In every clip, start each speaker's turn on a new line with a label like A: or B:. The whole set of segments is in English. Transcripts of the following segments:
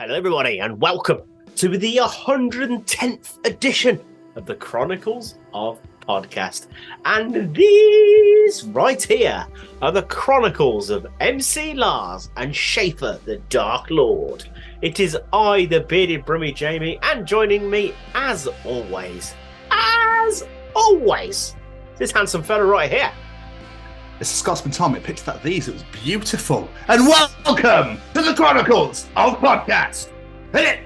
A: Hello, everybody, and welcome to the 110th edition of the Chronicles of Podcast. And these right here are the Chronicles of MC Lars and Schaffer the Darklord. It is I, the bearded brummy Jamie, and joining me, as always, this handsome fella right here.
B: It's a Scotsman Tom. It picked up these. It was beautiful. And welcome to the Chronicles of Podcast. Hit it!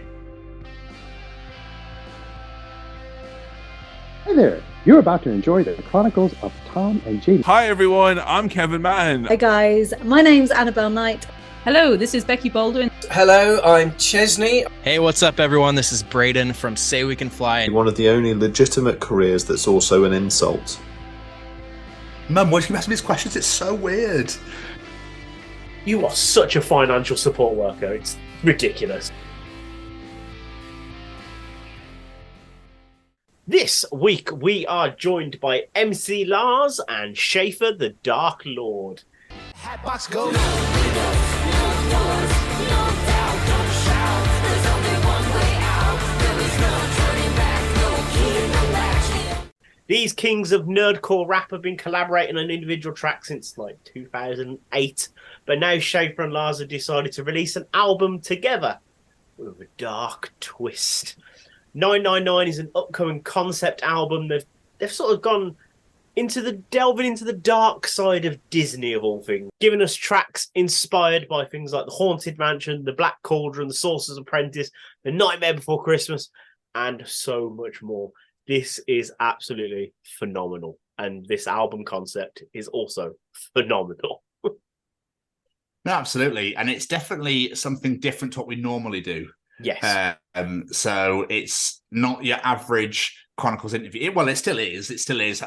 C: Hi there. You're about to enjoy the Chronicles of Tom and Jamie.
D: Hi everyone, I'm Kevin Mann.
E: Hi guys, my name's Annabelle Knight.
F: Hello, this is Becky Baldwin.
G: Hello, I'm Chesney.
H: Hey, what's up everyone? This is Braden from Say We Can Fly.
I: One of the only legitimate careers that's also an insult.
B: Mum, why do you ask me these questions? It's so weird.
A: You are such a financial support worker. It's ridiculous. This week, we are joined by MC Lars and Schaffer the Darklord.
G: Hatbox go.
A: These kings of nerdcore rap have been collaborating on individual tracks since like 2008, but now Schaffer and Lars have decided to release an album together with a dark twist. 999 is an upcoming concept album. They've sort of gone delving into the dark side of Disney of all things, giving us tracks inspired by things like the Haunted Mansion, the Black Cauldron, the Sorcerer's Apprentice, the Nightmare Before Christmas, and so much more. This is absolutely phenomenal, and this album concept is also phenomenal.
B: No, absolutely, and it's definitely something different to what we normally do.
A: Yes.
B: So it's not your average Chronicles interview. Well, it still is. It still is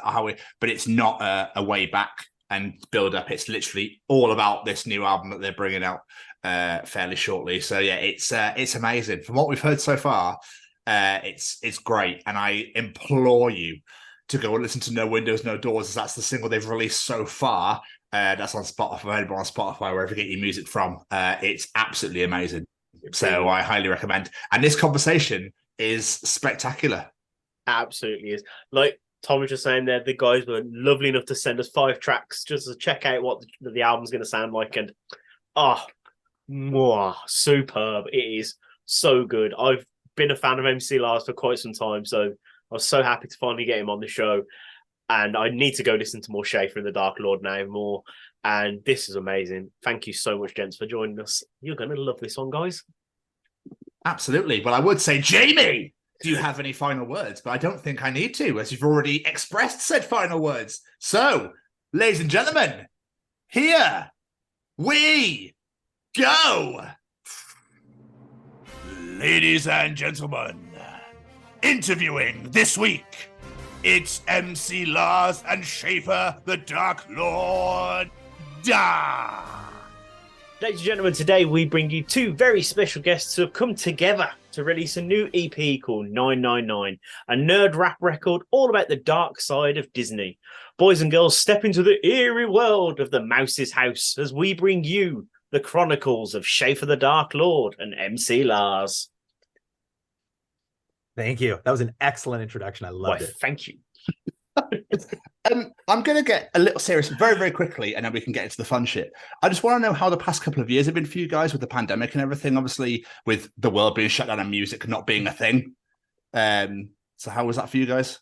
B: but it's not a way back and build up. It's literally all about this new album that they're bringing out fairly shortly. So yeah, it's amazing. From what we've heard so far, it's great, and I implore you to go and listen to No Windows, No Doors, as that's the single they've released so far. That's on Spotify, available on Spotify, wherever you get your music from. It's absolutely amazing. So I highly recommend. And this conversation is spectacular.
A: Absolutely is. Like Tom was just saying there, the guys were lovely enough to send us 5 tracks just to check out what the album's going to sound like. And superb. It is so good. I've been a fan of MC Lars for quite some time, so I was so happy to finally get him on the show. And I need to go listen to more Schaffer and the Darklord now more. And this is amazing. Thank you so much, gents, for joining us. You're going to love this one, guys.
B: Absolutely. Well, I would say, Jamie, do you have any final words? But I don't think I need to, as you've already expressed said final words. So, ladies and gentlemen, here we go. Ladies and gentlemen, interviewing this week, it's MC Lars and Schaffer the Darklord.
A: Ladies and gentlemen, today we bring you 2 very special guests who have come together to release a new EP called 999, a nerd rap record all about the dark side of Disney. Boys and girls, step into the eerie world of the Mouse's house as we bring you the Chronicles of Schaffer the Darklord and MC Lars.
J: Thank you. That was an excellent introduction. I loved it.
A: Thank you.
B: I'm going to get a little serious very, very quickly, and then we can get into the fun shit. I just want to know how the past couple of years have been for you guys with the pandemic and everything, obviously with the world being shut down and music not being a thing. So how was that for you guys?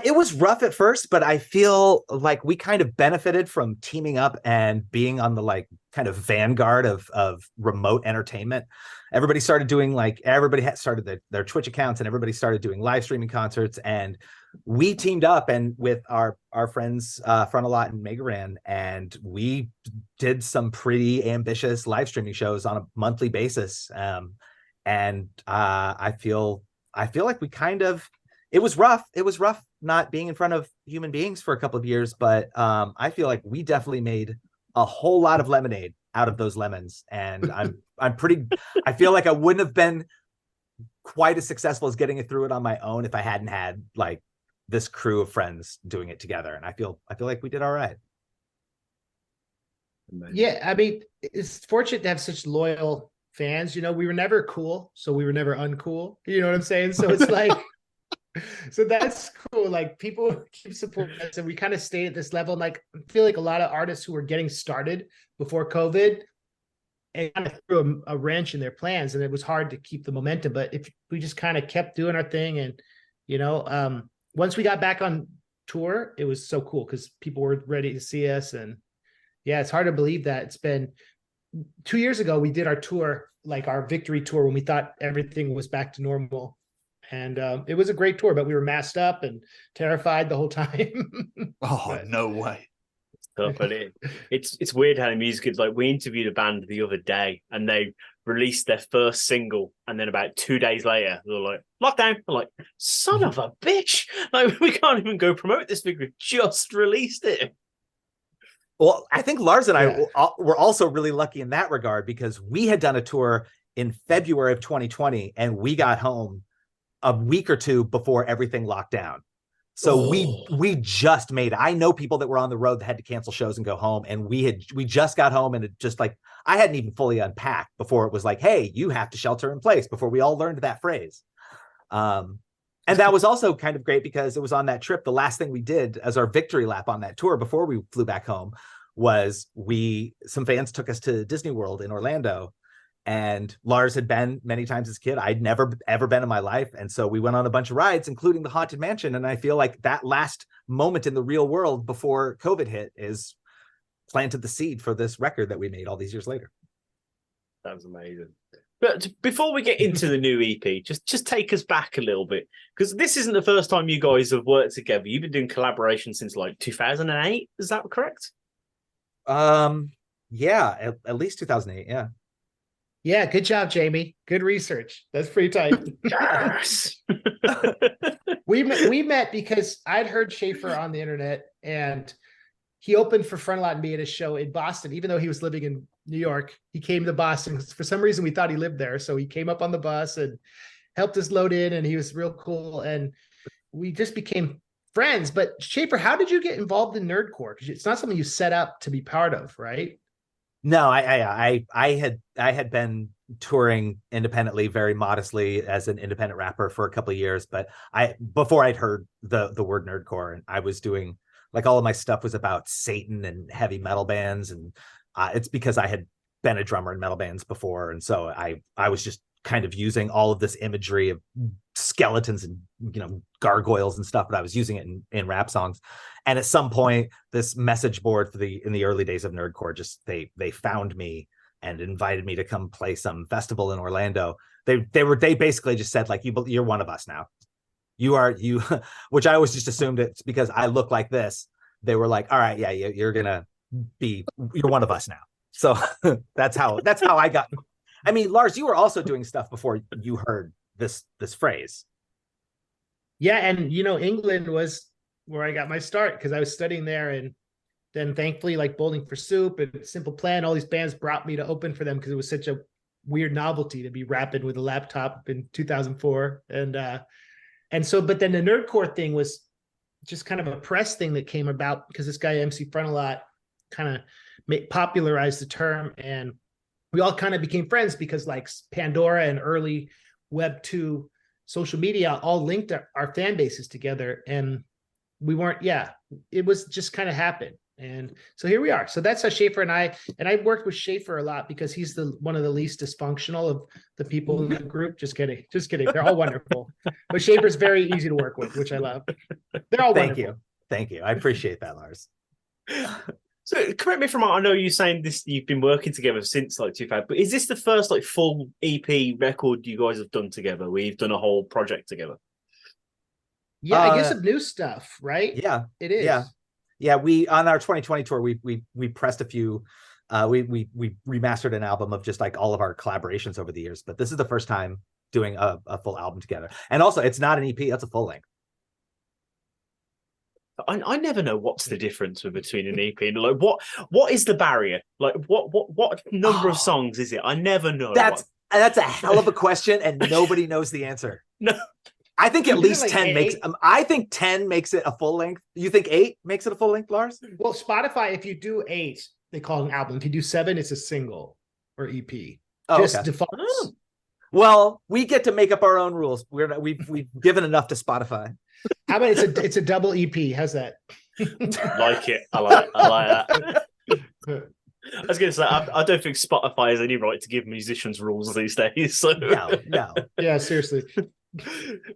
J: It was rough at first, but I feel like we kind of benefited from teaming up and being on the kind of vanguard of remote entertainment. Everybody started doing everybody had started their Twitch accounts, and everybody started doing live streaming concerts, and we teamed up and with our friends Frontalot and Megaran, and we did some pretty ambitious live streaming shows on a monthly basis. And I feel like we kind of, it was rough not being in front of human beings for a couple of years, but I feel like we definitely made a whole lot of lemonade out of those lemons, and I feel like I wouldn't have been quite as successful as getting it through it on my own if I hadn't had this crew of friends doing it together. And I feel like we did all right.
K: Yeah, I mean, it's fortunate to have such loyal fans. You know, we were never cool, so we were never uncool. You know what I'm saying? So it's like, so that's cool. Like people keep supporting us, and we kind of stayed at this level. And like, I feel like a lot of artists who were getting started before COVID, and kind of threw a wrench in their plans, and it was hard to keep the momentum. But if we just kind of kept doing our thing, and you know, once we got back on tour, it was so cool because people were ready to see us. And yeah, it's hard to believe that it's been 2 years ago. We did our tour, like our victory tour, when we thought everything was back to normal. And it was a great tour, but we were masked up and terrified the whole time.
B: But, no way.
A: But it's weird how the music is like. We interviewed a band the other day, and they released their first single, and then about 2 days later, they were like, lockdown. I'm like, son of a bitch! Like, we can't even go promote this thing. We just released it.
J: Well, I think Lars and I were also really lucky in that regard, because we had done a tour in February of 2020, and we got home a week or two before everything locked down. So we just made it. I know people that were on the road that had to cancel shows and go home, and we just got home, and it just like, I hadn't even fully unpacked before it was like, hey, you have to shelter in place, before we all learned that phrase. And that was also kind of great because it was on that trip. The last thing we did as our victory lap on that tour before we flew back home was some fans took us to Disney World in Orlando. And Lars had been many times as a kid. I'd never, ever been in my life. And so we went on a bunch of rides, including the Haunted Mansion. And I feel like that last moment in the real world before COVID hit is planted the seed for this record that we made all these years later.
A: That was amazing. But before we get into the new EP, just take us back a little bit, because this isn't the first time you guys have worked together. You've been doing collaboration since like 2008. Is that correct?
J: Yeah, at least 2008. Yeah.
K: Yeah, good job, Jamie. Good research. That's pretty tight.
A: Yes.
K: we met because I'd heard Schaffer on the internet, and he opened for Frontalot and me at a show in Boston. Even though he was living in New York, he came to Boston. For some reason, we thought he lived there. So he came up on the bus and helped us load in, and he was real cool. And we just became friends. But Schaffer, how did you get involved in nerdcore? Because it's not something you set up to be part of, right?
J: No, I had been touring independently, very modestly, as an independent rapper for a couple of years, but before I'd heard the word nerdcore, and I was doing, like, all of my stuff was about Satan and heavy metal bands, and it's because I had been a drummer in metal bands before, and so I was just kind of using all of this imagery of skeletons and, you know, gargoyles and stuff, but I was using it in rap songs. And at some point, this message board in the early days of nerdcore, just they found me and invited me to come play some festival in Orlando. They basically just said, like, you're one of us now. You are, which I always just assumed it's because I look like this. They were like, all right, yeah, you're one of us now. So that's how I got. I mean, Lars, you were also doing stuff before you heard this phrase.
K: Yeah, and you know, England was where I got my start because I was studying there, and then thankfully, like Bowling for Soup and Simple Plan, all these bands brought me to open for them because it was such a weird novelty to be rapping with a laptop in 2004, and so, but then the nerdcore thing was just kind of a press thing that came about because this guy MC Frontalot kind of popularized the term, and we all kind of became friends because, like, Pandora and early Web 2 social media all linked our fan bases together, and we weren't, it was just kind of happened. And so here we are. So that's how Schaffer and I worked with Schaffer a lot because he's one of the least dysfunctional of the people in the group. Just kidding. They're all wonderful. But Schaffer's very easy to work with, which I love. They're all wonderful.
J: Thank you. I appreciate that, Lars.
A: So correct me if I'm wrong, I know you're saying this, you've been working together since like 2000, but is this the first like full EP record you guys have done together? We've done a whole project together.
K: Yeah, I guess of new stuff, right?
J: Yeah,
K: it is.
J: Yeah. We on our 2020 tour, we pressed a few. We remastered an album of just like all of our collaborations over the years, but this is the first time doing a full album together. And also, it's not an EP; that's a full length.
A: I never know what's the difference between an EP and like what is the barrier? Like what number of songs is it? I never know.
J: That's a hell of a question, and nobody knows the answer.
A: No,
J: I think at least 10 makes. I think 10 makes it a full length. You think 8 makes it a full length, Lars?
K: Well, Spotify, if you do 8, they call it an album. If you do 7, it's a single or EP.
J: Oh,
K: just defaults.
A: Oh.
J: Well, we get to make up our own rules. We've given enough to Spotify.
K: How about it's a double EP? How's that?
A: Like it. I like that. I was going to say, I don't think Spotify has any right to give musicians rules these days. So.
J: No.
K: Yeah, seriously.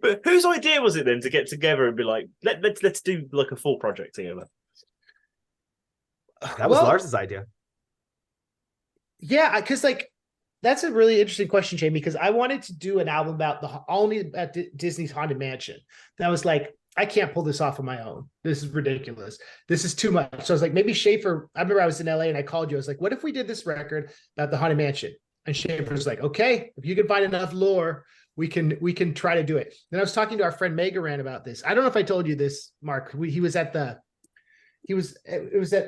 A: But whose idea was it then to get together and be like, let's do like a full project together?
J: That was Lars's idea.
K: Yeah, because like that's a really interesting question, Jamie, because I wanted to do an album about Disney's Haunted Mansion. And I was like, I can't pull this off on my own. This is ridiculous. This is too much. So I was like, maybe Schaffer. I remember I was in LA and I called you. I was like, what if we did this record about the Haunted Mansion? And Schaffer was like, okay, if you can find enough lore, we can try to do it. Then I was talking to our friend Megaran about this. I don't know if I told you this, Mark. It was at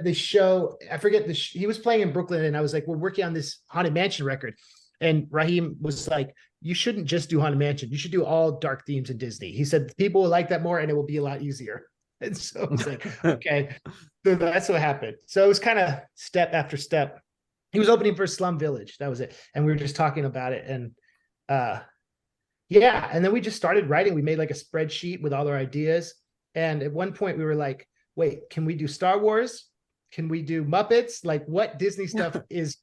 K: the show. I forget he was playing in Brooklyn, and I was like, we're working on this Haunted Mansion record. And Raheem was like, you shouldn't just do Haunted Mansion. You should do all dark themes in Disney. He said people will like that more and it will be a lot easier. And so I was like, okay. So that's what happened. So it was kind of step after step. He was opening for Slum Village. That was it. And we were just talking about it. And yeah. And then we just started writing. We made like a spreadsheet with all our ideas. And at one point we were like, wait, can we do Star Wars? Can we do Muppets? Like what Disney stuff is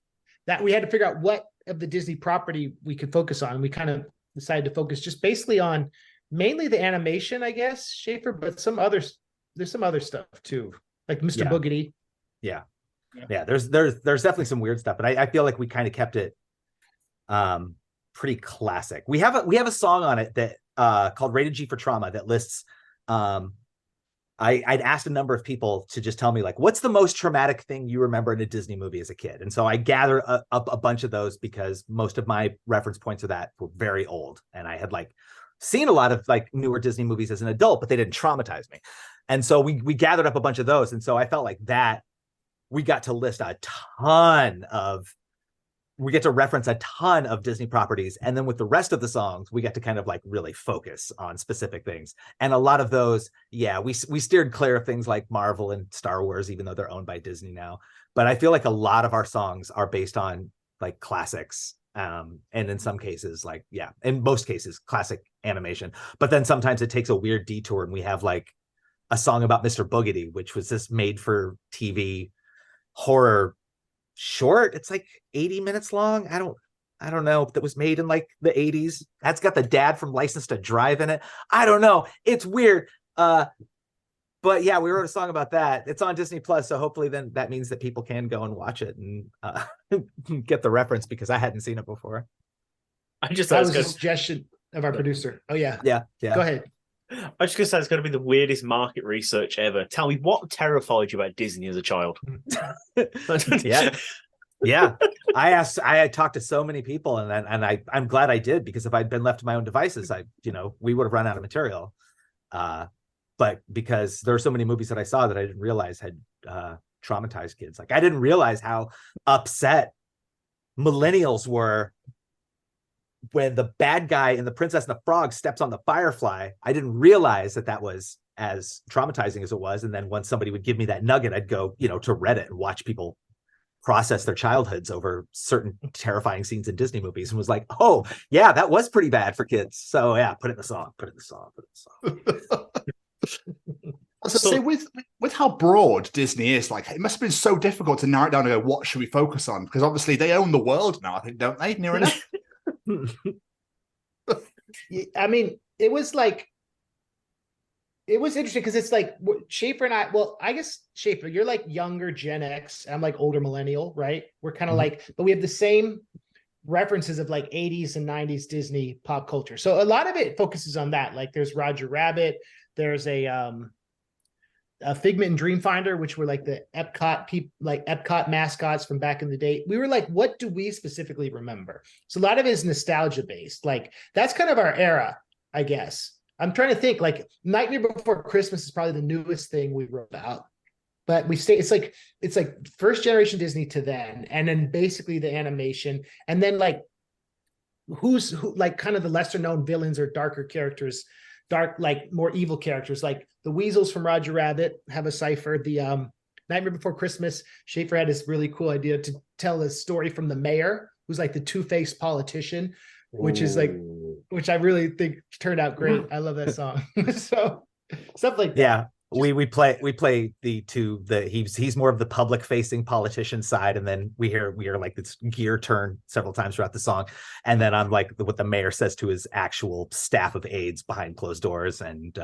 K: that? We had to figure out what of the Disney property we could focus on. We kind of decided to focus just basically on mainly the animation, I guess, Schaffer, but there's some other stuff too, like Mr. Boogedy.
J: Yeah. There's definitely some weird stuff, but I feel like we kind of kept it pretty classic. We have a song on it that called Rated G for Trauma that lists I'd asked a number of people to just tell me like, what's the most traumatic thing you remember in a Disney movie as a kid? And so I gathered up a bunch of those because most of my reference points of that were very old. And I had like seen a lot of like newer Disney movies as an adult, but they didn't traumatize me. And so we gathered up a bunch of those. And so I felt like that we got to list we get to reference a ton of Disney properties. And then with the rest of the songs, we get to kind of like really focus on specific things. And a lot of those, we steered clear of things like Marvel and Star Wars, even though they're owned by Disney now. But I feel like a lot of our songs are based on like classics. And in some cases, in most cases, classic animation. But then sometimes it takes a weird detour and we have like a song about Mr. Boogedy, which was this made for TV horror short. It's like 80 minutes long. I don't know, that was made in like the 80s. That's got the dad from License to Drive in it. I don't know, it's weird. But yeah, we wrote a song about that. It's on Disney Plus, so hopefully then that means that people can go and watch it and get the reference, because I hadn't seen it before.
K: That was a suggestion of our producer. Oh yeah. Go ahead.
A: I was just gonna say it's gonna be the weirdest market research ever. Tell me, what terrified you about Disney as a child?
J: Yeah. I had talked to so many people, and I'm glad I did, because if I'd been left to my own devices, we would have run out of material. But because there are so many movies that I saw that I didn't realize had traumatized kids. Like I didn't realize how upset millennials were when the bad guy in The Princess and the Frog steps on the Firefly. I didn't realize that was as traumatizing as it was. And then once somebody would give me that nugget, I'd go, to Reddit and watch people process their childhoods over certain terrifying scenes in Disney movies, and was like, oh yeah, that was pretty bad for kids. So yeah, put it in the song.
B: So say with how broad Disney is, like it must have been so difficult to narrow it down and go, what should we focus on? Because obviously they own the world now, I think, don't they? Near enough.
K: I mean, it was interesting because it's like Schaffer and I guess Schaffer, you're like younger Gen X. I'm like older millennial, right? We're kind of but we have the same references of like 80s and 90s Disney pop culture. So a lot of it focuses on that. Like there's Roger Rabbit. There's a Figment and Dreamfinder, which were like the Epcot mascots from back in the day. We were like, what do we specifically remember? So a lot of it is nostalgia based. Like that's kind of our era, I guess. I'm trying to think, like Nightmare Before Christmas is probably the newest thing we wrote about, but it's like first generation Disney to then, and then basically the animation, and then like who like kind of the lesser known villains or darker characters, like more evil characters, like the Weasels from Roger Rabbit have a cipher. The Nightmare Before Christmas, Schaffer had this really cool idea to tell a story from the mayor who's like the two-faced politician, which is like, which I really think turned out great. I love that song. So stuff like that.
J: Yeah. We play the two, he's more of the public facing politician side, and then we hear like this gear turn several times throughout the song, and then I'm like what the mayor says to his actual staff of aides behind closed doors, and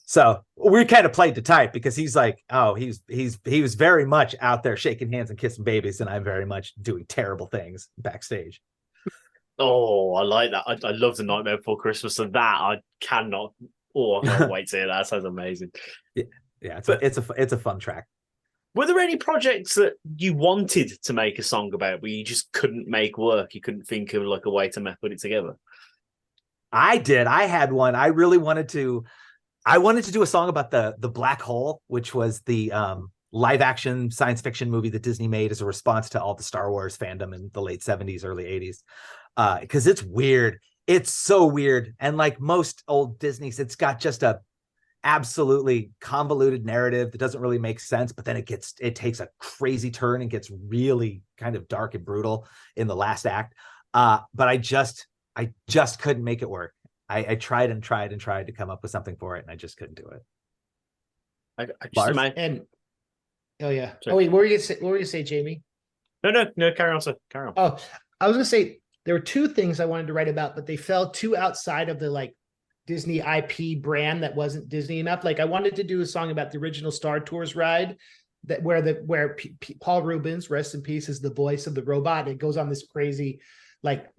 J: so we kind of played to type because he's like, oh, he was very much out there shaking hands and kissing babies, and I'm very much doing terrible things backstage.
A: Oh, I like that. I love The Nightmare Before Christmas, and that I cannot. Oh, I can't wait to hear that. That sounds amazing.
J: Yeah, it's a fun track.
A: Were there any projects that you wanted to make a song about, but you just couldn't make work? You couldn't think of like a way to put it together?
J: I did. I had one. I really wanted to. I wanted to do a song about the Black Hole, which was the live action science fiction movie that Disney made as a response to all the Star Wars fandom in the late 70s, early 80s. Because it's weird. It's so weird. And like most old Disneys, it's got just a absolutely convoluted narrative that doesn't really make sense, but then it takes a crazy turn and gets really kind of dark and brutal in the last act. But I just couldn't make it work. I tried and tried and tried to come up with something for it, and I just couldn't do it.
A: I just imagine.
K: And oh yeah.
A: Sorry.
K: Oh wait, what were you gonna say, Jamie?
A: No, carry on, sir. Carry on.
K: Oh, I was gonna say there were two things I wanted to write about, but they fell too outside of the like Disney IP brand that wasn't Disney enough. Like I wanted to do a song about the original Star Tours ride that where Paul Rubens, rest in peace, is the voice of the robot. It goes on this crazy, like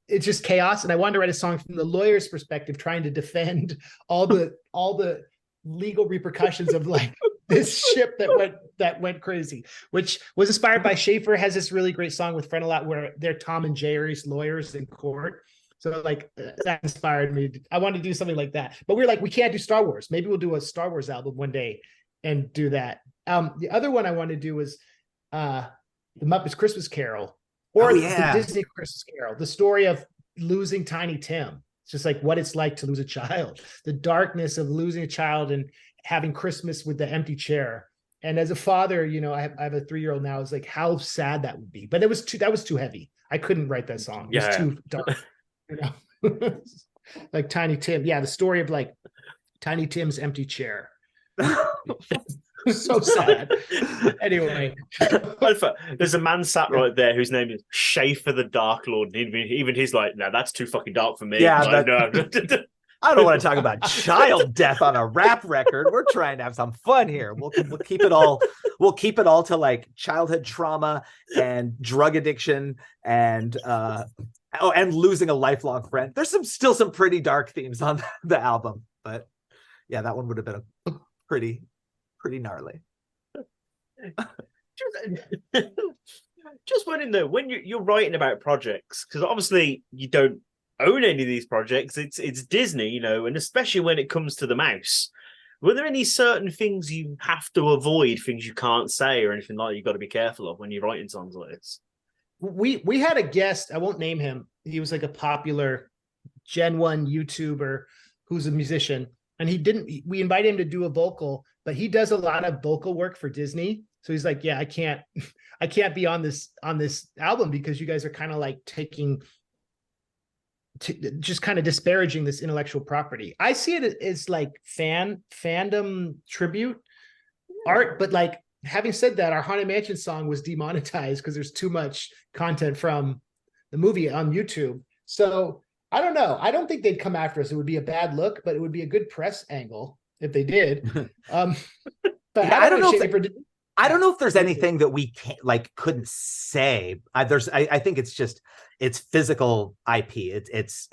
K: it's just chaos. And I wanted to write a song from the lawyer's perspective, trying to defend all the legal repercussions of like this ship that went crazy, which was inspired by Schaffer. Has this really great song with Friend-A-Lot where they're Tom and Jerry's lawyers in court. So like that inspired me. I wanted to do something like that, but we were like, we can't do Star Wars. Maybe we'll do a Star Wars album one day and do that. The other one I wanted to do was the Muppets Christmas Carol, or the Disney Christmas Carol, the story of losing Tiny Tim. It's just like what it's like to lose a child, the darkness of losing a child and having Christmas with the empty chair. And as a father, you know, I have a 3-year-old now. It's like how sad that would be, but that was too heavy. I couldn't write that song. It was too dark. You know? Like Tiny Tim. Yeah, the story of like Tiny Tim's empty chair. So sad. Anyway,
A: there's a man sat right there whose name is Schaffer the Darklord. Even he's like, no, that's too fucking dark for me.
J: Yeah,
A: like, no.
J: I don't want to talk about child death on a rap record. We're trying to have some fun here. We'll keep it all. We'll keep it all to like childhood trauma and drug addiction and losing a lifelong friend. There's still some pretty dark themes on the album, but yeah, that one would have been a pretty gnarly.
A: Just wondering though, when you're writing about projects, because obviously you don't own any of these projects, it's Disney, you know, and especially when it comes to the mouse, were there any certain things you have to avoid, things you can't say or anything like that you've got to be careful of when you're writing songs like this?
K: We had a guest, I won't name him, he was like a popular Gen 1 YouTuber who's a musician, and we invited him to do a vocal, but he does a lot of vocal work for Disney. So he's like, yeah, I can't be on this album because you guys are kind of like just kind of disparaging this intellectual property. I see it as like fandom tribute art, but like having said that, our Haunted Mansion song was demonetized because there's too much content from the movie on YouTube. So I don't know. I don't think they'd come after us. It would be a bad look, but it would be a good press angle if they did. But
J: yeah, I don't know. I don't know if there's anything that we couldn't say. I think it's physical IP. It's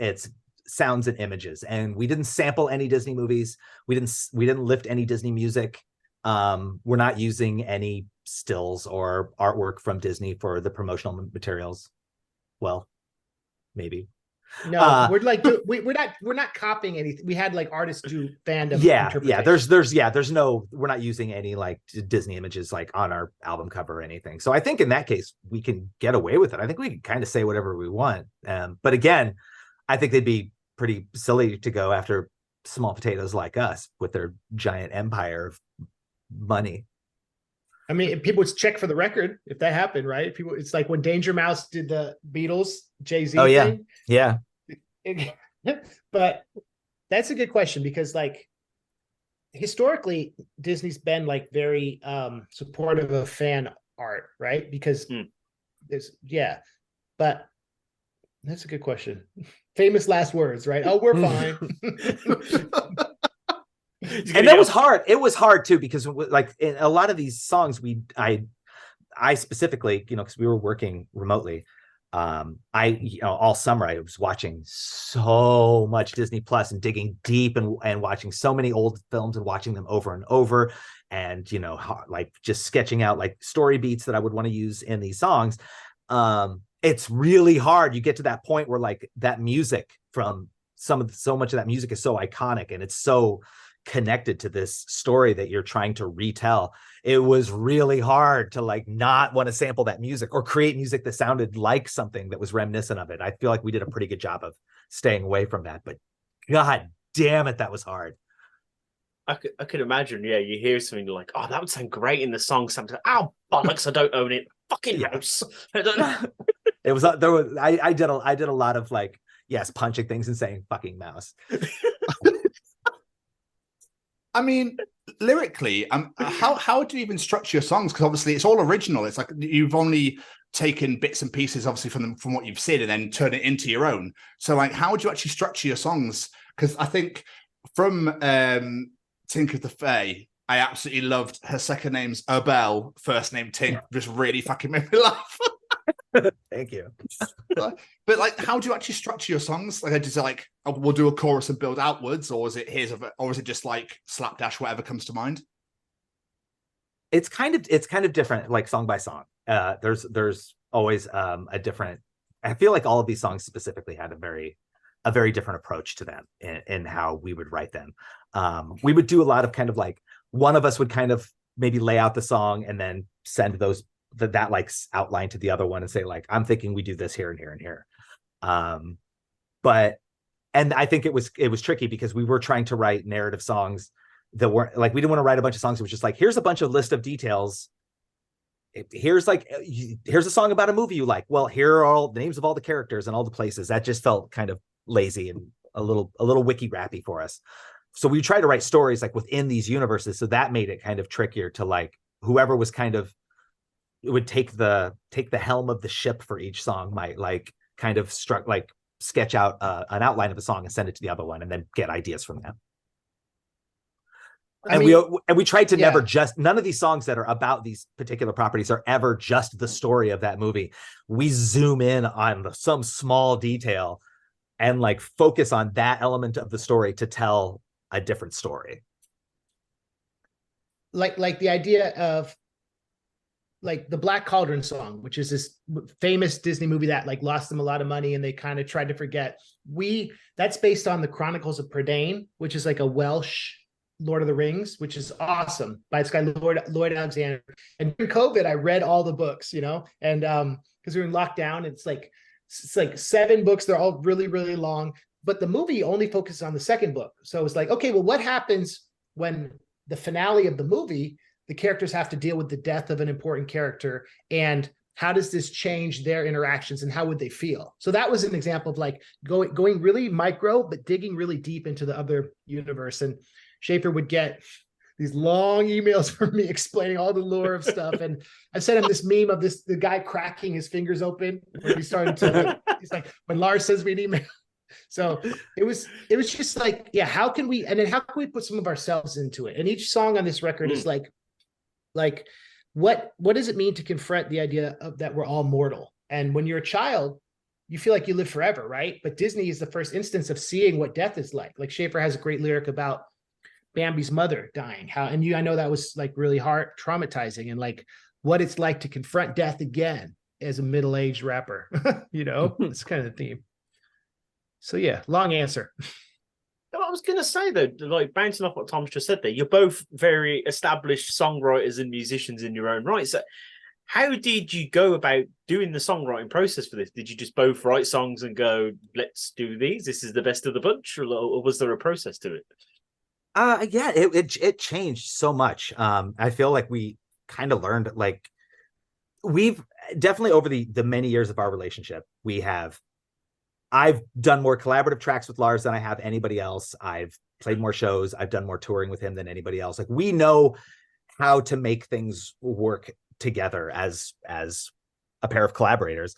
J: sounds and images, and we didn't sample any Disney movies. We didn't lift any Disney music. We're not using any stills or artwork from Disney for the promotional materials. Well, maybe.
K: No, we're not copying anything. We had like artists do fandom.
J: Yeah. There's no, we're not using any like Disney images like on our album cover or anything. So I think in that case we can get away with it. I think we can kind of say whatever we want. But again, I think they'd be pretty silly to go after small potatoes like us with their giant empire of money.
K: I mean, people would check for the record if that happened, right? People, it's like when Danger Mouse did the Beatles Jay-Z thing.
J: Yeah.
K: But that's a good question because, like, historically, Disney's been like very supportive of fan art, right? Because but that's a good question. Famous last words, right? Oh, we're fine.
J: And that was hard. It was hard too, because like in a lot of these songs, I specifically, because we were working remotely, all summer I was watching so much Disney Plus and digging deep and watching so many old films and watching them over and over, and like just sketching out like story beats that I would want to use in these songs. It's really hard. You get to that point where like that music from so much of that music is so iconic and it's so connected to this story that you're trying to retell. It was really hard to like not want to sample that music or create music that sounded like something that was reminiscent of it. I feel like we did a pretty good job of staying away from that, but god damn it, that was hard.
A: I could imagine, yeah, you hear something like, oh, that would sound great in the song, something, oh bollocks, I don't own it, fucking mouse.
J: It was I did a lot of like, yes, punching things and saying fucking mouse.
B: I mean, lyrically, how do you even structure your songs? Because obviously it's all original. It's like you've only taken bits and pieces, obviously, from what you've seen and then turn it into your own. So, like, how do you actually structure your songs? Because I think from Tink of the Fae, I absolutely loved her second name's Abel, first name Tink, just really fucking made me laugh.
J: Thank you.
B: But like, how do you actually structure your songs? Like, is it like, we'll do a chorus and build outwards, or is it just like slapdash whatever comes to mind?
J: It's kind of different, like song by song. There's always a different. I feel like all of these songs specifically had a very different approach to them in how we would write them. We would do a lot of kind of like, one of us would kind of maybe lay out the song and then send that like outline to the other one and say like, I'm thinking we do this here and here and here. And I think it was tricky because we were trying to write narrative songs that weren't like, we didn't want to write a bunch of songs. It was just like, here's a bunch of list of details. Here's a song about a movie you like. Well, here are all the names of all the characters and all the places. That just felt kind of lazy and a little wiki rappy for us. So we tried to write stories like within these universes. So that made it kind of trickier to like, whoever was kind of, it would take the helm of the ship for each song might like kind of sketch out an outline of a song and send it to the other one and then get ideas from them. We tried to never just, none of these songs that are about these particular properties are ever just the story of that movie. We zoom in on some small detail and like focus on that element of the story to tell a different story.
K: Like the idea of like the Black Cauldron song, which is this famous Disney movie that like lost them a lot of money and they kind of tried to forget. That's based on the Chronicles of Podcast, which is like a Welsh Lord of the Rings, which is awesome, by this guy Lloyd Alexander. And during COVID, I read all the books, and because we were in lockdown, it's like 7 books. They're all really, really long, but the movie only focuses on the second book. So it was like, okay, well, what happens when the finale of the movie, the characters have to deal with the death of an important character, and how does this change their interactions and how would they feel? So that was an example of like going really micro, but digging really deep into the other universe. And Schaffer would get these long emails from me explaining all the lore of stuff. And I sent him this meme of the guy cracking his fingers open when we started to, he's like, when Lars sends me an email. So it was just like, yeah, how can we put some of ourselves into it? And each song on this record is like, what does it mean to confront the idea of that we're all mortal? And when you're a child, you feel like you live forever, right? But Disney is the first instance of seeing what death is like. Like Schaffer has a great lyric about Bambi's mother dying. I know that was like really hard, traumatizing, and like what it's like to confront death again as a middle-aged rapper. It's kind of the theme. So yeah, long answer.
A: I was going to say, though, like bouncing off what Tom's just said there, you're both very established songwriters and musicians in your own right. So how did you go about doing the songwriting process for this? Did you just both write songs and go, let's do these? This is the best of the bunch? Or was there a process to it?
J: Yeah, it changed so much. I feel like we kind of learned, like, we've definitely over the many years of our relationship, I've done more collaborative tracks with Lars than I have anybody else. I've played more shows. I've done more touring with him than anybody else. Like, we know how to make things work together as a pair of collaborators.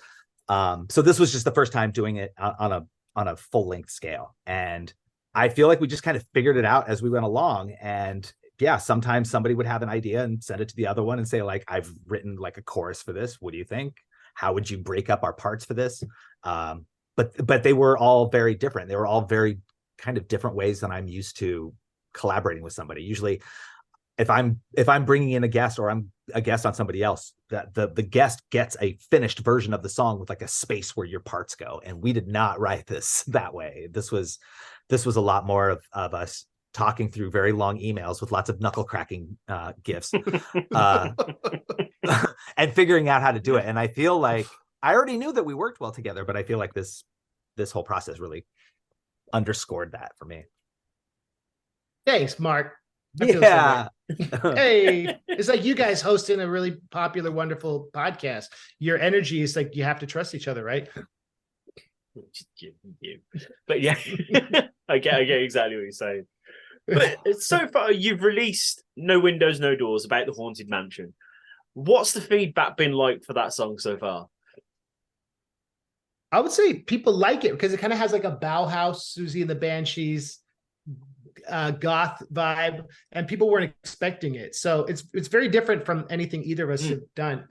J: So this was just the first time doing it on a full length scale. And I feel like we just kind of figured it out as we went along. And yeah, sometimes somebody would have an idea and send it to the other one and say, like, I've written like a chorus for this. What do you think? How would you break up our parts for this? But they were all very different. They were all very kind of different ways than I'm used to collaborating with somebody. Usually if I'm bringing in a guest or I'm a guest on somebody else, that the guest gets a finished version of the song with like a space where your parts go. And we did not write this that way. This was a lot more of us talking through very long emails with lots of knuckle cracking gifs and figuring out how to do it. And I feel like I already knew that we worked well together, but I feel like this whole process really underscored that for me.
K: Thanks, Mark.
J: Yeah.
K: Hey, it's like you guys hosting a really popular, wonderful podcast. Your energy is like, you have to trust each other, right?
A: But yeah, I get exactly what you're saying. But so far, you've released No Windows, No Doors about the Haunted Mansion. What's the feedback been like for that song so far?
K: I would say people like it because it kind of has like a Bauhaus, Susie and the Banshees, goth vibe, and people weren't expecting it. So it's very different from anything either of us have done.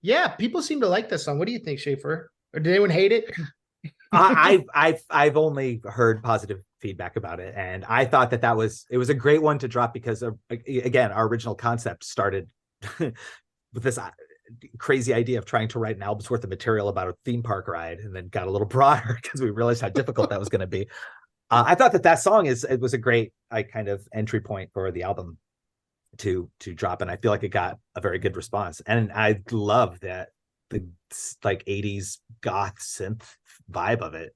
K: Yeah, people seem to like this song. What do you think, Schaffer? Or did anyone hate it?
J: I've only heard positive feedback about it, and I thought that it was a great one to drop because again, our original concept started with this crazy idea of trying to write an album's worth of material about a theme park ride, and then got a little broader because we realized how difficult that was going to be. I thought that song was a great kind of entry point for the album to drop, and I feel like it got a very good response. And I love that the like 80s goth synth vibe of it.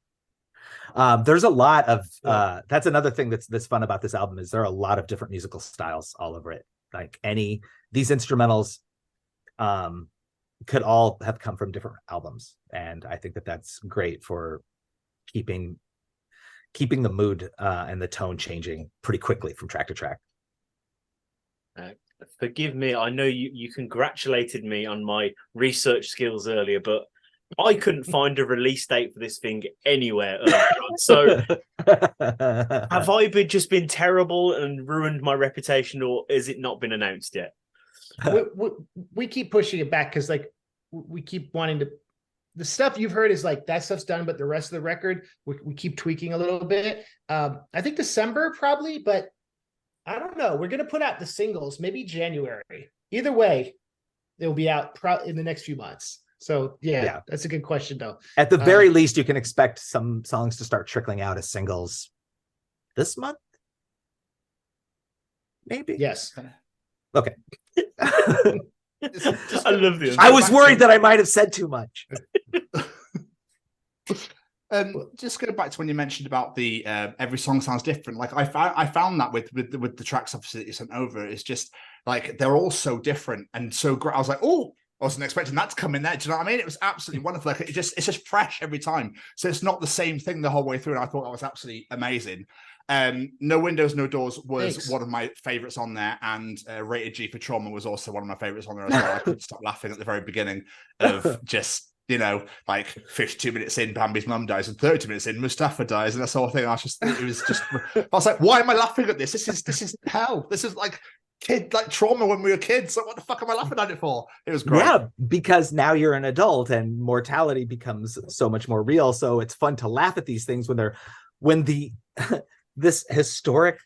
J: There's a lot of that's another thing that's fun about this album, is there are a lot of different musical styles all over it. Like these instrumentals could all have come from different albums, and I think that's great for keeping the mood and the tone changing pretty quickly from track to track.
A: Forgive me, I know you congratulated me on my research skills earlier, but I couldn't find a release date for this thing anywhere earlier. So have I just been terrible and ruined my reputation, or is it not been announced yet?
K: We keep pushing it back because like we keep wanting to. The stuff you've heard is like that stuff's done, but the rest of the record we keep tweaking a little bit. I think December probably, but I don't know. We're gonna put out the singles maybe January. Either way, they'll be out in the next few months. So yeah, that's a good question though.
J: At the very least, you can expect some songs to start trickling out as singles this month. Maybe.
K: Yes.
J: Okay.
A: I love this.
J: I was worried that I might have said too much.
B: Just going back to when you mentioned about the every song sounds different. Like I found that with the tracks obviously that you sent over, it's just like they're all so different and so great. I was like, oh, I wasn't expecting that to come in there. Do you know what I mean? It was absolutely wonderful. Like it's just fresh every time. So it's not the same thing the whole way through. And I thought that was absolutely amazing. No Windows, No Doors was one of my favorites on there, and Rated G for Trauma was also one of my favorites on there as well. I couldn't stop laughing at the very beginning of just, you know, like 52 minutes in, Bambi's mum dies, and 30 minutes in, Mustafa dies, and that sort of thing. I was like, why am I laughing at this? This is hell. This is like trauma when we were kids. So what the fuck am I laughing at it for? It was great.
J: Yeah, because now you're an adult and mortality becomes so much more real. So it's fun to laugh at these things when this historic,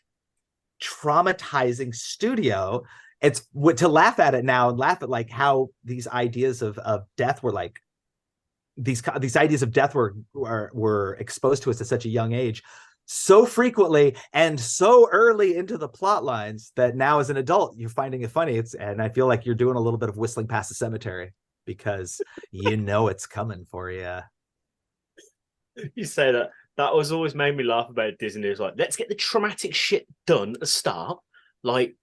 J: traumatizing studio. It's to laugh at it now and laugh at like how these ideas of death were like these ideas of death were exposed to us at such a young age, so frequently and so early into the plot lines that now as an adult you're finding it funny. And I feel like you're doing a little bit of whistling past the cemetery because you know it's coming for you.
A: You say that. That was always made me laugh about Disney. It was like, let's get the traumatic shit done at the start. Like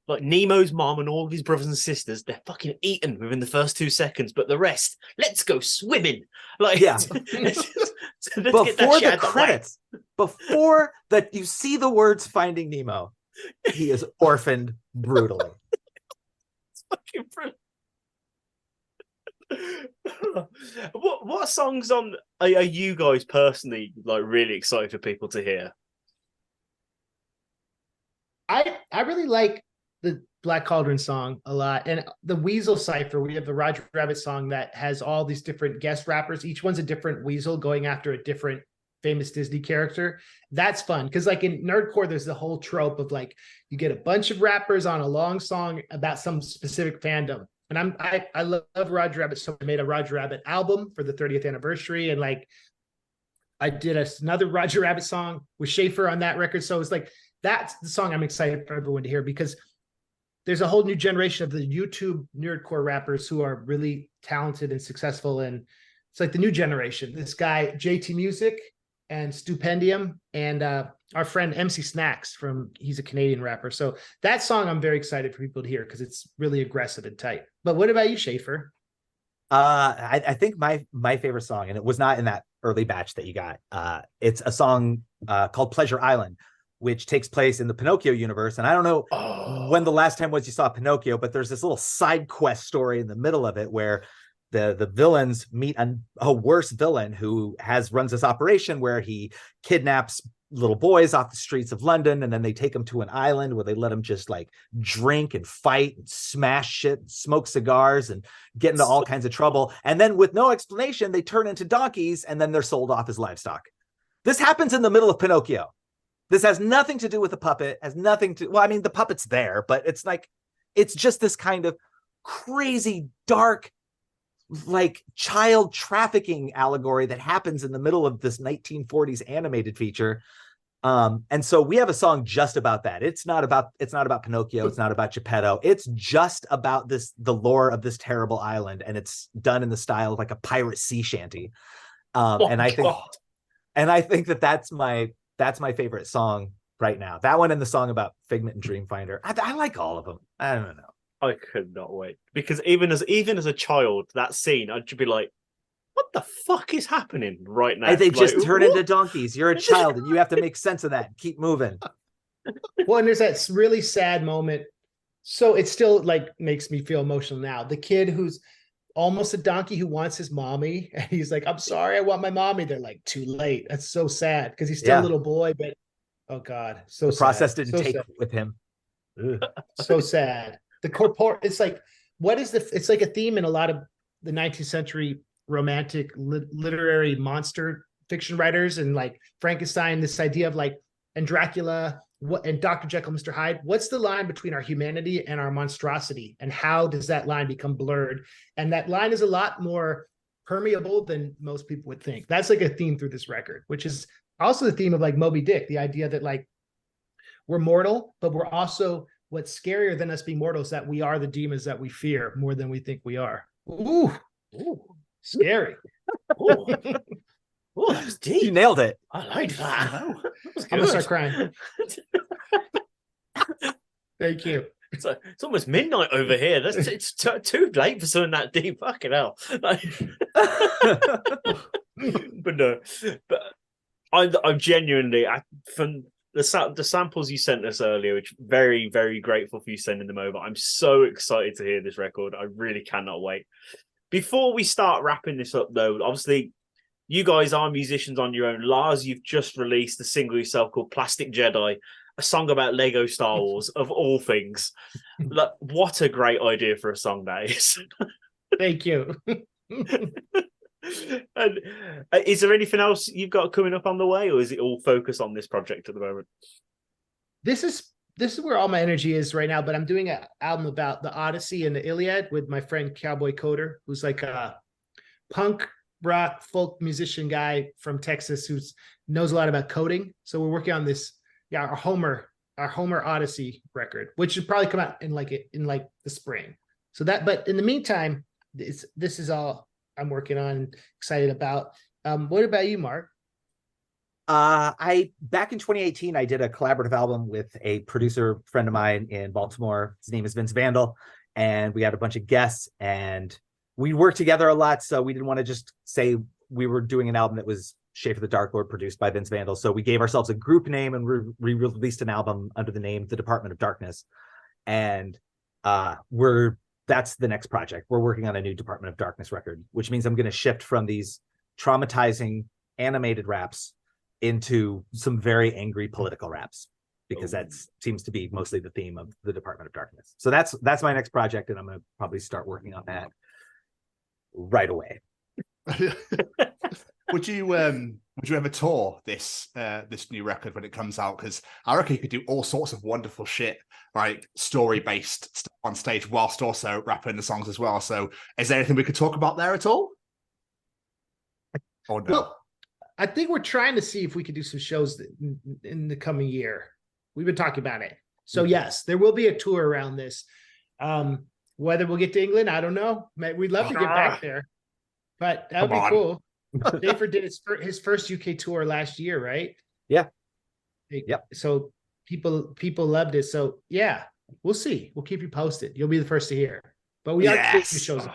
A: Like Nemo's mom and all of his brothers and sisters, they're fucking eaten within the first 2 seconds, but the rest, let's go swimming. Like,
J: Yeah.
A: let's get that
J: Before
A: shit
J: the
A: out the way.
J: credits, before that, you see the words "Finding Nemo," he is orphaned brutally.
A: It's fucking brilliant. What songs are you guys personally like really excited for people to hear?
K: I really like the Black Cauldron song a lot, and the Weasel Cipher. We have the Roger Rabbit song that has all these different guest rappers. Each one's a different weasel going after a different famous Disney character. That's fun because, like in nerdcore, there's the whole trope of like you get a bunch of rappers on a long song about some specific fandom. And I love Roger Rabbit, so I made a Roger Rabbit album for the 30th anniversary, and like I did another Roger Rabbit song with Schaffer on that record. So it's like that's the song I'm excited for everyone to hear because there's a whole new generation of the YouTube nerdcore rappers who are really talented and successful. And it's like the new generation. This guy, JT Music and Stupendium, and our friend MC Snacks he's a Canadian rapper. So that song I'm very excited for people to hear because it's really aggressive and tight. But what about you, Schaffer?
J: I think my favorite song, and it was not in that early batch that you got. It's a song called Pleasure Island, which takes place in the Pinocchio universe. And I don't know when the last time was you saw Pinocchio, but there's this little side quest story in the middle of it where the villains meet a worse villain who runs this operation where he kidnaps little boys off the streets of London, and then they take them to an island where they let them just like drink and fight and smash shit, smoke cigars, and get into all kinds of trouble. And then with no explanation, they turn into donkeys, and then they're sold off as livestock. This happens in the middle of Pinocchio. This has nothing to do with the puppet, has nothing to, well, I mean, the puppet's there, but it's like, it's just this kind of crazy, dark, like child trafficking allegory that happens in the middle of this 1940s animated feature. And so we have a song just about that. It's not about Pinocchio. It's not about Geppetto. It's just about the lore of this terrible island. And it's done in the style of like a pirate sea shanty. And I think that's my favorite song right now. That one and the song about Figment and Dreamfinder. I like all of them. I don't know.
A: I could not wait because even as a child, that scene, I'd just be like, "What the fuck is happening right now?"
J: They
A: like,
J: just turn into donkeys. You're a child, and you have to make sense of that. Keep moving.
K: Well, and there's that really sad moment. So it still like makes me feel emotional now. The kid who's almost a donkey who wants his mommy, and he's like, "I'm sorry, I want my mommy." They're like, "Too late." That's so sad because he's still a little boy, but oh god, so
J: the process
K: sad.
J: didn't take with him.
K: So sad. It's like, it's like a theme in a lot of the 19th century romantic literary monster fiction writers, and like Frankenstein, this idea of like, and Dracula, and Dr. Jekyll, Mr. Hyde. What's the line between our humanity and our monstrosity? And how does that line become blurred? And that line is a lot more permeable than most people would think. That's like a theme through this record, which is also the theme of like Moby Dick, the idea that like we're mortal, but we're also, what's scarier than us being mortal is that we are the demons that we fear more than we think we are. Ooh, scary.
A: Oh, that was deep.
J: You nailed it.
A: I like that.
K: I'm gonna start crying. Thank you.
A: It's almost midnight over here. It's too late for something that deep. Fucking hell. But I'm genuinely from the samples you sent us earlier, which very, very grateful for you sending them over. I'm so excited to hear this record. I really cannot wait. Before we start wrapping this up, though, obviously, you guys are musicians on your own. Lars, you've just released a single yourself called Plastic Jedi, a song about Lego Star Wars, of all things. Like, what a great idea for a song that is.
K: Thank you.
A: And is there anything else you've got coming up on the way, or is it all focused on this project at the moment?
K: This is where all my energy is right now, but I'm doing an album about the Odyssey and the Iliad with my friend Cowboy Coder, who's like a punk rock folk musician guy from Texas who knows a lot about coding. So we're working on this, our Homer Odyssey record, which should probably come out in the spring. So that, but in the meantime, this is all I'm working on and excited about. What about you, Mark?
J: I back in 2018, I did a collaborative album with a producer friend of mine in Baltimore. His name is Vince Vandal, and we had a bunch of guests, and we worked together a lot. So we didn't want to just say we were doing an album that was Schaffer the Darklord, produced by Vince Vandal. So we gave ourselves a group name, and we released an album under the name The Department of Darkness. And that's the next project. We're working on a new Department of Darkness record, which means I'm going to shift from these traumatizing animated raps into some very angry political raps, because that seems to be mostly the theme of the Department of Darkness. So that's my next project, and I'm going to probably start working on that right away.
B: Would you ever tour this new record when it comes out? Because I reckon you could do all sorts of wonderful shit, like story based stuff on stage, whilst also rapping the songs as well. So, is there anything we could talk about there at all? Or no?
K: Well, I think we're trying to see if we could do some shows in the coming year. We've been talking about it. So yes, there will be a tour around this. Whether we'll get to England, I don't know. We'd love to get back there, but that would be cool. Schaffer did his first UK tour last year, right?
J: Yeah.
K: Yep. So people loved it. So yeah, we'll see. We'll keep you posted. You'll be the first to hear. But we are doing shows.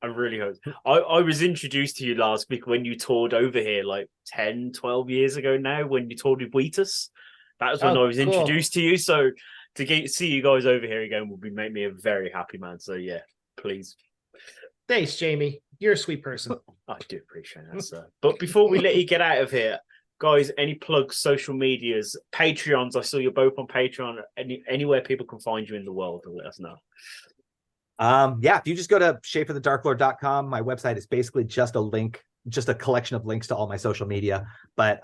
A: I really hope. I was introduced to you, Lars, when you toured over here like 10, 12 years ago now, when you toured with Wheatus. That was when I was introduced to you. So to see you guys over here again would make me a very happy man. So yeah, please.
K: Thanks, Jamie. You're a sweet person.
A: I do appreciate that, sir. But before we let you get out of here, guys, any plugs, social medias, Patreons? I saw you're both on Patreon. Anywhere people can find you in the world, let us know.
J: If you just go to schafferthedarklord.com, my website is basically just a collection of links to all my social media, but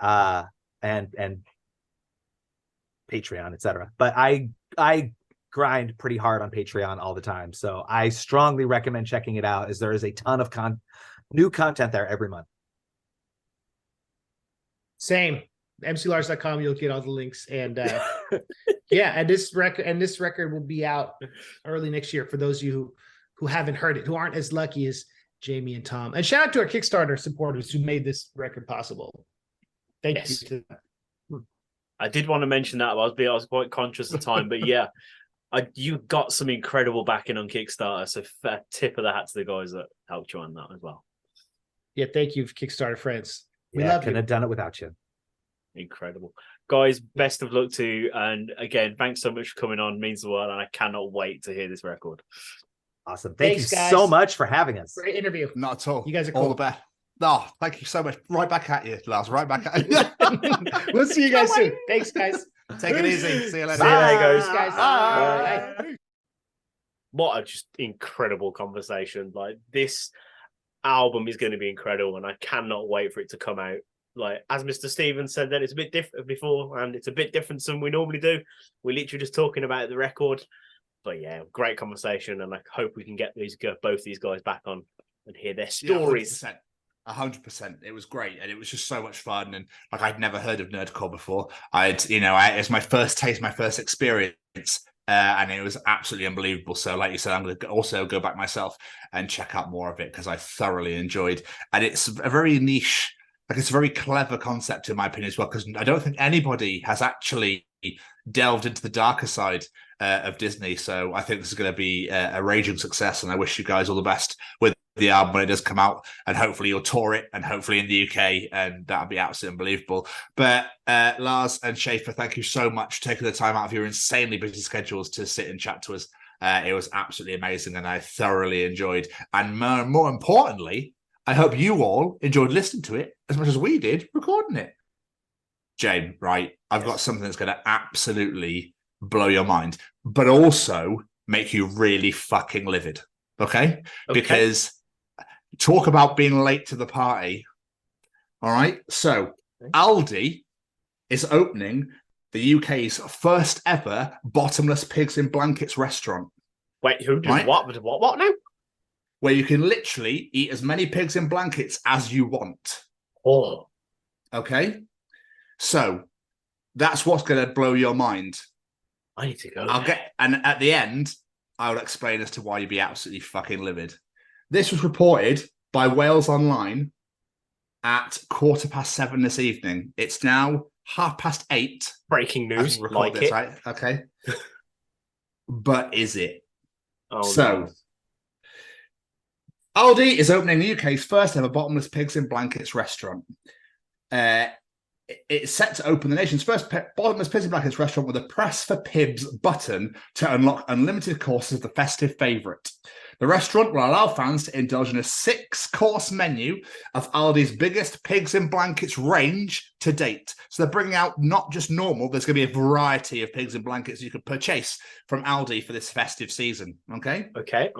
J: and Patreon, etc. But I grind pretty hard on Patreon all the time, so I strongly recommend checking it out, as there is a ton of new content there every month.
K: Same. mclars.com, you'll get all the links, and and this record will be out early next year for those of you who haven't heard it, who aren't as lucky as Jamie and Tom. And shout out to our Kickstarter supporters who made this record possible. Thank you to them.
A: I did want to mention that, but I was quite conscious of time, but yeah, you got some incredible backing on Kickstarter, so tip of the hat to the guys that helped you on that as well.
K: Yeah, thank you, Kickstarter friends. We
J: love
K: you.
J: Couldn't have done it without you.
A: Incredible. Guys, best of luck to you. And again, thanks so much for coming on. It means the world, and I cannot wait to hear this record.
J: Awesome. Thank you so much for having us.
K: Great interview.
B: Not at all.
K: You guys are cool.
B: All the best. No, thank you so much. Right back at you, Lars. Right back at you.
K: We'll see you guys soon. Thanks, guys.
B: Take it easy. See you later.
A: See you later, guys.
K: Bye.
A: What a just incredible conversation. Like, this album is going to be incredible, and I cannot wait for it to come out. Like, as Mr. Stevens said, that it's a bit different before, and it's a bit different than we normally do. We're literally just talking about the record. But yeah, great conversation, and I hope we can get both these guys back on and hear their stories.
B: 100%. It was great, and it was just so much fun. And like, I'd never heard of nerdcore before. It's my first taste, my first experience, and it was absolutely unbelievable. So, like you said, I'm going to also go back myself and check out more of it, because I thoroughly enjoyed. And it's a very niche. Like, it's a very clever concept, in my opinion, as well, because I don't think anybody has actually delved into the darker side of Disney. So I think this is going to be a raging success, and I wish you guys all the best with the album when it does come out, and hopefully you'll tour it, and hopefully in the UK, and that'll be absolutely unbelievable. But Lars and Schaffer, thank you so much for taking the time out of your insanely busy schedules to sit and chat to us. It was absolutely amazing, and I thoroughly enjoyed. And more importantly, I hope you all enjoyed listening to it as much as we did recording it. Jane, right, I've got something that's going to absolutely blow your mind, but also make you really fucking livid, okay? Because talk about being late to the party, all right? So Aldi is opening the UK's first ever bottomless pigs in blankets restaurant.
A: Wait, who did what now?
B: Where you can literally eat as many pigs in blankets as you want.
A: Oh.
B: Okay? So that's what's going to blow your mind.
A: I need to go.
B: And at the end, I'll explain as to why you'd be absolutely fucking livid. This was reported by Wales Online, at 7:15 this evening. It's now 8:30.
A: Breaking news. Like
B: this,
A: it.
B: right? Okay. But is it?
A: Oh,
B: so,
A: no.
B: Aldi is opening the UK's first ever bottomless pigs in blankets restaurant. It's set to open the nation's first bottomless pigs in blankets restaurant with a press for Pibs button to unlock unlimited courses of the festive favourite. The restaurant will allow fans to indulge in a 6-course menu of Aldi's biggest pigs in blankets range to date. So they're bringing out not just normal, there's going to be a variety of pigs in blankets you could purchase from Aldi for this festive season. Okay?
A: Okay,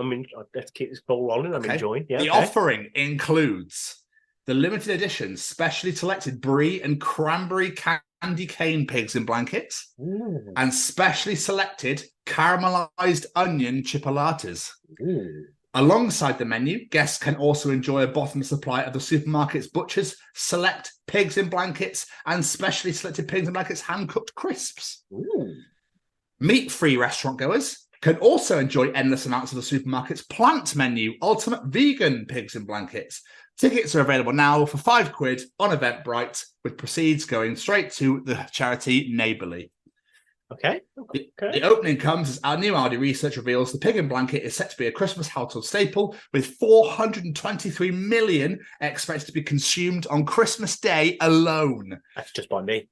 A: let's keep this ball rolling. I'm enjoying. Yeah,
B: the offering includes the limited edition, specially selected brie and cranberry candy cane pigs in blankets, and specially selected caramelized onion chipolatas. Alongside the menu, guests can also enjoy a bottomless supply of the supermarket's butchers select pigs in blankets and specially selected pigs in blankets hand-cooked crisps. Meat-free restaurant goers can also enjoy endless amounts of the supermarket's plant menu, ultimate vegan pigs in blankets. Tickets are available now for £5 on Eventbrite, with proceeds going straight to the charity Neighbourly.
A: Okay.
B: The opening comes as our new Aldi research reveals the pig in blanket is set to be a Christmas household staple, with 423 million expected to be consumed on Christmas Day alone.
A: That's just by me.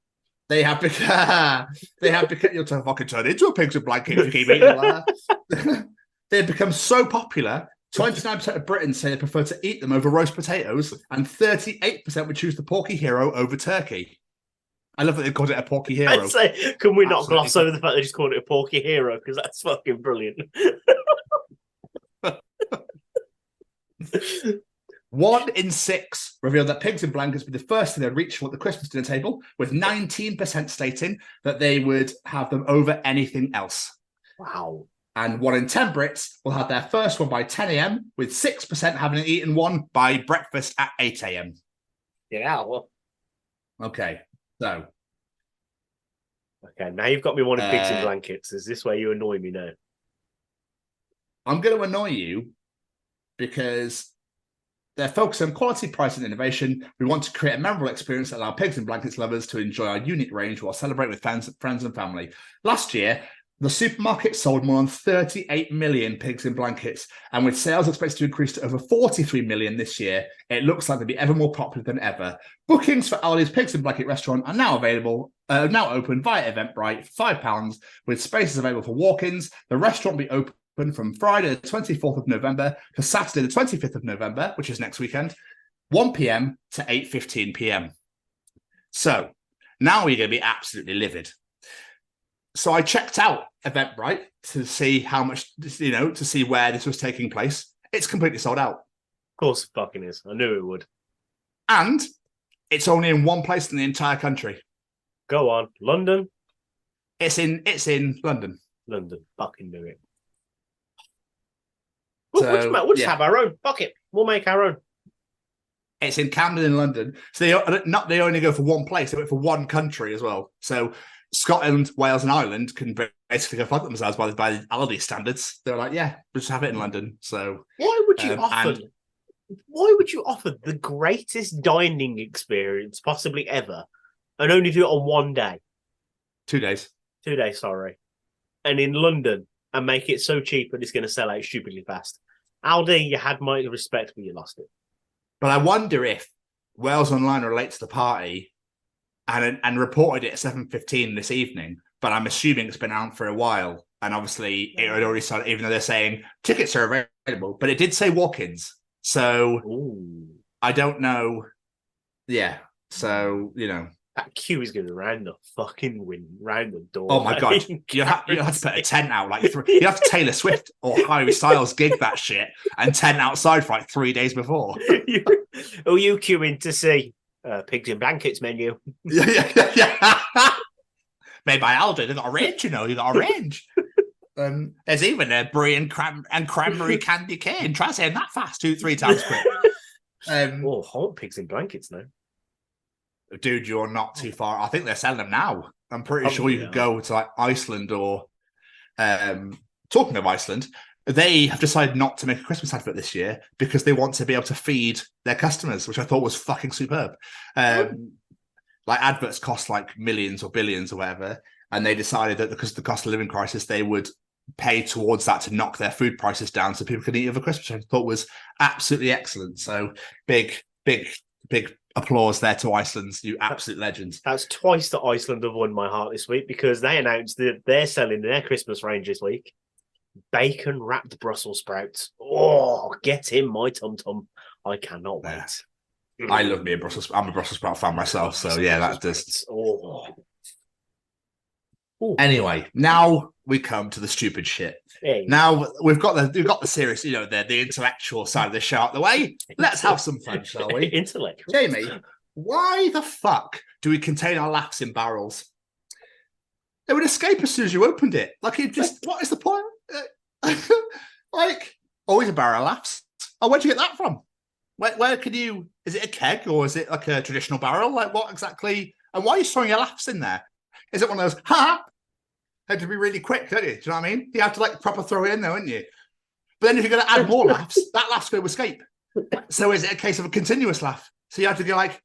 B: They have become you'll fucking turn into a pig's in blanket if you keep eating that. They've become so popular. 29% of Britons say they prefer to eat them over roast potatoes, and 38% would choose the Porky Hero over turkey. I love that they called it a Porky Hero.
A: I'd say, can we not gloss over the fact they just called it a Porky Hero? Because that's fucking brilliant.
B: 1 in 6 revealed that pigs in blankets would be the first thing they'd reach for at the Christmas dinner table, with 19% stating that they would have them over anything else.
A: Wow.
B: And 1 in 10 Brits will have their first one by 10 a.m, with 6% having eaten one by breakfast at 8 a.m.
A: Yeah, well.
B: Okay, so.
A: Okay, now you've got me wanting pigs in blankets. Is this where you annoy me now?
B: I'm going to annoy you because they're focused on quality, price, and innovation. We want to create a memorable experience that allows pigs and blankets lovers to enjoy our unique range while celebrating with friends and family. Last year, the supermarket sold more than 38 million pigs in blankets, and with sales expected to increase to over 43 million this year, it looks like they'll be ever more popular than ever. Bookings for Aldi's Pigs in Blanket restaurant are now open via Eventbrite for £5, with spaces available for walk-ins. The restaurant will be open from Friday the 24th of November to Saturday the 25th of November, which is next weekend, 1 p.m. to 8:15 p.m. So now we're going to be absolutely livid. So I checked out Eventbrite to see how much, to see where this was taking place. It's completely sold out.
A: Of course it fucking is. I knew it would.
B: And it's only in one place in the entire country.
A: Go on. London?
B: It's in London.
A: London. Fucking do it.
B: So,
A: we'll just have our own. Fuck it. We'll make our own.
B: It's in Camden in London. So they only go for one place. They went for one country as well. So Scotland, Wales, and Ireland can basically go fuck themselves by the Aldi standards. They're like, yeah, we'll just have it in London. So
A: why would you offer the greatest dining experience possibly ever and only do it on one day?
B: 2 days.
A: 2 days, sorry. And in London, and make it so cheap that it's going to sell out stupidly fast. Aldi, you had my respect, but you lost it.
B: But I wonder if Wales Online relates to the party and reported it at 7:15 this evening, but I'm assuming it's been out for a while. And obviously it had already started, even though they're saying tickets are available, but it did say walk-ins. So I don't know. Yeah. So,
A: that queue is going to round the fucking round the door.
B: Oh my God. You have to put a tent out. You have to Taylor Swift or Harry Styles gig that shit and tent outside for 3 days before.
A: You queue in to see pigs in blankets menu.
B: Yeah. Made by Aldi. They've got a range, They've got a range. There's even a brie and cranberry candy cane. Try saying that fast 2-3 times quick.
A: Hot pigs in blankets now.
B: Dude, you're not too far. I think they're selling them now. I'm pretty sure you could go to Iceland or talking of Iceland, they have decided not to make a Christmas advert this year because they want to be able to feed their customers, which I thought was fucking superb. Like adverts cost like millions or billions or whatever, and they decided that because of the cost of living crisis, they would pay towards that to knock their food prices down so people could eat over Christmas, which I thought was absolutely excellent. So big applause there to Iceland, you absolute legends.
A: That's twice that Iceland have won my heart this week because they announced that they're selling their Christmas range this week. Bacon wrapped Brussels sprouts. Oh, get in my tum-tum. I cannot wait.
B: I love me a Brussels. I'm a Brussels sprout fan myself, so yeah, that does.
A: Oh.
B: Anyway, now we come to the stupid shit.
A: Hey.
B: Now we've got the serious, the intellectual side of the show out the way. Let's have some fun, shall we?
A: Intellectual.
B: Jamie, why the fuck do we contain our laughs in barrels? They would escape as soon as you opened it. Like it just, what is the point? Like always a barrel of laughs. Oh, where'd you get that from? Where can you? Is it a keg or is it like a traditional barrel? Like what exactly? And why are you throwing your laughs in there? Is it one of those? Ha! Had to be really quick, don't you? Do you know what I mean? You have to like proper throw it in there, wouldn't you? But then if you're going to add more laughs, that laugh's going to escape. So is it a case of a continuous laugh? So you have to go like.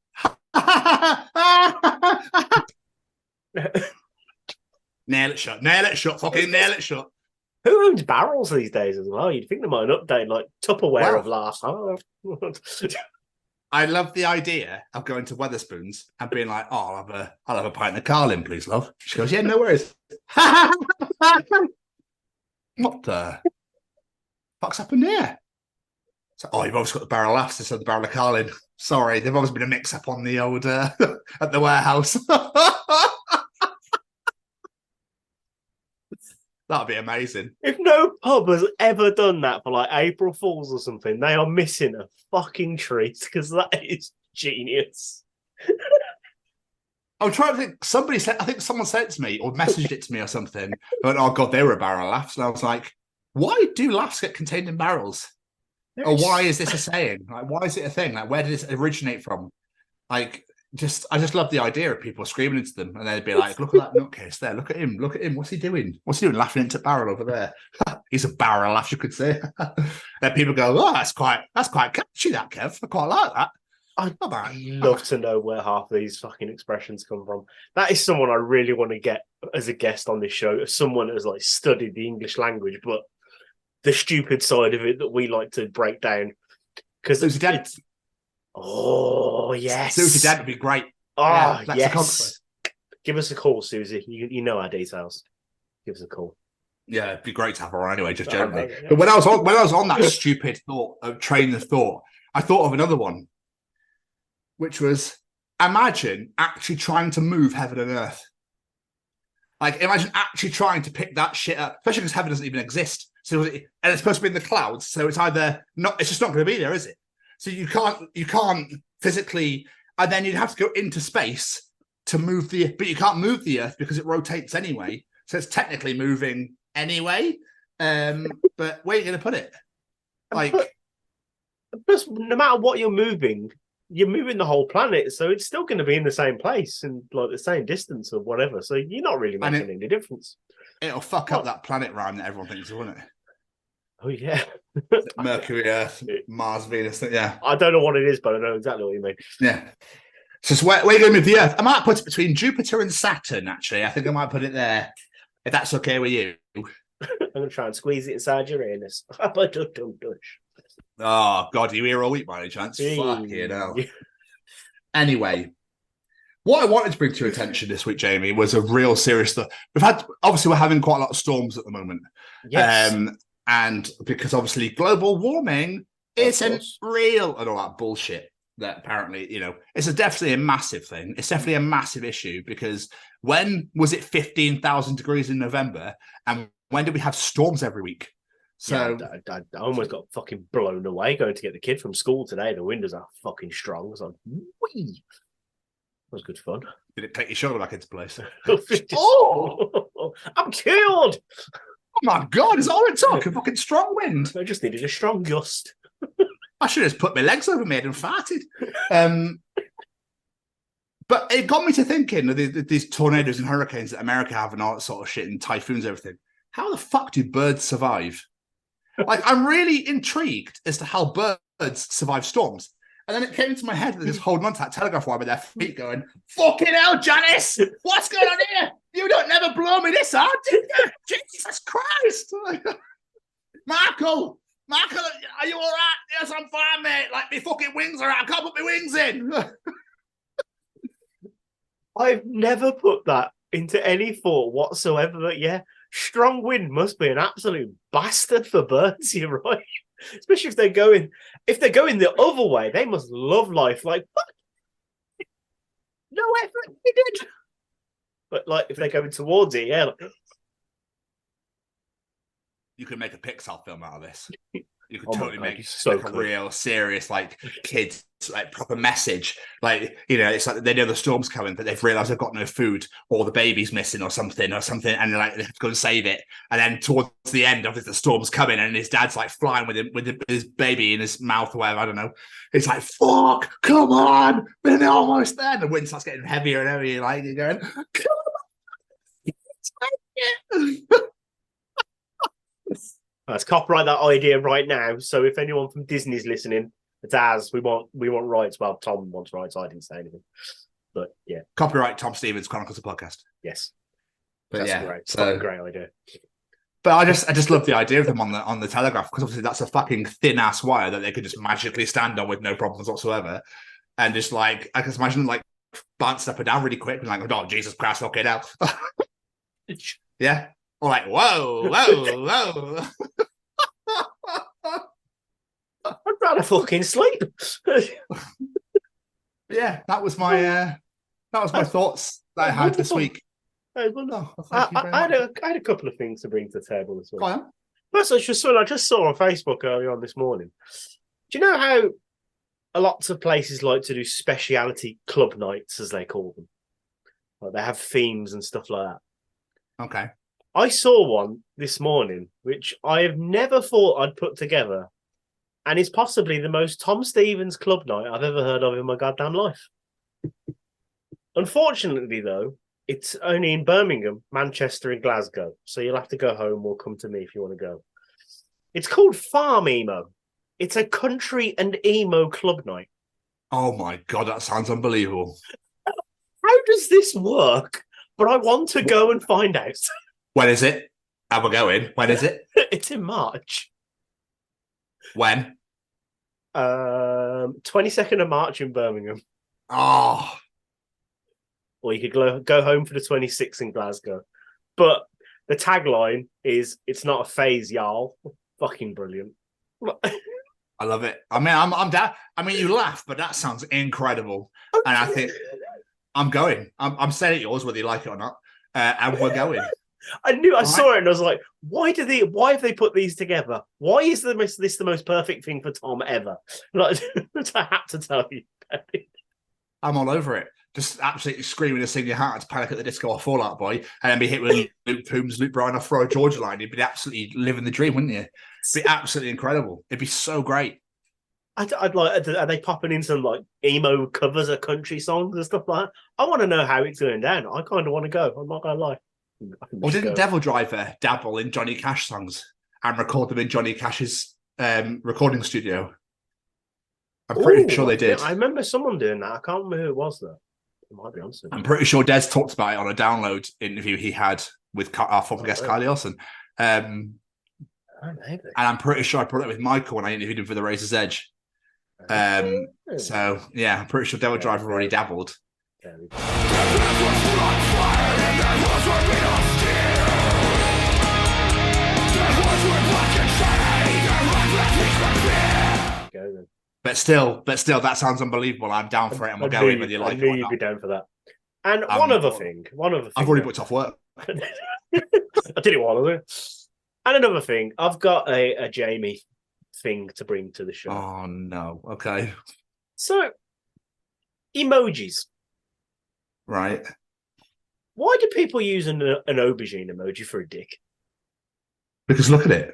B: Nail it shut, fucking nail it shut.
A: Who owns barrels these days as well? You'd think they might update like Tupperware of laughs.
B: I love the idea of going to Wetherspoons and being like, "Oh, I'll have a pint of Callum, please, love." She goes, "Yeah, no worries." What the fuck's happened here? So, oh, you've always got the barrel of laughs instead of the barrel of Callum. Sorry, there's always been a mix-up on the old at the warehouse. That'd be amazing.
A: If no pub has ever done that for like April Fools or something, they are missing a fucking treat because that is genius.
B: I'm trying to think. I think someone said it to me or messaged it to me or something. I went, oh God, they were a barrel of laughs. And I was like, why do laughs get contained in barrels? Or why is this a saying? Like, why is it a thing? Like, where did this originate from? Like, I just love the idea of people screaming into them and they'd be like, look at that nutcase there, look at him, what's he doing? Laughing into barrel over there. He's a barrel laugh, you could say. Then people go, oh, that's quite catchy, that, Kev. I quite like that.
A: I'd love to know where half of these fucking expressions come from. That is someone I really want to get as a guest on this show, someone that has like studied the English language, but the stupid side of it that we like to break down. Because it's oh, yes.
B: Susie Dent would be great.
A: Oh, yeah, yes. Give us a call, Susie. You know our details. Give us a call.
B: Yeah, it'd be great to have her on anyway, just generally. But when I was on that stupid train of thought, I thought of another one, which was imagine actually trying to move heaven and earth. Like, imagine actually trying to pick that shit up, especially because heaven doesn't even exist. So, and it's supposed to be in the clouds, so it's either not. It's just not going to be there, is it? So you can't physically, and then you'd have to go into space to move but you can't move the Earth because it rotates anyway. So it's technically moving anyway. But where are you going to put it? Like,
A: plus, no matter what you're moving the whole planet, so it's still going to be in the same place and like the same distance or whatever. So you're not really making any difference.
B: It'll fuck up that planet rhyme that everyone thinks, won't it?
A: Oh yeah.
B: Mercury, Earth, Mars, Venus. Yeah.
A: I don't know what it is, but I know exactly what you mean.
B: Yeah. So where are you going with the Earth? I might put it between Jupiter and Saturn, actually. I think I might put it there, if that's okay with you.
A: I'm going to try and squeeze it inside Uranus.
B: Oh, God, are you here all week by any chance? Fucking hell. Anyway, what I wanted to bring to your attention this week, Jamie, was a real serious stuff. We're having quite a lot of storms at the moment.
A: Yes.
B: And because obviously global warming isn't real and all that bullshit that apparently, it's definitely a massive thing. It's definitely a massive issue because when was it 15,000 degrees in November? And when did we have storms every week? So
A: I almost got fucking blown away going to get the kid from school today. The windows are fucking strong. I was like, wee. That was good fun.
B: Did it take your shoulder back into place?
A: Oh, I'm killed.
B: Oh my God, it's all it took, a fucking strong wind.
A: I just needed a strong gust.
B: I should have just put my legs over my head and farted. But it got me to thinking of these tornadoes and hurricanes that America have and all that sort of shit and typhoons and everything. How the fuck do birds survive? Like, I'm really intrigued as to how birds survive storms. And then it came into my head that they're just holding on to that telegraph wire with their feet going, fucking hell, Janice! What's going on here? You don't never blow me this hard, did you? Jesus Christ! Michael, are you all right? Yes, I'm fine, mate. Like, my fucking wings are out. I can't put my wings in.
A: I've never put that into any thought whatsoever, but yeah, strong wind must be an absolute bastard for birds, you're right. Especially if they're going the other way, they must love life. Like, fuck. No effort, we did. But like, if they're going towards it, yeah. Like,
B: you could make a Pixar film out of this. You could
A: Oh my
B: totally
A: God,
B: make
A: you're so
B: like a
A: cool.
B: real serious, like, kids, like, proper message. Like, you know, it's like they know the storm's coming, but they've realised they've got no food, or the baby's missing, or something, and they're like, they have to go and save it. And then towards the end, obviously the storm's coming, and his dad's like flying with his baby in his mouth or whatever. I don't know. It's like, fuck, come on, we're almost there. And the wind starts getting heavier and heavier. Like, you're going, come on.
A: let's copyright that idea right now. So if anyone from Disney's listening, it's ours. We want rights. Well, Tom wants rights. I didn't say anything, but yeah,
B: Copyright Tom Stevens, Chronicles of Podcast.
A: yes,
B: But
A: that's
B: yeah,
A: great.
B: so
A: Great idea.
B: But I just love the idea of them on the telegraph, because obviously that's a fucking thin ass wire that they could just magically stand on with no problems whatsoever, and just like I can imagine them like bouncing up and down really quick and like, oh Jesus Christ, okay now, yeah, or like whoa.
A: I'd rather fucking sleep.
B: Yeah, that was my thoughts that I had this week.
A: I
B: Thank you very
A: had
B: much.
A: I had a couple of things to bring to the table this
B: Go
A: morning.
B: on.
A: First, I just saw on Facebook earlier on this morning. Do you know how lots of places like to do speciality club nights, as they call them? Like they have themes and stuff like that.
B: Okay.
A: I saw one this morning, which I have never thought I'd put together, and is possibly the most Tom Stevens club night I've ever heard of in my goddamn life. Unfortunately, though, it's only in Birmingham, Manchester, and Glasgow, so you'll have to go home or come to me if you want to go. It's called Farm Emo. It's a country and emo club night.
B: Oh my God, that sounds unbelievable.
A: How does this work? But I want to go and find out.
B: When is it? How we're going? When is it?
A: It's in March.
B: When?
A: 22nd of March in Birmingham.
B: Oh,
A: Or you could go home for the 26th in Glasgow. But the tagline is, it's not a phase, y'all. Fucking brilliant.
B: I love it. I mean, I'm down. I mean, you laugh, but that sounds incredible. And I think I'm going. I'm saying it yours, whether you like it or not. And we're going.
A: I saw it and I was like, why have they put these together? Why is this the most perfect thing for Tom ever? Like, I had to tell you.
B: I'm all over it. Just absolutely screaming and singing your heart to Panic at the Disco or Fall Out Boy, and then be hit with Luke Coombs, Luke Bryan, or Throw Georgia line. You'd be absolutely living the dream, wouldn't you? It'd be absolutely incredible. It'd be so great.
A: I'd like, are they popping in some like emo covers of country songs and stuff like that? I want to know how it's going down. I kind of want to go. I'm not going to lie.
B: Or didn't Devil Driver dabble in Johnny Cash songs and record them in Johnny Cash's recording studio? I'm pretty sure they did.
A: I remember someone doing that. I can't remember who it was though. It might be honest.
B: I'm pretty sure Des talked about it on a download interview he had with our former guest Carly Olsen. And I'm pretty sure I brought it with Michael when I interviewed him for The Razor's Edge. So yeah, I'm pretty sure Devil Driver already dabbled. But still, that sounds unbelievable. I'm down for it, and we'll go in whether you like it or not.
A: I knew you'd be down for that. And one other thing.
B: I've already booked off work.
A: I did it while I was there. And another thing, I've got a Jamie thing to bring to the show.
B: Oh no. Okay.
A: So, emojis.
B: Right.
A: Why do people use an aubergine emoji for a dick?
B: Because look at it.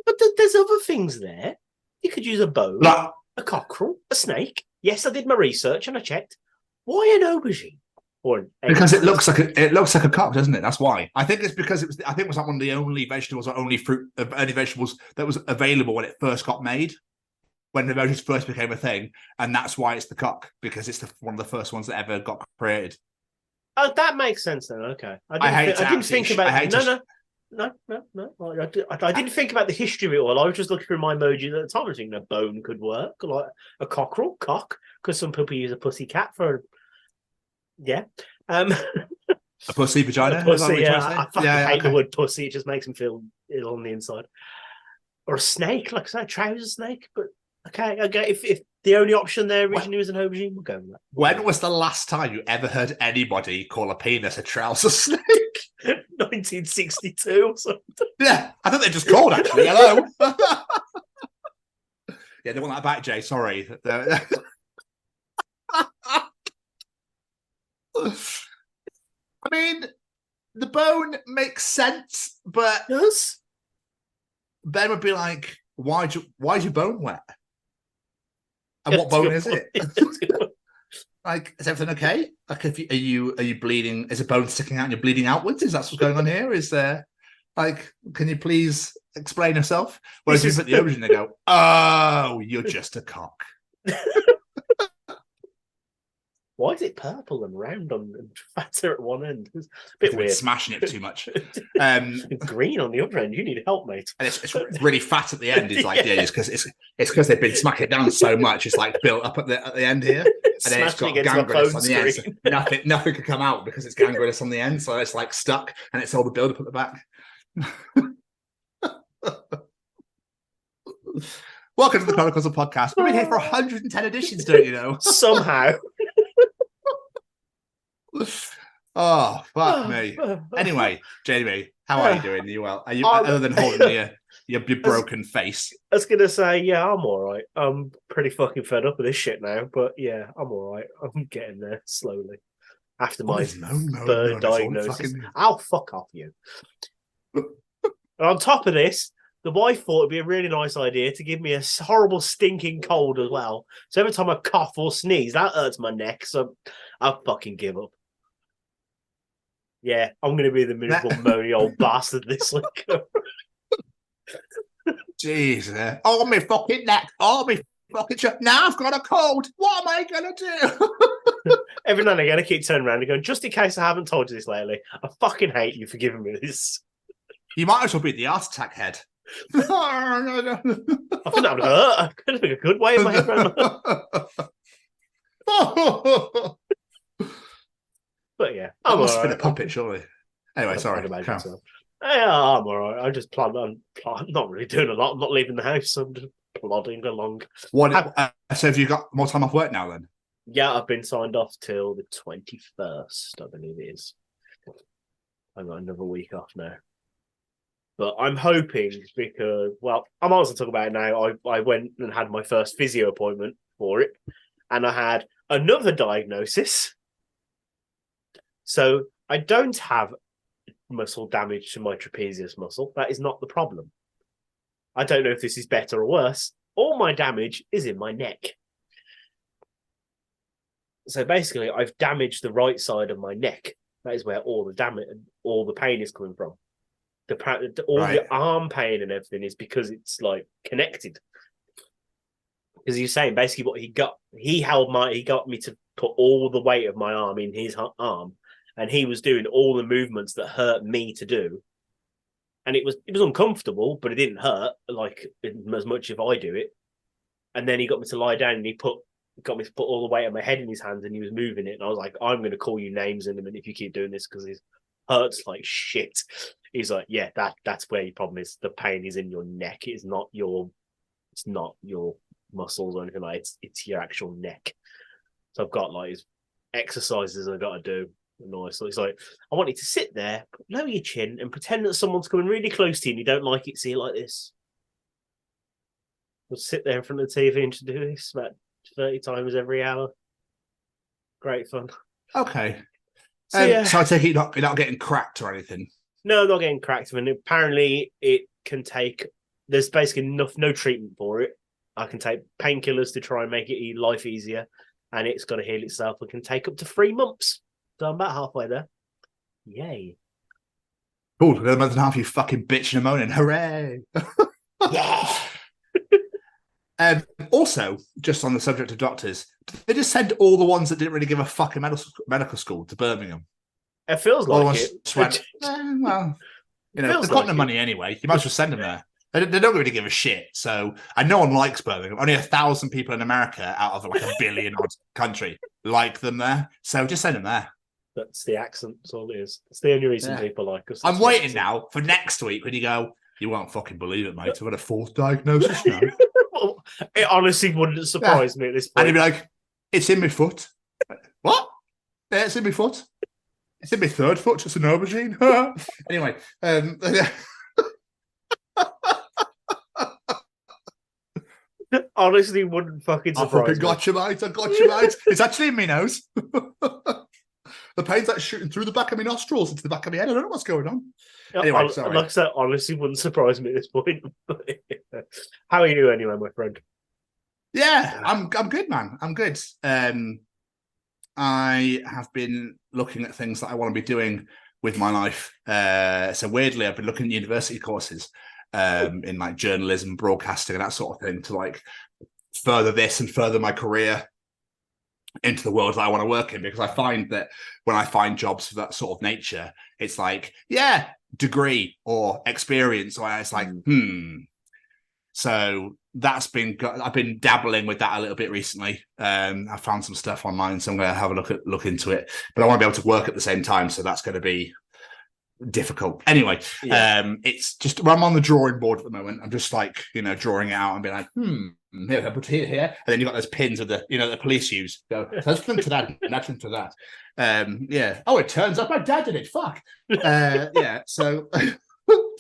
A: But there's other things there. You could use a bow, a cockerel, a snake. Yes, I did my research and I checked. Why an aubergine? Or
B: because it looks like a cock, doesn't it? That's why. I think it's because it was like one of the only vegetables or only vegetables that was available when it first got made, when the emojis first became a thing, and that's why it's the cock, because it's one of the first ones that ever got created.
A: Oh, that makes sense then. Okay, I didn't think about. No. I didn't think about the history of it all. I was just looking through my emojis at the time. I was thinking a bone could work, like a cockerel, cock, because some people use a pussy cat for. Yeah.
B: A pussy vagina?
A: A pussy, yeah. I hate the
B: okay.
A: word pussy. It just makes me feel ill on the inside. Or a snake, like I said, a trouser snake. But okay. If the only option there originally was an aubergine, we'll go with that.
B: When was the last time you ever heard anybody call a penis a trouser snake?
A: 1962 or something.
B: Yeah, I think they just called, actually. Hello. Yeah, they want that back, Jay. Sorry. I mean, the bone makes sense, but Ben would be like, "Why's your bone wet? And what bone is it? Like, is everything okay? Like, are you bleeding? Is a bone sticking out and you're bleeding outwards? Is that what's going on here? Is there, like, can you please explain yourself?" Whereas you put the aubergine, they go, "Oh, you're just a cock."
A: Why is it purple and round and fatter at one end? It's a bit weird.
B: Smashing it too much.
A: Green on the other end. You need help, mate.
B: And it's really fat at the end. It's like, it's because they've been smacking it down so much. It's like built up at the end here, and then it's got gangrenous on the end. So nothing can come out because it's gangrenous on the end. So it's like stuck, and it's all the build up at the back. Welcome to the Chronicles of Podcast. We've been here for 110 editions, don't you know?
A: Somehow.
B: Oh, fuck me. Anyway, Jamie, how are you doing? Are you well? Are you, other than holding your broken face?
A: I was going to say, yeah, I'm all right. I'm pretty fucking fed up with this shit now, but yeah, I'm all right. I'm getting there slowly. After my third diagnosis. I'll fuck off you. And on top of this, the wife thought it'd be a really nice idea to give me a horrible stinking cold as well. So every time I cough or sneeze, that hurts my neck. So I'll fucking give up. Yeah, I'm going to be the miserable, moany old bastard this week.
B: Jeez. Oh, my fucking neck. Oh, my fucking shit. Now I've got a cold. What am I going to do?
A: Every now and again, I keep turning around and going, just in case I haven't told you this lately, I fucking hate you for giving me this.
B: You might as well be the heart attack head.
A: I think that would hurt. Could be a good way in my head around. But yeah,
B: I must have been a puppet, surely. Anyway, sorry.
A: Yeah, I'm all right. I just plan. I'm not really doing a lot. I'm not leaving the house. I'm just plodding along.
B: So have you got more time off work now then?
A: Yeah, I've been signed off till the 21st, I believe it is. I've got another week off now. But I'm hoping because, well, I might as well talk about it now. I went and had my first physio appointment for it, and I had another diagnosis. So I don't have muscle damage to my trapezius muscle. That is not the problem. I don't know if this is better or worse. All my damage is in my neck. So basically, I've damaged the right side of my neck. That is where all the damage, all the pain is coming from. The arm pain and everything is because it's like connected. Because you're saying basically what he got me to put all the weight of my arm in his arm, and he was doing all the movements that hurt me to do. And it was uncomfortable, but it didn't hurt like as much if I do it. And then he got me to lie down, and he got me to put all the weight of my head in his hands, and he was moving it. And I was like, I'm going to call you names in a minute if you keep doing this because it hurts like shit. He's like, yeah, that's where your problem is. The pain is in your neck. It's not your muscles or anything like that. It's your actual neck. So I've got like exercises I've got to do. So it's like, I want you to sit there, lower your chin, and pretend that someone's coming really close to you and you don't like it. See it like this. We'll sit there in front of the TV and do this about 30 times every hour. Great fun.
B: Okay. So I take it you're not getting cracked or anything. No,
A: not getting cracked. I mean, apparently it can take. There's basically no treatment for it. I can take painkillers to try and make life easier, and it's got to heal itself. It can take up to 3 months. So I'm about halfway there. Yay.
B: Cool. More than half you fucking bitching and moaning. Hooray.
A: Yeah.
B: Also, just on the subject of doctors, they just sent all the ones that didn't really give a fuck in medical school to Birmingham.
A: It feels
B: All the
A: like
B: ones
A: it.
B: just went, well, you know,
A: Feels
B: they've got
A: like
B: no
A: it.
B: money anyway. You might as well send them there. They don't really give a shit. So, and no one likes Birmingham. Only 1,000 people in America out of like a billion odd country like them there. So just send them there.
A: That's the accent. That's all it is. It's the only reason people like us.
B: I'm waiting now for next week when you go, you won't fucking believe it, mate. I've got a fourth diagnosis now.
A: It honestly wouldn't surprise me at this point.
B: And he'd be like, it's in my foot. What? Yeah, it's in my foot. It's in my third foot. It's an aubergine. Anyway.
A: Honestly wouldn't fucking
B: I
A: surprise
B: fucking got you, mate. I got you, mate. It's actually in my nose. The pain's like shooting through the back of my nostrils into the back of my head. I don't know what's going on. Anyway, sorry.
A: Like I said, honestly wouldn't surprise me at this point. How are you anyway, my friend?
B: Yeah, I'm good, man. I'm good. I have been looking at things that I want to be doing with my life. So weirdly, I've been looking at university courses in like journalism, broadcasting, and that sort of thing to like further this and further my career into the world that I want to work in, because I find that when I find jobs of that sort of nature, it's like, yeah, degree or experience, or it's like, So that's been, I've been dabbling with that a little bit recently. I found some stuff online, so I'm going to have a look into it, but I want to be able to work at the same time. So that's going to be difficult. Anyway, it's just, I'm on the drawing board at the moment. I'm just like, drawing it out and being like, here, put here. And then you've got those pins with the, the police use. Go, let's link to that, and that's into that. Yeah. Oh, it turns up my dad did it. Fuck. Yeah. So, so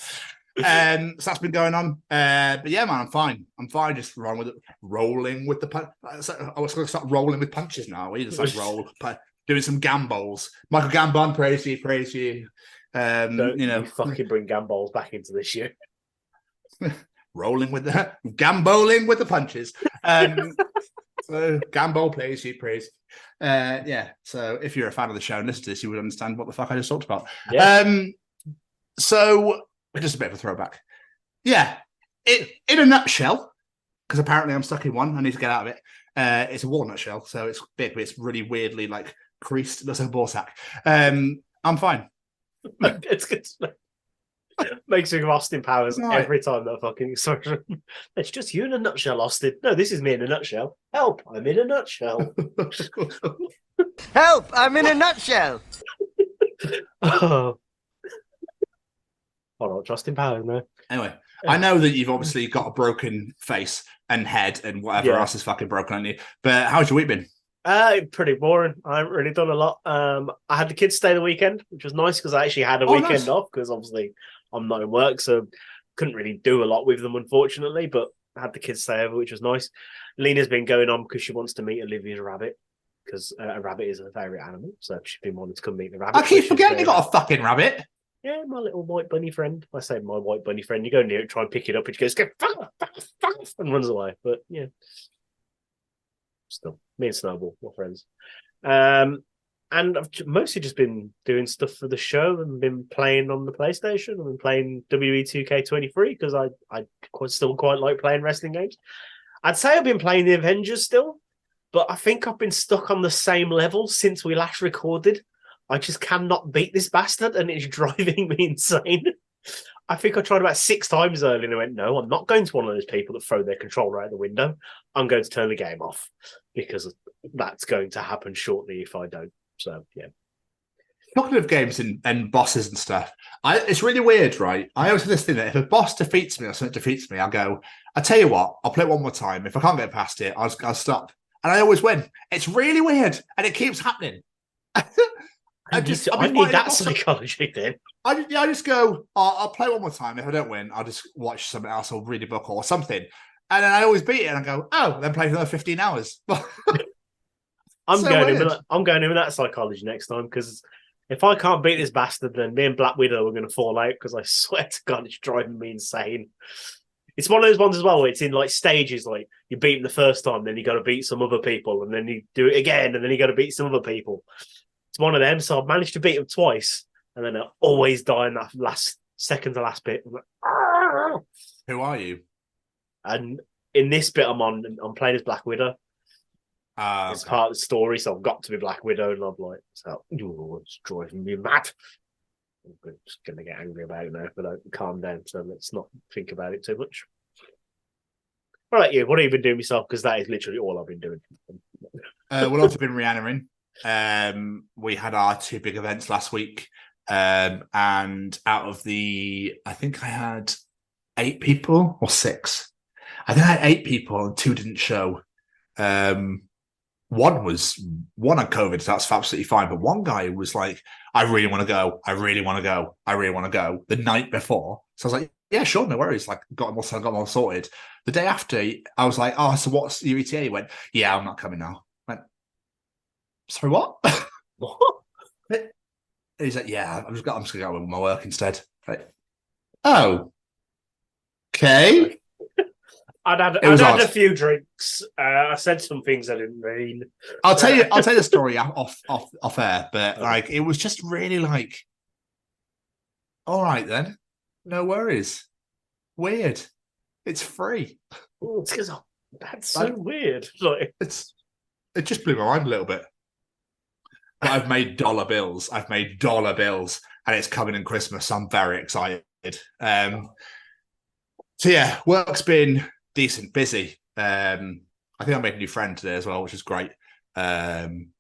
B: that's been going on. But yeah, man, I'm fine. Just rolling with the punch. I was going to start rolling with punches now. We just like doing some gambols. Michael Gambon, praise you. You
A: fucking bring gambols back into this year.
B: Rolling with the gamboling with the punches. So Gambol plays you praise. Yeah. So if you're a fan of the show and listen to this, you would understand what the fuck I just talked about. Yeah. So just a bit of a throwback. Yeah. In a nutshell, because apparently I'm stuck in one, I need to get out of it. It's a walnut shell, so it's big, but it's really weirdly like creased. It looks like a ball sack. I'm fine.
A: It's good. Makes me Austin Powers every time that fucking sorry. It's just you in a nutshell, Austin. No, this is me in a nutshell. Help! I'm in a nutshell.
G: Help! I'm in a nutshell.
A: Oh, not Austin Powers, no.
B: Anyway, I know that you've obviously got a broken face and head and whatever else is fucking broken on you. But how's your week been?
A: Pretty boring. I haven't really done a lot. I had the kids stay the weekend, which was nice because I actually had a weekend off because obviously I'm not in work, so couldn't really do a lot with them, unfortunately. But I had the kids stay over, which was nice. Lena's been going on because she wants to meet Olivia's rabbit because a rabbit is her favourite animal, so she's been wanting to come meet the rabbit.
B: I keep forgetting you got a fucking rabbit.
A: Yeah, my little white bunny friend. I say my white bunny friend. You go near it, try and pick it up, and she goes, and runs away. But yeah. Still, me and Snowball, we're friends. And I've mostly just been doing stuff for the show and been playing on the PlayStation. I've been playing WWE 2K23 because I still quite like playing wrestling games. I'd say I've been playing the Avengers still, but I think I've been stuck on the same level since we last recorded. I just cannot beat this bastard, and it's driving me insane. I think I tried about 6 times earlier and I went, no, I'm not going to one of those people that throw their controller out the window. I'm going to turn the game off because that's going to happen shortly if I don't. So, yeah.
B: Talking of games and bosses and stuff, it's really weird, right? I always have this thing that if a boss defeats me or something defeats me, I'll go, I tell you what, I'll play it one more time. If I can't get past it, I'll stop. And I always win. It's really weird. And it keeps happening.
A: I need that psychology then.
B: I just go, I'll play one more time. If I don't win, I'll just watch something else or read a book or something. And then I always beat it and I go, oh, then play for another 15 hours.
A: I'm going in with that psychology next time because if I can't beat this bastard, then me and Black Widow are going to fall out because I swear to God, it's driving me insane. It's one of those ones as well where it's in like stages, like you beat him the first time, then you got to beat some other people, and then you do it again, and then you got to beat some other people. It's one of them. So I've managed to beat him twice, and then I always die in that last second to last bit. I'm like, "Argh!"
B: Who are you?
A: And in this bit, I'm playing as Black Widow. It's part of the story, so I've got to be Black Widow, and I'm like, so it's driving me mad. I'm just going to get angry about it now if I don't calm down. So let's not think about it too much. What about you? What have you been doing yourself? Because that is literally all I've been doing.
B: We've also been Rhiannoing. We had our 2 big events last week. And out of I think I had 8 people or 6. I think I had 8 people and 2 didn't show. One had COVID, so that's absolutely fine. But one guy was like, I really want to go. I really want to go. I really want to go the night before. So I was like, yeah, sure, no worries. Like, got them all sorted. The day after, I was like, oh, so what's your ETA? He went, yeah, I'm not coming now. I went, sorry, what?
A: What?
B: And he's like, yeah, I'm just going to go with my work instead. Like, oh, okay.
A: I'd had a few drinks. I said some things I didn't mean.
B: I'll tell you the story off air, but like it was just really like, all right then, no worries. Weird. It's free.
A: It's because that's so weird. Like
B: it just blew my mind a little bit. But I've made dollar bills. And it's coming in Christmas. So I'm very excited. So yeah, work's been decent, busy. I think I made a new friend today as well, which is great.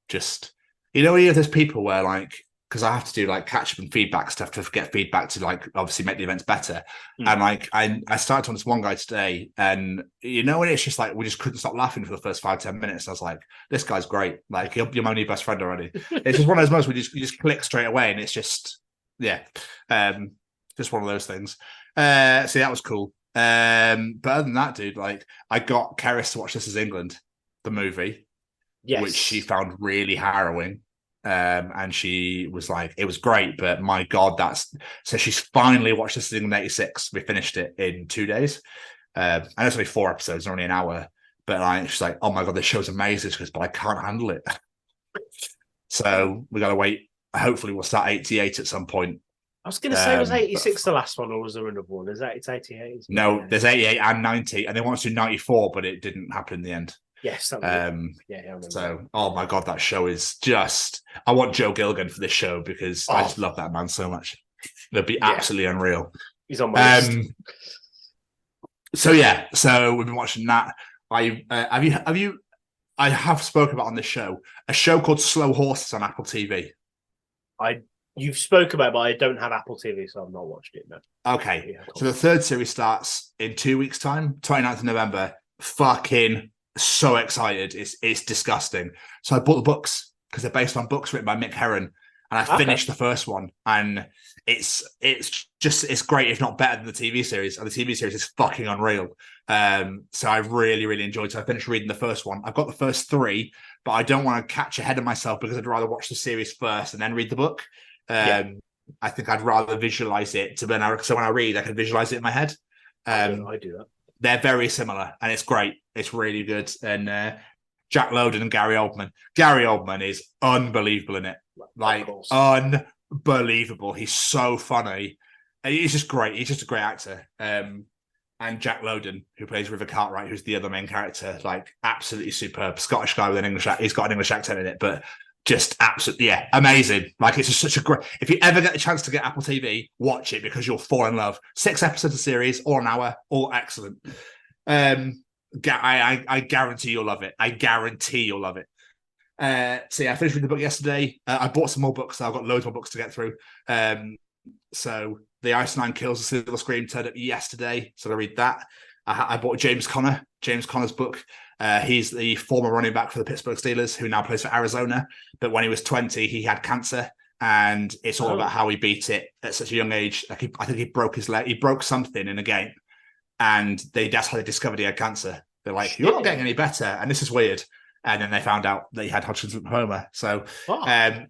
B: Just, there's people where like, because I have to do like catch up and feedback stuff to get feedback to like obviously make the events better. And like I started on this one guy today, and when it's just like we just couldn't stop laughing for the first 5-10 minutes. I was like, this guy's great. Like you're my new best friend already. It's just one of those moments where you just click straight away, and it's just just one of those things. So that was cool. But other than that, dude, like I got Keris to watch This Is England, the movie, which she found really harrowing. And she was like, it was great, but my God, so she's finally watched This Is England 86. We finished it in 2 days. And it's only 4 episodes, only an hour. But like, she's like, oh my God, this show's amazing. She goes, but I can't handle it. So we got to wait. Hopefully we'll start 88 at some point.
A: I was going to say, was 86 the last one, or was there another one? It's 88.
B: No, there's 88 and 90, and they wanted to do 94, but it didn't happen in the end.
A: Yes.
B: So, oh my God, that show is just... I want Joe Gilgan for this show because I just love that man so much. It'll be absolutely unreal.
A: He's on my list.
B: So we've been watching that. I have spoken about on this show a show called Slow Horses on Apple TV.
A: You've spoken about it, but I don't have Apple TV, so I've not watched it. No.
B: Okay. So the 3rd series starts in 2 weeks' time, 29th of November. Fucking so excited. It's disgusting. So I bought the books because they're based on books written by Mick Herron. And I finished the first one. And it's great, if not better than the TV series. And the TV series is fucking unreal. So I really, really enjoyed it. So I finished reading the first one. I've got the first 3, but I don't want to catch ahead of myself because I'd rather watch the series first and then read the book. I think I'd rather visualize it so when I read, I can visualize it in my head.
A: I do that.
B: They're very similar, and it's great. It's really good. And Jack Lowden and Gary Oldman. Gary Oldman is unbelievable in it. Like unbelievable. He's so funny. And he's just great. He's just a great actor. And Jack Lowden, who plays River Cartwright, who's the other main character, like absolutely superb. Scottish guy with an English accent. He's got an English accent in it, but just absolutely, amazing. Like it's just such a great. If you ever get the chance to get Apple TV, watch it because you'll fall in love. 6 episodes of series, or an hour, all excellent. I guarantee you'll love it. I finished reading the book yesterday. I bought some more books. So I've got loads more books to get through. So The Ice Nine Kills the Silver Scream turned up yesterday, so I read that. I bought James Conner's book. He's the former running back for the Pittsburgh Steelers, who now plays for Arizona. But when he was 20, he had cancer, and it's all about how he beat it at such a young age. Like I think he broke his leg. He broke something in a game, and that's how they discovered he had cancer. They're like, "You're not getting any better," and this is weird. And then they found out that he had Hodgkin's lymphoma. So, like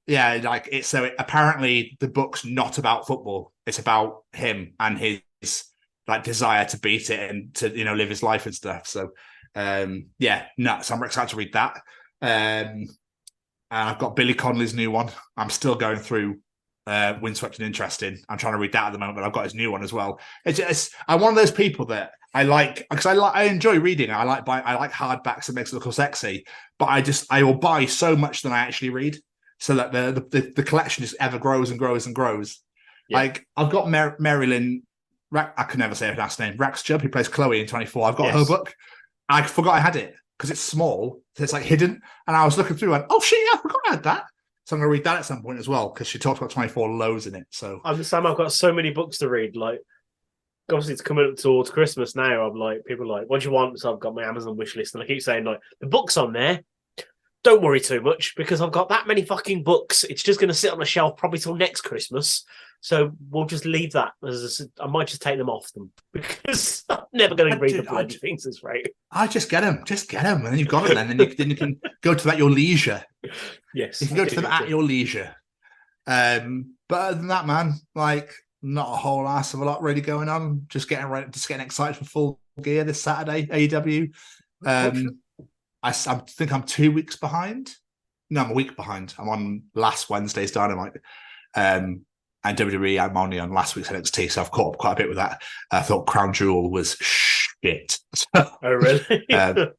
B: it's so. Apparently, the book's not about football. It's about him and his like desire to beat it and to live his life and stuff. So nuts. I'm excited to read that. And I've got Billy Connolly's new one. I'm still going through Windswept and Interesting. I'm trying to read that at the moment, but I've got his new one as well. I'm one of those people that I like because I enjoy reading. I like hardbacks that makes it look all sexy, but I will buy so much than I actually read, so that the collection just ever grows and grows and grows. Yeah. Like I've got Marilyn. I can never say her last name. Raxjub, who plays Chloe in 24. I've got her book. I forgot I had it because it's small, so it's like hidden. And I was looking through and oh shit, yeah, I forgot I had that. So I'm going to read that at some point as well because she talks about 24 loads in it. So
A: I'm the same. I've got so many books to read. Like, obviously, it's coming up towards Christmas now. I'm like, people are like, what do you want? So I've got my Amazon wish list, and I keep saying like, the book's on there. Don't worry too much because I've got that many fucking books. It's just going to sit on the shelf probably till next Christmas. So we'll just leave that. I might just take them off them because I'm never going to read the bloody things this rate.
B: I just get them, and then you've got them. And then you can go to them at your leisure.
A: Yes,
B: you can go to them at your leisure. But other than that, man, like not a whole ass of a lot really going on. Just getting excited for Full Gear this Saturday. AEW. I think I'm 2 weeks behind. No, I'm a week behind. I'm on last Wednesday's Dynamite. And WWE, I'm only on last week's NXT, so I've caught up quite a bit with that. I thought Crown Jewel was shit.
A: Oh, really?
B: The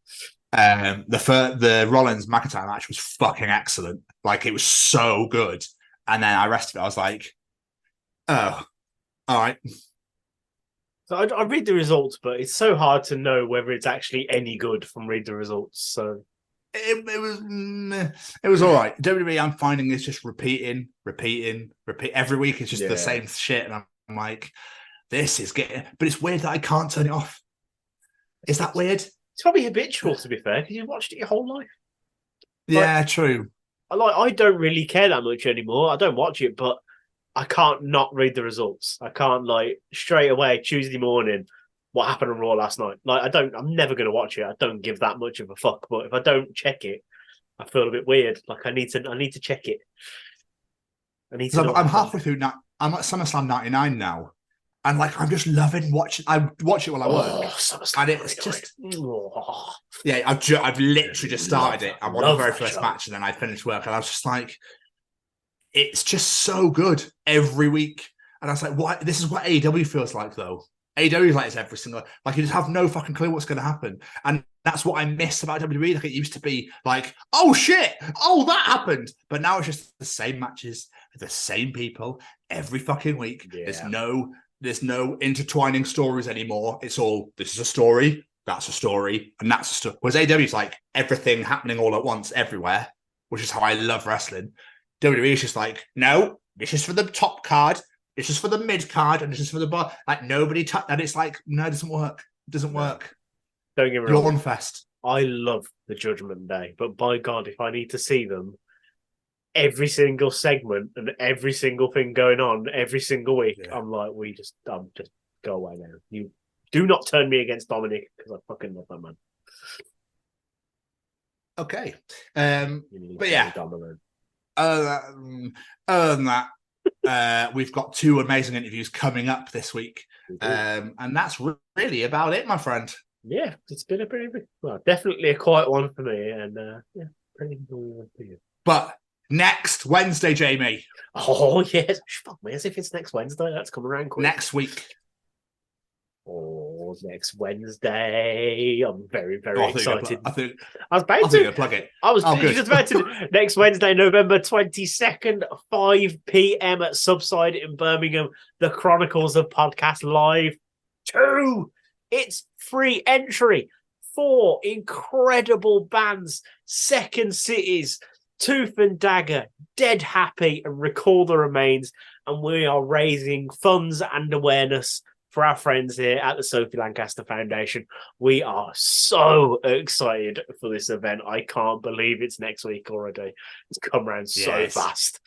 B: Rollins McIntyre match was fucking excellent. Like, it was so good. And then I rested it. I was like, oh, all right.
A: So I read the results, but it's so hard to know whether it's actually any good from read the results. So
B: it was all right. WWE, I'm finding is just repeat every week. It's just the same shit, and I'm like, this is getting. But it's weird that I can't turn it off. Is that weird?
A: It's probably habitual, to be fair, because you've watched it your whole life.
B: Yeah, true.
A: I don't really care that much anymore. I don't watch it, but I can't not read the results. I can't straight away Tuesday morning. What happened on Raw last night? I'm never going to watch it. I don't give that much of a fuck. But if I don't check it, I feel a bit weird. Like I need to check it.
B: I'm halfway through now. I'm at SummerSlam 99 now, and I'm just loving watching. I watch it while I work, and it's just yeah. I've literally just started it. I'm on the very first match, and then I finished work, and I was just like, it's just so good every week. And I was like, what? This is what AEW feels like, though. AEW is like this every single, you just have no fucking clue what's going to happen. And that's what I miss about WWE. It used to be like, oh shit, oh that happened. But now it's just the same matches, the same people every fucking week. Yeah. There's no intertwining stories anymore. It's all, this is a story, that's a story, and that's a story. Whereas AEW is like everything happening all at once everywhere, which is how I love wrestling. WWE is just like, no, this is for the top card. This is for the mid card, and this is for the bar. Nobody touch, and it's like, no, it doesn't work. It doesn't work.
A: Don't get me wrong.
B: Yawn fest.
A: I love the Judgment Day, but by God, if I need to see them every single segment and every single thing going on every single week, I'm like, just go away now. You do not turn me against Dominic because I fucking love that man.
B: Okay, but yeah. Other than that. We've got 2 amazing interviews coming up this week, and that's really about it, my friend.
A: Yeah, it's been definitely a quiet one for me, and pretty good for you.
B: But next Wednesday, Jamie.
A: Oh yes, fuck me, as if it's next Wednesday. That's coming around quick.
B: Next week.
A: Oh, next Wednesday. I'm very, very excited.
B: I was about to plug it.
A: I was just about to. Next Wednesday, November 22nd, 5 p.m. at Subside in Birmingham. The Chronicles of Podcast Live 2. It's free entry. 4 incredible bands. Second Cities, Tooth and Dagger, Dead Happy, and Recall the Remains. And we are raising funds and awareness for our friends here at the Sophie Lancaster Foundation. We are so excited for this event. I can't believe it's next week already. It's come around so fast.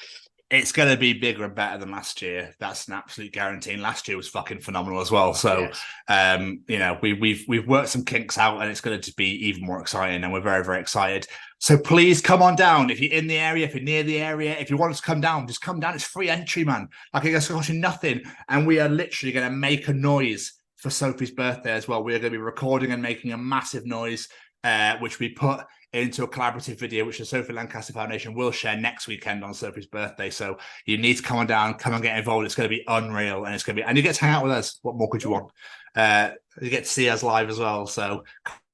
B: It's going to be bigger and better than last year. That's an absolute guarantee. And last year was fucking phenomenal as well. So, we've worked some kinks out, and it's going to be even more exciting. And we're very, very excited. So please come on down. If you're in the area, if you're near the area, if you want us to come down, just come down. It's free entry, man. Like, it's costing nothing. And we are literally going to make a noise for Sophie's birthday as well. We're going to be recording and making a massive noise, which we put into a collaborative video, which the Sophie Lancaster Foundation will share next weekend on Sophie's birthday. So you need to come on down, come and get involved. It's going to be unreal, and you get to hang out with us. What more could you want? You get to see us live as well. So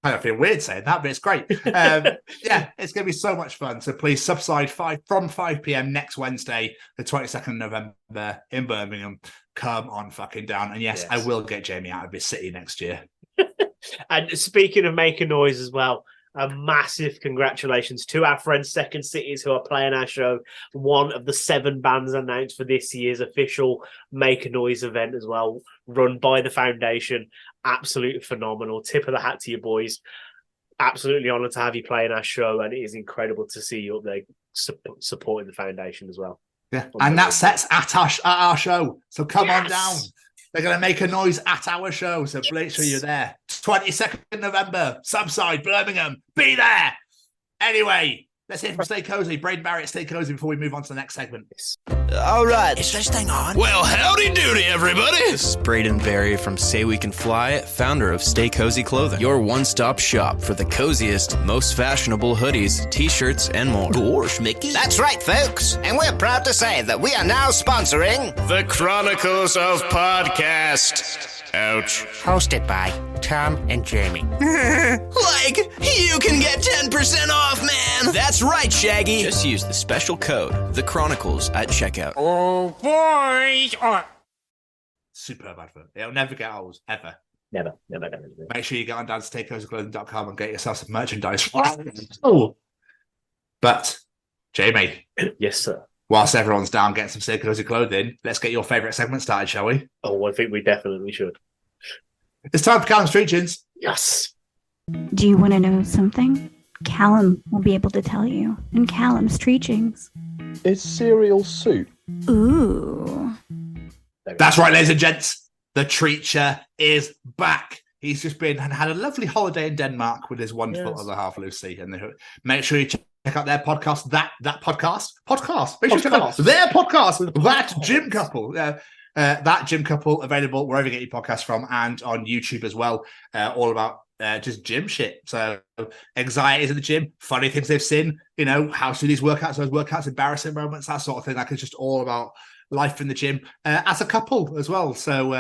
B: I feel weird saying that, but it's great. Yeah, it's going to be so much fun. So please subside from 5 p.m. next Wednesday, the 22nd of November in Birmingham. Come on fucking down. And yes, I will get Jamie out of his city next year.
A: And speaking of making noise as well, a massive congratulations to our friends Second Cities who are playing our show. One of the 7 bands announced for this year's official Make a Noise event as well, run by the foundation. Absolutely phenomenal. Tip of the hat to you boys. Absolutely honoured to have you playing our show, and it is incredible to see you up there supporting the foundation as well.
B: Yeah, and that sets at our show. So come on down. They're going to make a noise at our show, so make sure you're there. 22nd November, Subside, Birmingham. Be there. Anyway, let's hear from Stay Cozy. Braden Barrett, Stay Cozy before we move on to the next segment.
H: All right.
G: Is this thing on?
H: Well, howdy doody, everybody. This is Braden Barry from Say We Can Fly, founder of Stay Cozy Clothing, your one-stop shop for the coziest, most fashionable hoodies, t-shirts, and more.
G: Gosh, Mickey. That's right, folks. And we're proud to say that we are now sponsoring
L: the Chronicles of Podcast. Ouch.
G: Hosted by Tom and Jamie.
H: Like, you can get 10% off, man. That's right, Shaggy. Just use the special code, The Chronicles, at checkout.
L: Oh, boys. Oh.
B: Superb advert. It'll never get old, ever.
A: Never.
B: Make sure you get on down to staycozyclothing.com and get yourself some merchandise. Oh. But, Jamie.
A: Yes, sir.
B: Whilst everyone's down getting some Stay Cozy clothing, let's get your favourite segment started, shall we?
A: Oh, I think we definitely should.
B: It's time for Callum's Treachings.
A: Yes.
M: Do you want to know something? Callum will be able to tell you in Callum's Treachings.
C: Is cereal soup?
M: Ooh.
B: That's right, ladies and gents. The Treacher is back. He's just been and had a lovely holiday in Denmark with his wonderful other half, Lucy. And make sure you check out their podcast, that podcast. Make sure you check out their podcast, That Gym Couple. That Gym Couple, available wherever you get your podcasts from and on YouTube as well. All about just gym shit. So anxieties in the gym, funny things they've seen, how to do these workouts, those workouts, embarrassing moments, that sort of thing. Like it's just all about life in the gym as a couple as well. So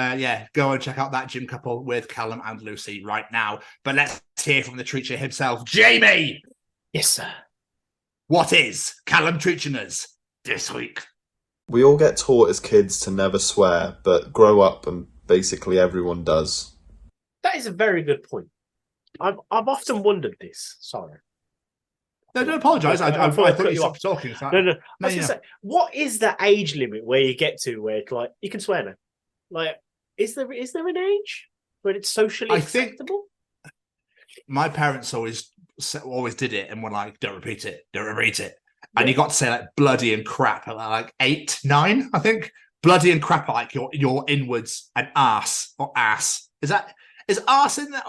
B: go and check out That Gym Couple with Callum and Lucy right now. But let's hear from the Treacher himself, Jamie.
A: Yes, sir.
B: What is Callum Treaching us this week?
I: We all get taught as kids to never swear, but grow up and basically everyone does.
A: That is a very good point. I've often wondered this. Sorry.
B: No, don't apologise. I thought you stopped talking. So
A: no. I was going to say, what is the age limit where you get to where it's like you can swear now? Like, is there an age where it's socially acceptable?
B: My parents always did it and were like, don't repeat it. And you got to say like bloody and crap at like 8, 9, I think. Bloody and crap, like your inwards and ass or ass. Is ass in there?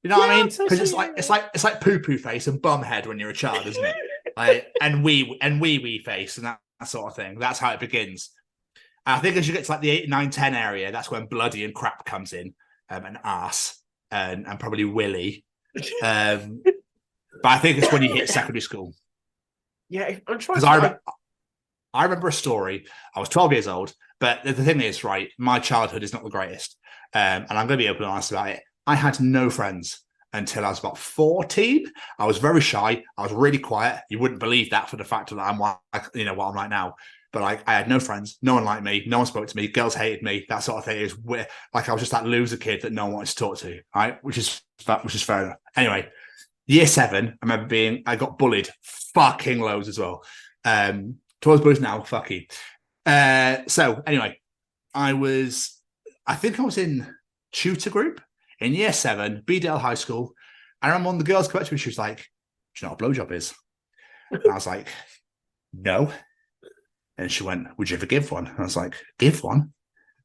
B: You know what I mean? Because it's like poo poo face and bum head when you're a child, isn't it? and wee face and that sort of thing. That's how it begins. And I think as you get to like the 8, 9, 10 area, that's when bloody and crap comes in, and ass and probably willy. But I think it's when you hit secondary school.
A: Yeah, I'm trying.
B: Because I remember a story. I was 12 years old, but the thing is, right, my childhood is not the greatest, and I'm going to be open and honest about it. I had no friends until I was about 14. I was very shy. I was really quiet. You wouldn't believe that for the fact that I'm what I'm like now. But I had no friends. No one liked me. No one spoke to me. Girls hated me. That sort of thing. It was like I was just that loser kid that no one wanted to talk to. Right, which is fair enough. Anyway, year 7, I remember I got fucking loads as well. Towards bullies now, fuck you. So anyway, I think I was in tutor group in year 7, Bedale High School. And I remember one of the girls came up to me, she was like, do you know what a blowjob is? And I was like, no. And she went, would you ever give one? And I was like, give one?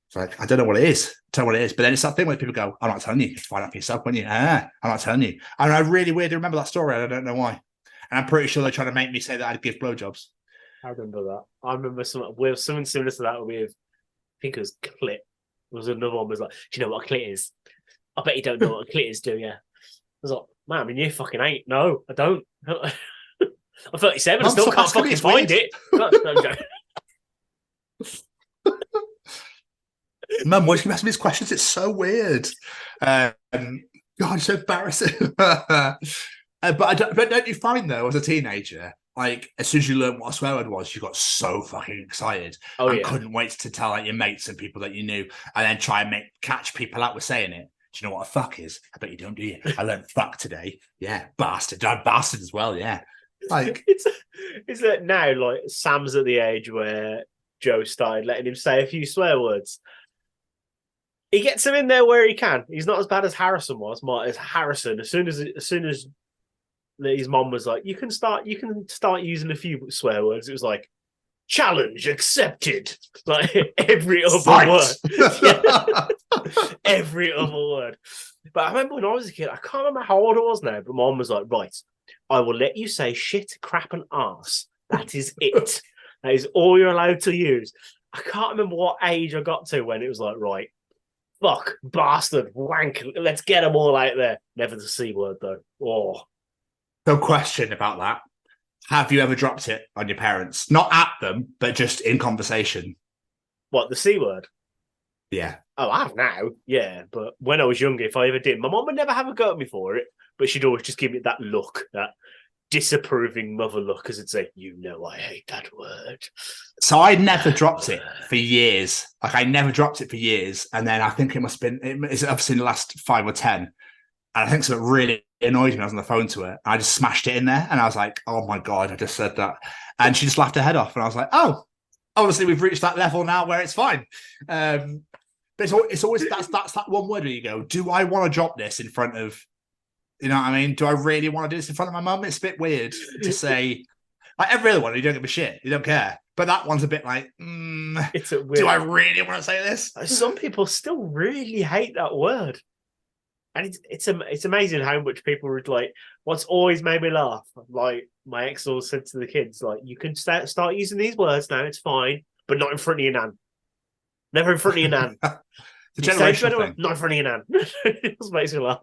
B: It's like, I don't know what it is. Tell me what it is. But then it's that thing where people go, I'm not telling you. You find out for yourself, won't you? I'm not telling you. And I really weirdly remember that story. I don't know why. And I'm pretty sure they're trying to make me say that I'd give blowjobs.
A: I remember that. I remember something similar to that with, I think it was clit. There was another one was like, do you know what a clit is? I bet you don't know what a clit is, do you? I was like, Man, I'm in year fucking 8. No, I don't. I'm 37. I
B: Mum,
A: still
B: stop
A: can't
B: asking me,
A: fucking
B: it's
A: find
B: weird.
A: it. No, I'm joking.
B: Mum, why do you ask me these questions? It's so weird. God, it's so embarrassing. But don't you find, though, as a teenager, like, as soon as you learned what a swear word was, you got so fucking excited and couldn't wait to tell, like, your mates and people that you knew, and then try and catch people out with saying it. Do you know what a fuck is? I bet you don't, do you? I learned fuck today. Yeah, bastard. I'm bastard as well, yeah. Like,
A: it's that now, like, Sam's at the age where Joe started letting him say a few swear words. He gets him in there where he can. He's not as bad as Harrison was. As Harrison, as soon as his mom was like, you can start using a few swear words, it was like, challenge accepted. Like every other word. Every other word. But I remember when I was a kid, I can't remember how old I was now, but mom was like, right, I will let you say shit, crap, and arse. That is it. That is all you're allowed to use. I can't remember what age I got to when it was like, right, fuck, bastard, wank, let's get them all out there. Never the C word, though. Oh.
B: No question about that. Have you ever dropped it on your parents? Not at them, but just in conversation.
A: What, the C word?
B: Yeah.
A: Oh, I have now. Yeah, but when I was younger, if I ever did, my mum would never have a go at me for it, but she'd always just give me that look, that disapproving mother look, because it'd say, you know I hate that word.
B: So I never dropped it for years. Like, I never dropped it for years. And then I think it must have been, it's obviously in the last 5 or 10. And I think something really annoyed me. I was on the phone to her. I just smashed it in there. And I was like, oh my God, I just said that. And she just laughed her head off. And I was like, oh, obviously we've reached that level now where it's fine. But it's always, that's that one word where you go, do I want to drop this in front of, you know what I mean? Do I really want to do this in front of my mum? It's a bit weird to say, like every other one, you don't give a shit. You don't care. But that one's a bit like,
A: it's a weird...
B: do I really want to say this?
A: Some people still really hate that word. And it's amazing how much people would like, what's always made me laugh, like my ex always said to the kids, like, you can start using these words now, it's fine, but not in front of your nan. Never in front of your nan.
B: The generational thing.
A: Not in front of your nan. It just makes me laugh.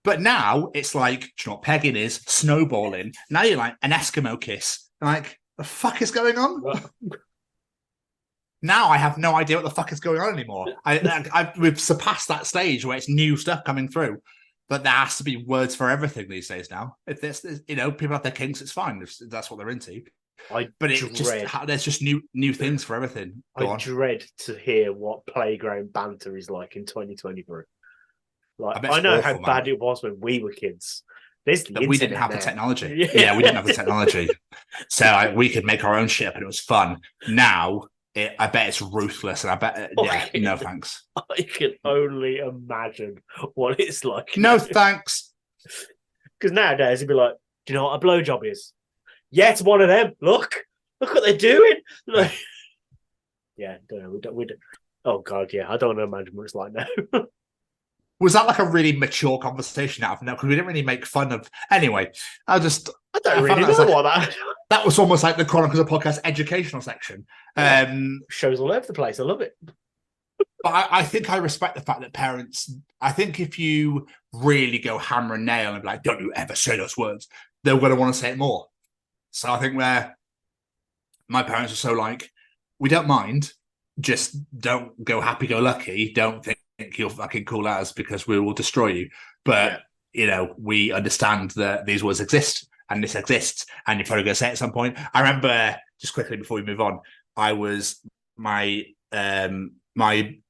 B: But now it's like, do you know what pegging is? Snowballing. Now you're like an Eskimo kiss. Like, the fuck is going on? Now I have no idea what the fuck is going on anymore. We've surpassed that stage where it's new stuff coming through. But there has to be words for everything these days now. If there's you know, people have their kinks, it's fine if that's what they're into. There's just new things for everything.
A: I dread to hear what playground banter is like in 2023. Like, I know how bad it was when we were kids.
B: We didn't have the technology. Yeah, we didn't have the technology. So we could make our own shit up and it was fun. Now, I bet it's ruthless, and I bet, no thanks.
A: I can only imagine what it's like.
B: No thanks.
A: Because nowadays, it'd be like, do you know what a blowjob is? Yeah, it's one of them. Look what they're doing. Like, yeah, we don't. Oh, God, yeah, I don't want to imagine what it's like now.
B: Was that like a really mature conversation out of now? Because we didn't really make fun of. Anyway, I
A: don't really know what that.
B: That was almost like the Chronicles of Podcast educational section.
A: Shows all over the place. I love it.
B: But I think I respect the fact that parents. I think if you really go hammer and nail and be like, "Don't you ever say those words," they're going to want to say it more. So I think where my parents are so like, we don't mind, just don't go happy-go-lucky. Don't think you're fucking cool as because we will destroy you. But you know, we understand that these words exist and this exists, and you're probably going to say it at some point. I remember, just quickly before we move on, I was my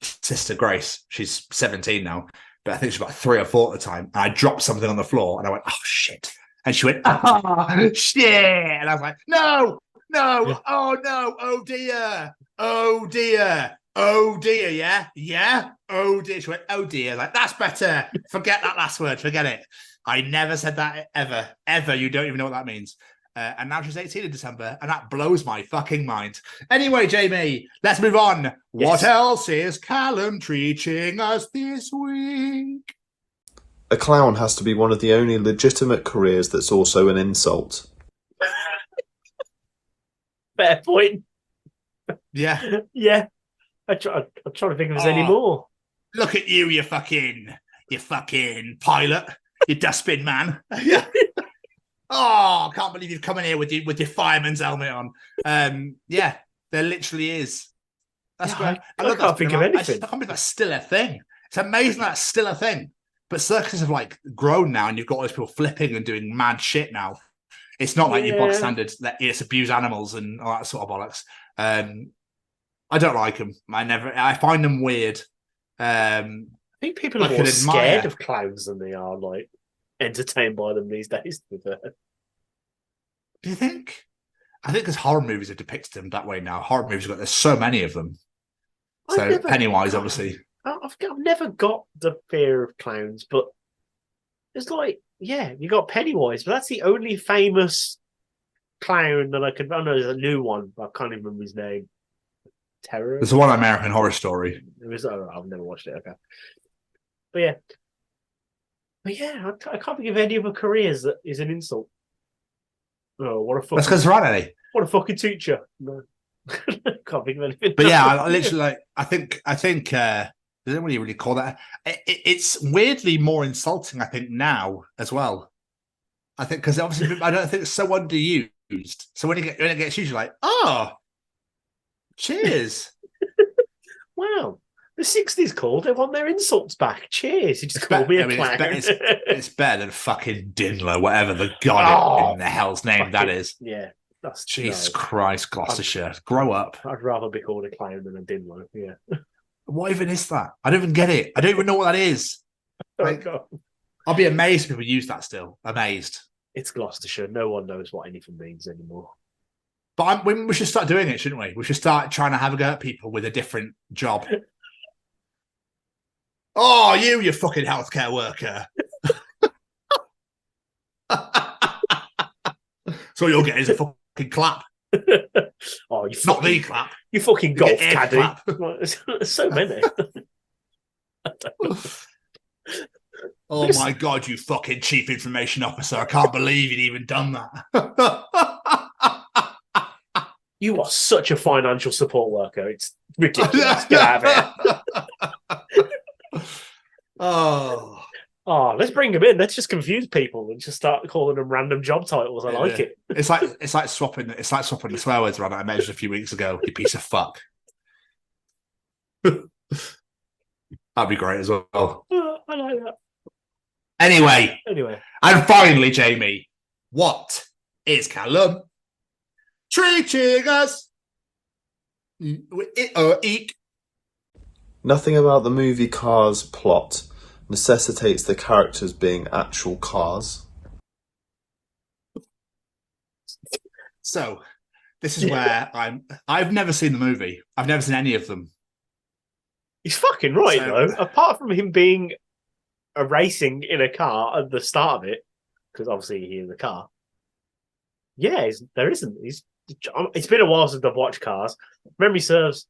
B: sister Grace. She's 17 now, but I think she's about 3 or 4 at the time. And I dropped something on the floor, and I went, "Oh shit!" And she went, "Oh shit!" And I was like, "No, oh no, oh dear, oh dear." Oh dear, yeah. Oh dear, she went, oh dear. Like, that's better. Forget that last word. Forget it. I never said that ever. You don't even know what that means. And now she's 18 in December, and that blows my fucking mind. Anyway, Jamie, let's move on. Yes. What else is Callum teaching us this week?
I: A clown has to be one of the only legitimate careers that's also an insult.
A: Fair point.
B: Yeah.
A: Yeah. I'm trying to think if there's any more.
B: Look at you, you fucking pilot. You dustbin man. Yeah. Oh, I can't believe you've come in here with your fireman's helmet on. Yeah, there literally is. That's great.
A: I can't think of anything.
B: I can't believe that's still a thing. It's amazing that's still a thing. But circuses have like grown now, and you've got all these people flipping and doing mad shit now. It's not like your bog standard that it's abuse animals and all that sort of bollocks. I don't like them. I find them weird.
A: I think people are more scared of clowns than they are like entertained by them these days.
B: Do you think? I think because horror movies have depicted them that way now. Horror movies there's so many of them. So Pennywise, obviously.
A: I've never got the fear of clowns, but it's like, yeah, you got Pennywise, but that's the only famous clown that I could. I know there's a new one, but I can't even remember his name. Terror.
B: There's the one American Horror Story.
A: I've never watched it. Okay, but yeah, I can't think of any other careers that is an insult. Oh, what a fucking.
B: That's because Randy.
A: What a fucking teacher. No. Can't think of anything.
B: But yeah, I literally I think they don't really call that. It's weirdly more insulting, I think, now as well. I think because obviously I don't think it's so underused. So when it gets used, you're like, oh, cheers.
A: Wow. The 60s called, they want their insults back. Cheers. You just call me a clown.
B: It's better than fucking Dinler, whatever the god in the hell's name that is.
A: Yeah. That's
B: Jesus Christ, Gloucestershire. Grow up.
A: I'd rather be called a clown than a Dinler. Yeah.
B: What even is that? I don't even get it. I don't even know what that is. Like, I'll be amazed if people use that still. Amazed.
A: It's Gloucestershire. No one knows what anything means anymore.
B: But we should start doing it, shouldn't we? We should start trying to have a go at people with a different job. Oh, you fucking healthcare worker. So you'll get is a fucking clap.
A: Oh, you
B: not the clap.
A: You fucking golf caddy. There's so many.
B: Oh my god, you fucking chief information officer! I can't believe you'd even done that.
A: You are such a financial support worker. It's ridiculous. Get out of here. Oh, let's bring them in. Let's just confuse people and just start calling them random job titles. I like it.
B: It's like swapping the swear words around that I mentioned a few weeks ago. You piece of fuck. That'd be great as well.
A: I like that.
B: Anyway, and finally, Jamie, what is Callum treating us? Eek.
I: Nothing about the movie Cars plot necessitates the characters being actual cars.
B: So, this is where I've never seen the movie. I've never seen any of them.
A: He's fucking right, though. Apart from him being a racing in a car at the start of it, because obviously he's in the car. Yeah, there isn't. It's been a while since I've watched Cars. Memory serves,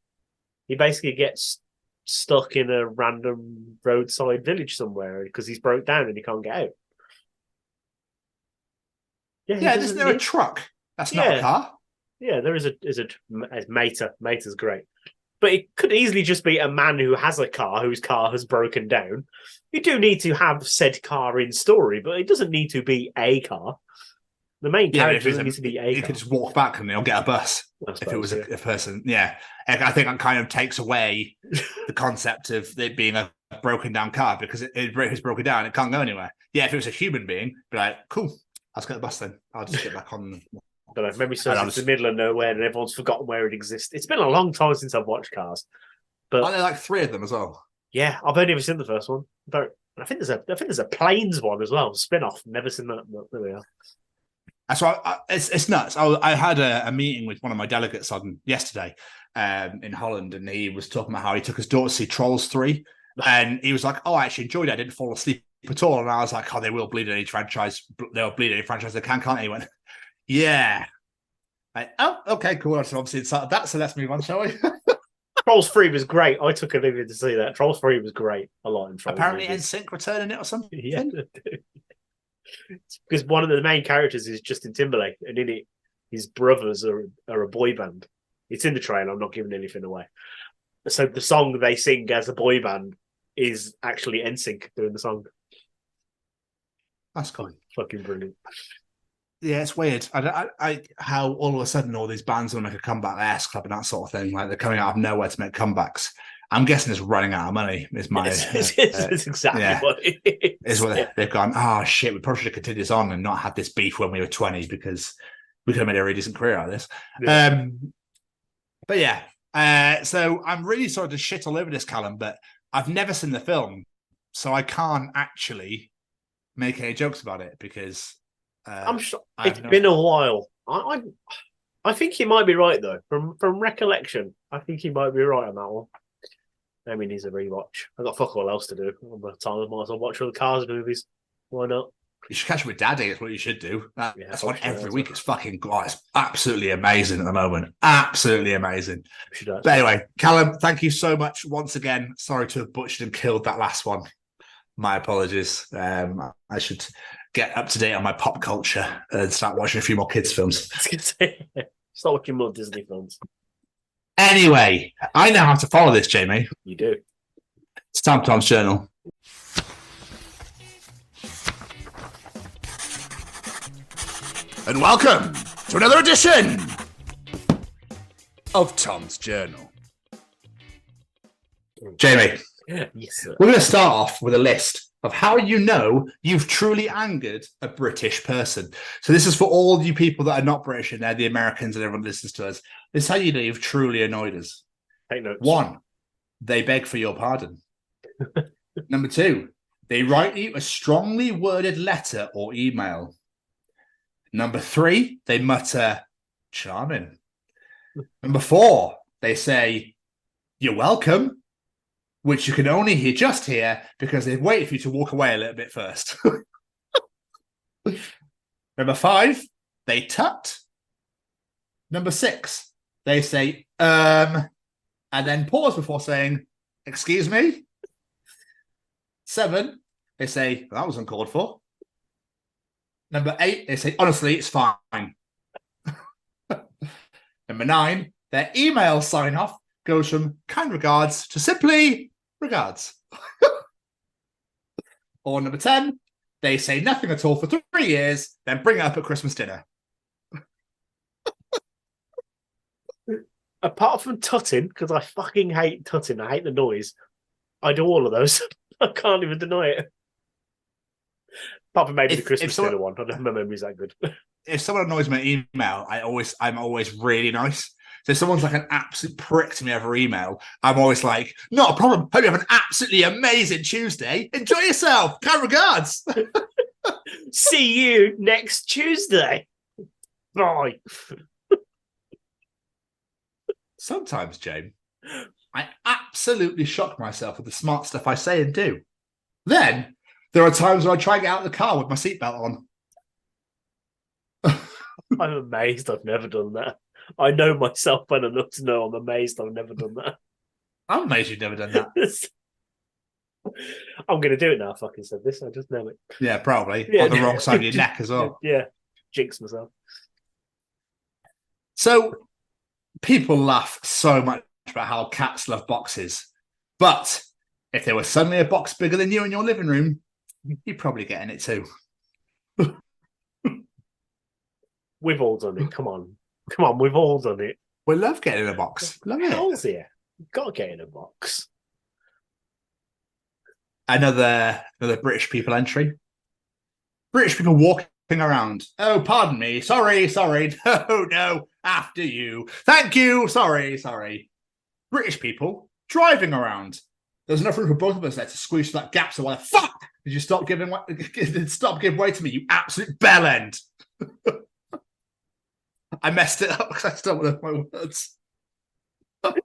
A: he basically gets stuck in a random roadside village somewhere because he's broke down and he can't get out.
B: Yeah, isn't there a truck? That's not a car.
A: Yeah, there is a Mater. Mater's great. But it could easily just be a man who has a car whose car has broken down. You do need to have said car in story, but it doesn't need to be a car. The main character doesn't need to be a car.
B: You could just walk back and they'll get a bus if it was a person. Yeah. I think that kind of takes away the concept of it being a broken down car because it's broken down. It can't go anywhere. Yeah, if it was a human being, be like, cool, let's get the bus then. I'll just get back on.
A: I don't know. Maybe it's in the middle of nowhere and everyone's forgotten where it exists. It's been a long time since I've watched Cars. But
B: are there like 3 of them as well?
A: Yeah, I've only ever seen the first one. I think there's a Planes one as well, spin-off. Never seen that. There we are.
B: That's why it's nuts. I had a meeting with one of my delegates on yesterday in Holland, and he was talking about how he took his daughter to see Trolls 3, and he was like, "Oh, I actually enjoyed it. I didn't fall asleep at all." And I was like, "Oh, they will bleed any franchise. They'll bleed any franchise they can't they?" He went, "Yeah." Like, oh, okay, cool. So obviously it's that. So let's move on, shall we?
A: Trolls 3 was great. I took a leave to see that. Trolls 3 was great. A lot in Trolls.
B: Apparently, NSYNC returning it or something.
A: Yeah. Because one of the main characters is Justin Timberlake, and in it, his brothers are a boy band. It's in the trailer. I'm not giving anything away. So the song they sing as a boy band is actually NSYNC doing the song.
B: That's cool.
A: Fucking brilliant.
B: Yeah, it's weird. I how all of a sudden all these bands want to make a comeback, the S Club and that sort of thing. Like they're coming out of nowhere to make comebacks. I'm guessing it's running out of money. Is my
A: it's exactly what it is.
B: Is what they've gone. Oh shit! We probably should have continued this on and not had this beef when we were 20 because we could have made a really decent career out of this. Yeah. But yeah, so I'm really sorry to shit all over this, Callum, but I've never seen the film, so I can't actually make any jokes about it because
A: I'm sure it's been a while. I think he might be right though. From recollection, I think he might be right on that one. I mean, he's a rewatch. I've got fuck all else to do all the time. I might as well watch all the Cars movies. Why not?
B: You should catch up with Daddy. That's what you should do. That's one every week. It's fucking it's absolutely amazing at the moment. Absolutely amazing. But anyway, Callum, thank you so much once again. Sorry to have butchered and killed that last one. My apologies. I should get up to date on my pop culture and start watching a few more kids' films.
A: I was going to say, start watching more Disney films.
B: Anyway, I know how to follow this, Jamie.
A: You do.
B: It's time for Tom's Journal.
L: And welcome to another edition of Tom's Journal.
B: Jamie,
A: yes, sir.
B: We're going to start off with a list of how you know you've truly angered a British person. So this is for all you people that are not British and they're the Americans and everyone listens to us. This is how you know you've truly annoyed us.
A: Take notes.
B: 1, they beg for your pardon. Number 2, they write you a strongly worded letter or email. Number 3, they mutter, charming. Number 4, they say, you're welcome, which you can only hear because they've waited for you to walk away a little bit first. Number 5, they tut. Number 6, they say, and then pause before saying, excuse me. 7, they say, well, that was uncalled for. Number 8, they say, honestly, it's fine. Number 9, their email sign-off goes from kind regards to simply regards. Or number 10, they say nothing at all for 3 years, then bring it up at Christmas dinner.
A: Apart from tutting, because I fucking hate tutting, I hate the noise, I do all of those. I can't even deny it. Apart from maybe the Christmas dinner one. I don't know, my memory's that good.
B: If someone annoys my email, I'm always really nice. So if someone's like an absolute prick to me over email, I'm always like, not a problem. Hope you have an absolutely amazing Tuesday. Enjoy yourself. Kind regards.
A: See you next Tuesday. Bye.
B: Sometimes, James, I absolutely shock myself with the smart stuff I say and do. Then there are times when I try and get out of the car with my seatbelt on.
A: I'm amazed I've never done that. I know myself well enough to know I'm amazed I've never done that.
B: I'm amazed you've never done that.
A: I'm going to do it now. I fucking said this. I just know it.
B: Yeah, probably.
A: Yeah.
B: On the wrong side of your neck as well.
A: Yeah. Jinx myself.
B: So people laugh so much about how cats love boxes. But if there was suddenly a box bigger than you in your living room, you'd probably get in it too.
A: We've all done it. Come on, we've all done it.
B: We love getting in a box. Love it.
A: Hell's here. You've got to get in a box.
B: Another British people entry. British people walking around. Oh, pardon me. Sorry. No, after you. Thank you. Sorry. British people driving around. There's enough room for both of us there to squeeze that gap. So why the fuck did you stop giving way to me, you absolute bellend? I messed it up because I still don't know my words.
A: The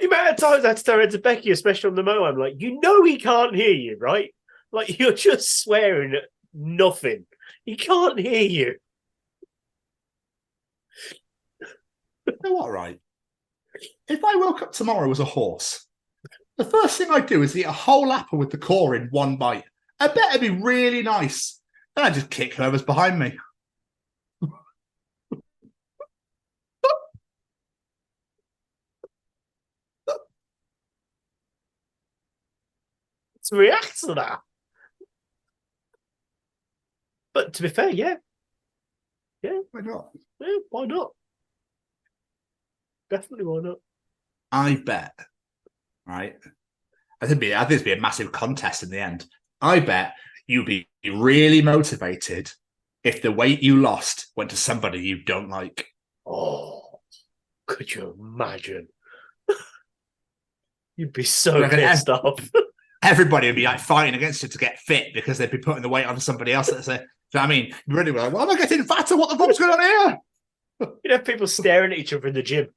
A: amount of times I had to turn to Becky, especially on the motor, I'm like, you know he can't hear you, right? Like, you're just swearing at nothing. He can't hear you.
B: You know what, right? If I woke up tomorrow as a horse, the first thing I'd do is eat a whole apple with the core in one bite. I bet it'd be really nice. Then I'd just kick whoever's behind me.
A: To react to that. But to be fair, yeah.
B: Why not?
A: Yeah, why not? Definitely why not?
B: I bet, right? I think it'd be a massive contest in the end. I bet you'd be really motivated if the weight you lost went to somebody you don't like.
A: Oh, could you imagine? You'd be so pissed off.
B: Everybody would be like fighting against you to get fit because they'd be putting the weight on somebody else. That's it. So, I mean, you really be like, "Why am I getting fatter? What the fuck's going on here?"
A: You'd have people staring at each other in the gym.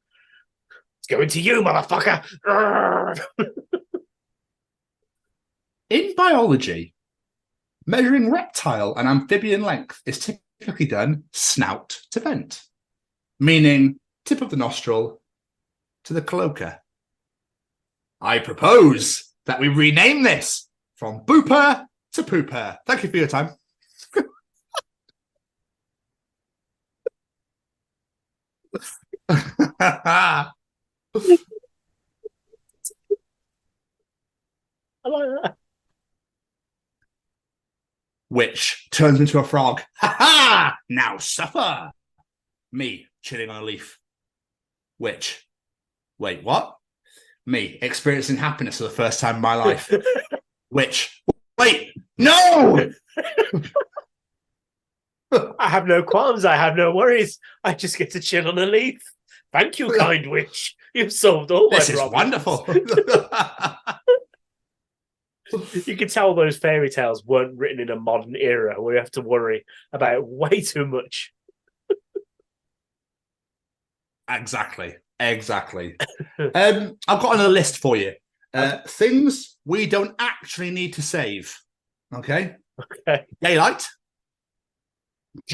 A: It's going to you, motherfucker.
B: In biology, measuring reptile and amphibian length is typically done snout to vent, meaning tip of the nostril to the cloaca. I propose that we rename this from Booper to Pooper. Thank you for your time.
A: I like that.
B: Which turns into a frog. Ha ha! Now suffer. Me chilling on a leaf. Which? Wait, what? Me experiencing happiness for the first time in my life. Which? Wait, no!
A: I have no qualms. I have no worries. I just get to chill on a leaf. Thank you, kind witch. You've solved all my
B: This is
A: problems.
B: wonderful.
A: You can tell those fairy tales weren't written in a modern era where you have to worry about way too much.
B: Exactly. I've got another list for you. Things we don't actually need to save. Okay. Daylight.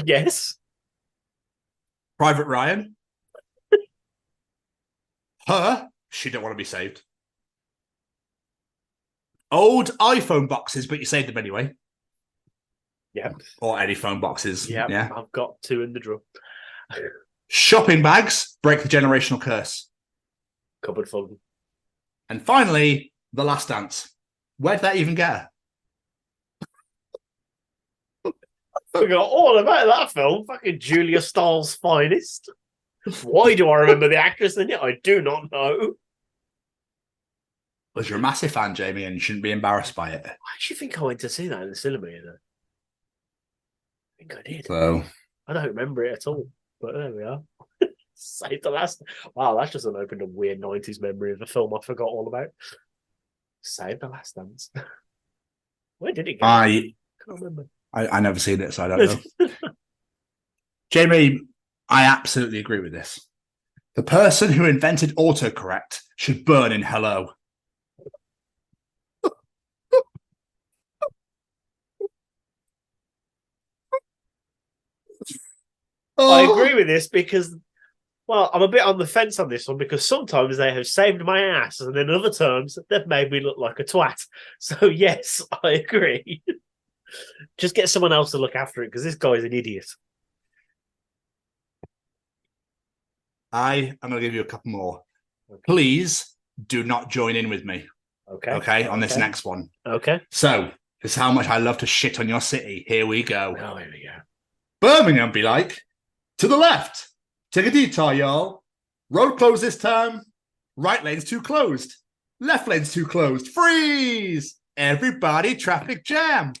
A: Yes.
B: Private Ryan. Her. She don't want to be saved. Old iPhone boxes, but you saved them anyway.
A: Yep.
B: Or any phone boxes.
A: Yep.
B: Yeah.
A: I've got two in the drawer.
B: Shopping bags. Break the generational curse.
A: Cupboard full.
B: And finally, The Last Dance. Where did that even get her?
A: I forgot all about that film. Fucking Julia Stiles' finest. Why do I remember the actress in it? I do not know.
B: Well, you're a massive fan, Jamie, and you shouldn't be embarrassed by it.
A: I actually think I went to see that in the cinema. Though. I think I did.
B: So
A: I don't remember it at all. But there we are. Save the last. Wow, that's just opened a weird 90s memory of a film I forgot all about. Save the Last Dance. Where did it go?
B: I
A: can't remember.
B: I never seen it, so I don't know. Jamie, I absolutely agree with this. The person who invented autocorrect should burn in hello.
A: I agree with this because, well, I'm a bit on the fence on this one because sometimes they have saved my ass and then other times they've made me look like a twat. So, yes, I agree. Just get someone else to look after it because this guy's an idiot.
B: I am going to give you a couple more. Okay. Please do not join in with me. Okay, on this next one.
A: Okay.
B: So, this is how much I love to shit on your city. Here we go.
A: Oh, here we go.
B: Birmingham be like, to the left. Take a detour, y'all. Road closed this time. Right lane's too closed. Left lane's too closed. Freeze! Everybody traffic jam.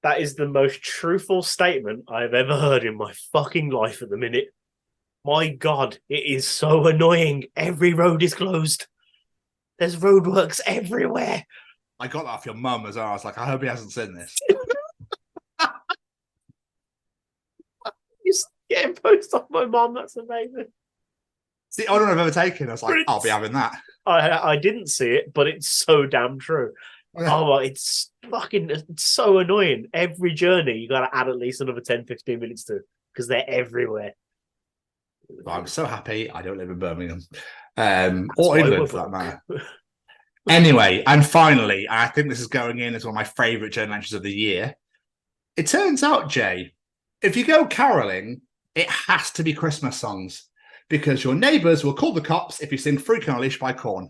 A: That is the most truthful statement I've ever heard in my fucking life at the minute. My God, it is so annoying. Every road is closed. There's roadworks everywhere.
B: I got that off your mum as well. I was like, I hope he hasn't seen this.
A: You're getting post off my mum. That's amazing.
B: See, I don't know if I've ever taken. I was like, I'll be having that.
A: I didn't see it, but it's so damn true. Oh, it's so annoying. Every journey, you got to add at least another 10, 15 minutes to because they're everywhere.
B: Well, I'm so happy I don't live in Birmingham. Or England, for that matter. Anyway, and finally, I think this is going in as one of my favourite journal entries of the year. It turns out, Jay, if you go caroling, it has to be Christmas songs because your neighbours will call the cops if you sing Freak on a Leash by Korn.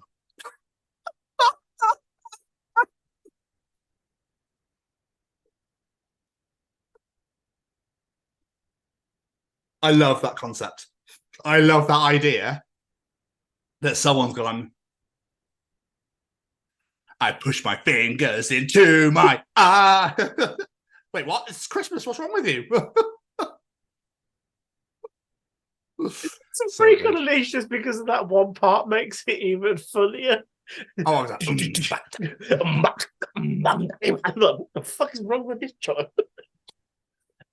B: I love that concept. I love that idea that someone's gone, I push my fingers into my eye. Wait, what? It's Christmas. What's wrong with you?
A: It's a freak on a leash just because of that one part makes it even funnier.
B: Oh, I was like,
A: what the fuck is wrong with this child?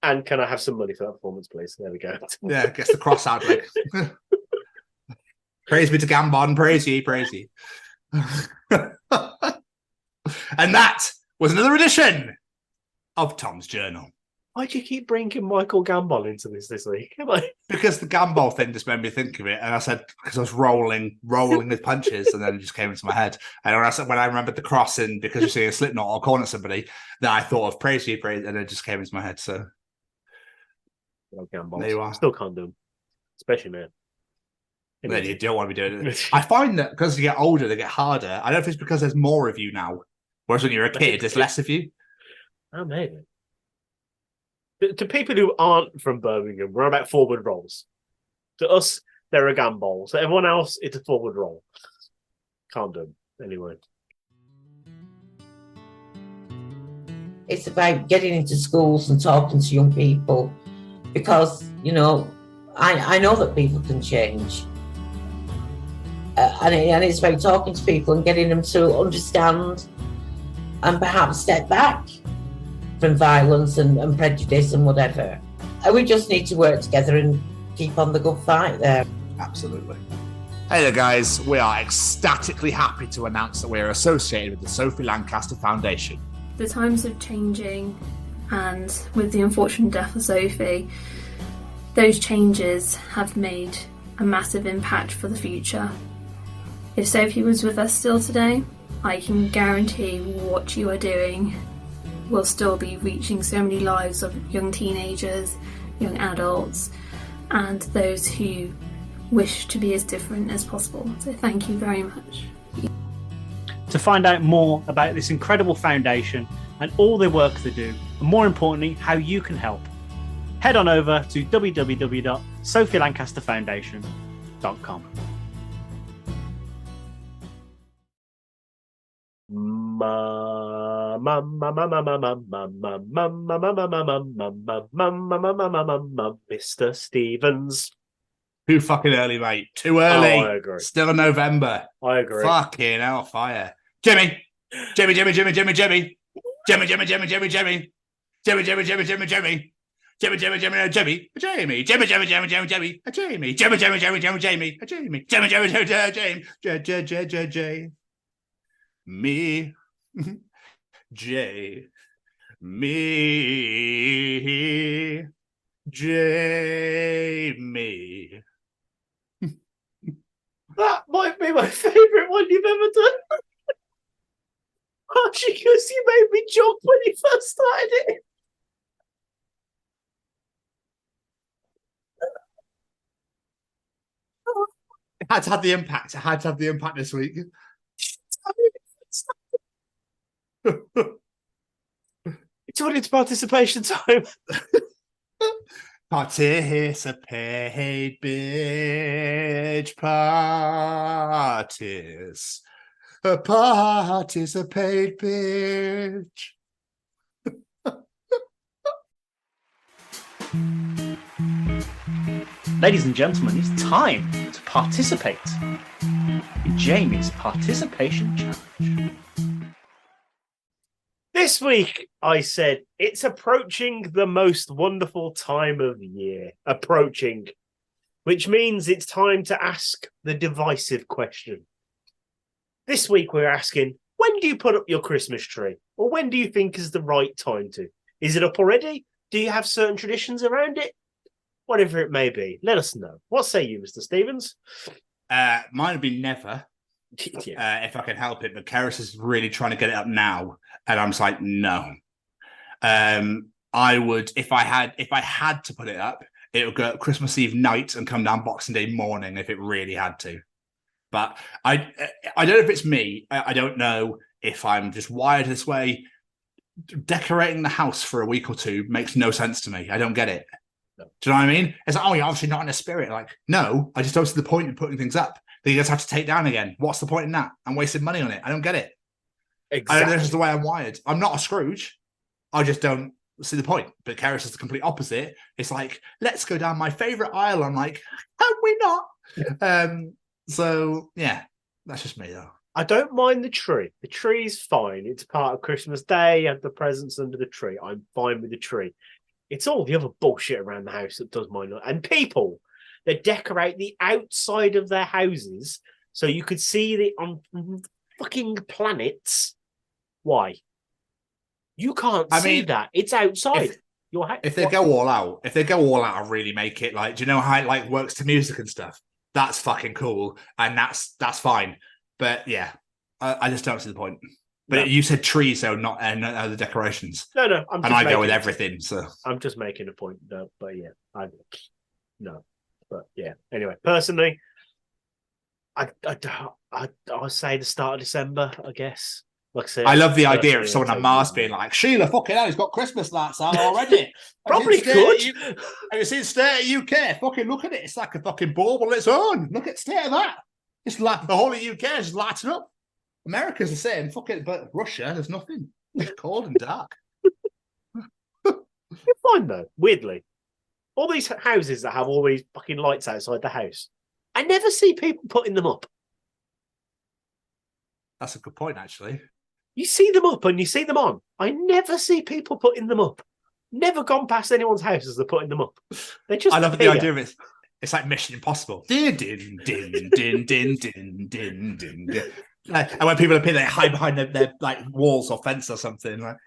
A: And can I have some money for that performance, please? There we go.
B: Yeah, gets the cross out. Like, praise be to Gambon, praise ye, praise ye. And that was another edition of Tom's Journal.
A: Why'd you keep bringing Michael Gambon into this week? Come on.
B: Because the Gambol thing just made me think of it, and I said because I was rolling with punches, and then it just came into my head. And when I remembered the cross, and because you see a slip knot or corner somebody, then I thought of praise ye, praise, and it just came into my head. So
A: Gambol.
B: There you are.
A: Still can't do them, especially man.
B: Then you don't want to be doing it. I find that because you get older, they get harder. I don't know if it's because there's more of you now, whereas when you're a kid, there's less of you.
A: Oh, maybe. To people who aren't from Birmingham, we're about forward rolls. To us, they're a gambol. So everyone else, it's a forward roll. Can't do them. Anyway.
N: It's about getting into schools and talking to young people because, you know, I know that people can change. And it's about talking to people and getting them to understand and perhaps step back from violence and prejudice and whatever. And we just need to work together and keep on the good fight there.
B: Absolutely. Hey there, guys. We are ecstatically happy to announce that we are associated with the Sophie Lancaster Foundation.
F: The times are changing, and with the unfortunate death of Sophie, those changes have made a massive impact for the future. If Sophie was with us still today, I can guarantee what you are doing will still be reaching so many lives of young teenagers, young adults, and those who wish to be as different as possible. So thank you very much.
O: To find out more about this incredible foundation and all the work they do, and more importantly, how you can help, head on over to www.sophielancasterfoundation.com.
A: Mr. Stevens.
B: Too fucking early, mate. Too early.
A: Oh, I agree.
B: Still in November.
A: I agree.
B: Fucking hell, fire. Jimmy. Jimmy. Jimmy, Jimmy, Jimmy, Jimmy. Jimmy, Jimmy, Jimmy, Jimmy, Jimmy. Jimmy, Jimmy, Jimmy, Jimmy, Jimmy. Jimmy, Jimmy, Jimmy, no, Jimmy. Jamie. Jimmy, Jimmy, Jimmy, Jimmy, Jimmy. Jamie. Jimmy, Jimmy, Jimmy, Jimmy, Jamie. Jamie. Jimmy, Jimmy, Jimmy, Jamie. J. Me. J. Me. Jamie.
A: That might be my favourite one you've ever done. Actually, because you made me jump when you first started it.
B: It had to have the impact. It had to have the impact this week.
A: It's audience participation time.
B: Participate, bitch. Participate, bitch.
O: Ladies and gentlemen, it's time to participate in Jamie's Participation Challenge.
A: This week, I said, it's approaching the most wonderful time of year. Approaching. Which means it's time to ask the divisive question. This week, we're asking, when do you put up your Christmas tree? Or when do you think is the right time to? Is it up already? Do you have certain traditions around it? Whatever it may be, let us know. What say you, Mr. Stevens?
B: Mine would be never. If I can help it, but Keris is really trying to get it up now, and I'm just like, no. I would, if I had to put it up, it would go up Christmas Eve night and come down Boxing Day morning if it really had to. But I don't know if it's me. I don't know if I'm just wired this way. Decorating the house for a week or two makes no sense to me. I don't get it. Do you know what I mean? It's like, oh, you're obviously not in a spirit. Like, no, I just don't see the point in putting things up that you just have to take down again. What's the point in that? I'm wasting money on it. I don't get it.
A: Exactly.
B: This is the way I'm wired. I'm not a Scrooge. I just don't see the point. But Karis is the complete opposite. It's like, let's go down my favorite aisle. I'm like, have we not? So yeah, that's just me though.
A: I don't mind the tree. The tree's fine. It's part of Christmas Day. You have the presents under the tree. I'm fine with the tree. It's all the other bullshit around the house that does mine. And people that decorate the outside of their houses so you could see it on fucking planets. Why? You can't see that. It's outside your house.
B: If they go all out and really make it like, do you know how it like works to music and stuff? That's fucking cool. And that's fine. But yeah, I just don't see the point. But you said trees, though, not other decorations.
A: No.
B: I go with everything. So
A: I'm just making a point, though. But yeah, no. But yeah. Anyway, personally, I'll say the start of December. I guess. Like I said,
B: I love the idea of someone on Mars being like, Sheila, fucking hell, he's got Christmas lights on already.
A: Probably could.
B: Have you seen State of UK? Fucking look at it. It's like a fucking ball on its own. Look at State of that. It's like the whole of UK is lighting up. America's the same, but Russia, there's nothing. It's cold and dark.
A: You're fine though, weirdly. All these houses that have all these fucking lights outside the house, I never see people putting them up.
B: That's a good point, actually.
A: You see them up and you see them on. I never see people putting them up. Never gone past anyone's house as they're putting them up. They just
B: I love the idea of it. It's like Mission Impossible. Din, din, din, din, din, din, din, din. And when people appear, they hide behind their like walls or fence or something. Like,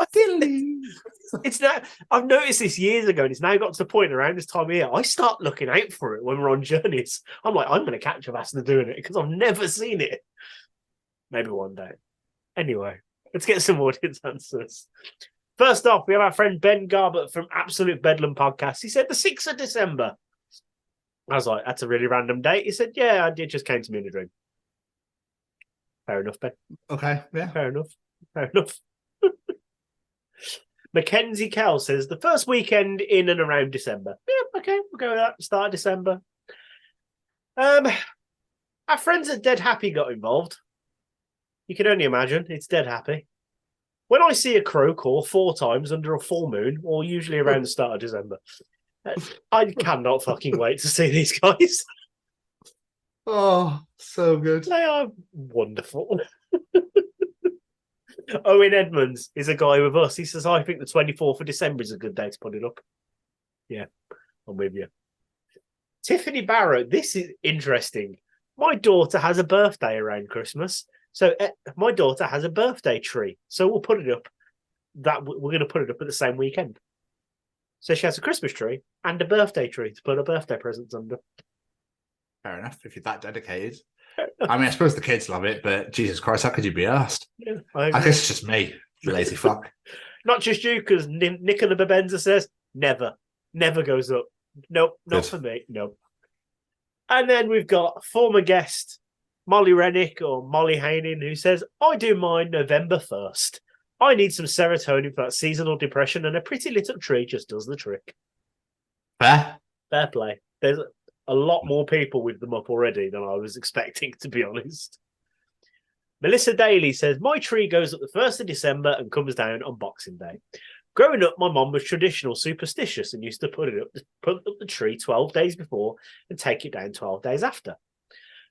A: it's now. I've noticed this years ago, and it's now got to the point around this time of year. I start looking out for it when we're on journeys. I'm like, I'm going to catch a bastard doing it because I've never seen it. Maybe one day. Anyway, let's get some audience answers. First off, we have our friend Ben Garbett from Absolute Bedlam Podcast. He said the 6th of December. I was like, that's a really random date. He said, yeah, it just came to me in a dream. Fair enough, Ben.
B: Okay, yeah.
A: Fair enough. Mackenzie Kell says the first weekend in and around December. Yeah, okay, we'll go with that. Start of December. Our friends at Dead Happy got involved. You can only imagine. It's Dead Happy. When I see a crow call 4 times under a full moon, or usually around the start of December, I cannot fucking wait to see these guys.
B: Oh, so good.
A: They are wonderful. Owen Edmonds is a guy with us. He says, I think the 24th of December is a good day to put it up. Yeah, I'm with you. Tiffany Barrett, this is interesting. My daughter has a birthday around Christmas. So my daughter has a birthday tree. So we'll put it up. We're going to put it up at the same weekend. So she has a Christmas tree and a birthday tree to put her birthday presents under.
B: Fair enough, if you're that dedicated. I mean, I suppose the kids love it, but Jesus Christ, how could you be asked?
A: Yeah,
B: I guess it's just me, lazy fuck.
A: Not just you, because Nicola Babenza says, never goes up. Nope, not for me, nope. And then we've got former guest Molly Rennick or Molly Haining, who says, I do mine November 1st. I need some serotonin for that seasonal depression, and a pretty little tree just does the trick.
B: Fair
A: play. There's a lot more people with them up already than I was expecting, to be honest. Melissa Daly says, my tree goes up the 1st of December and comes down on Boxing Day. Growing up, my mum was traditional superstitious and used to put up the tree 12 days before and take it down 12 days after.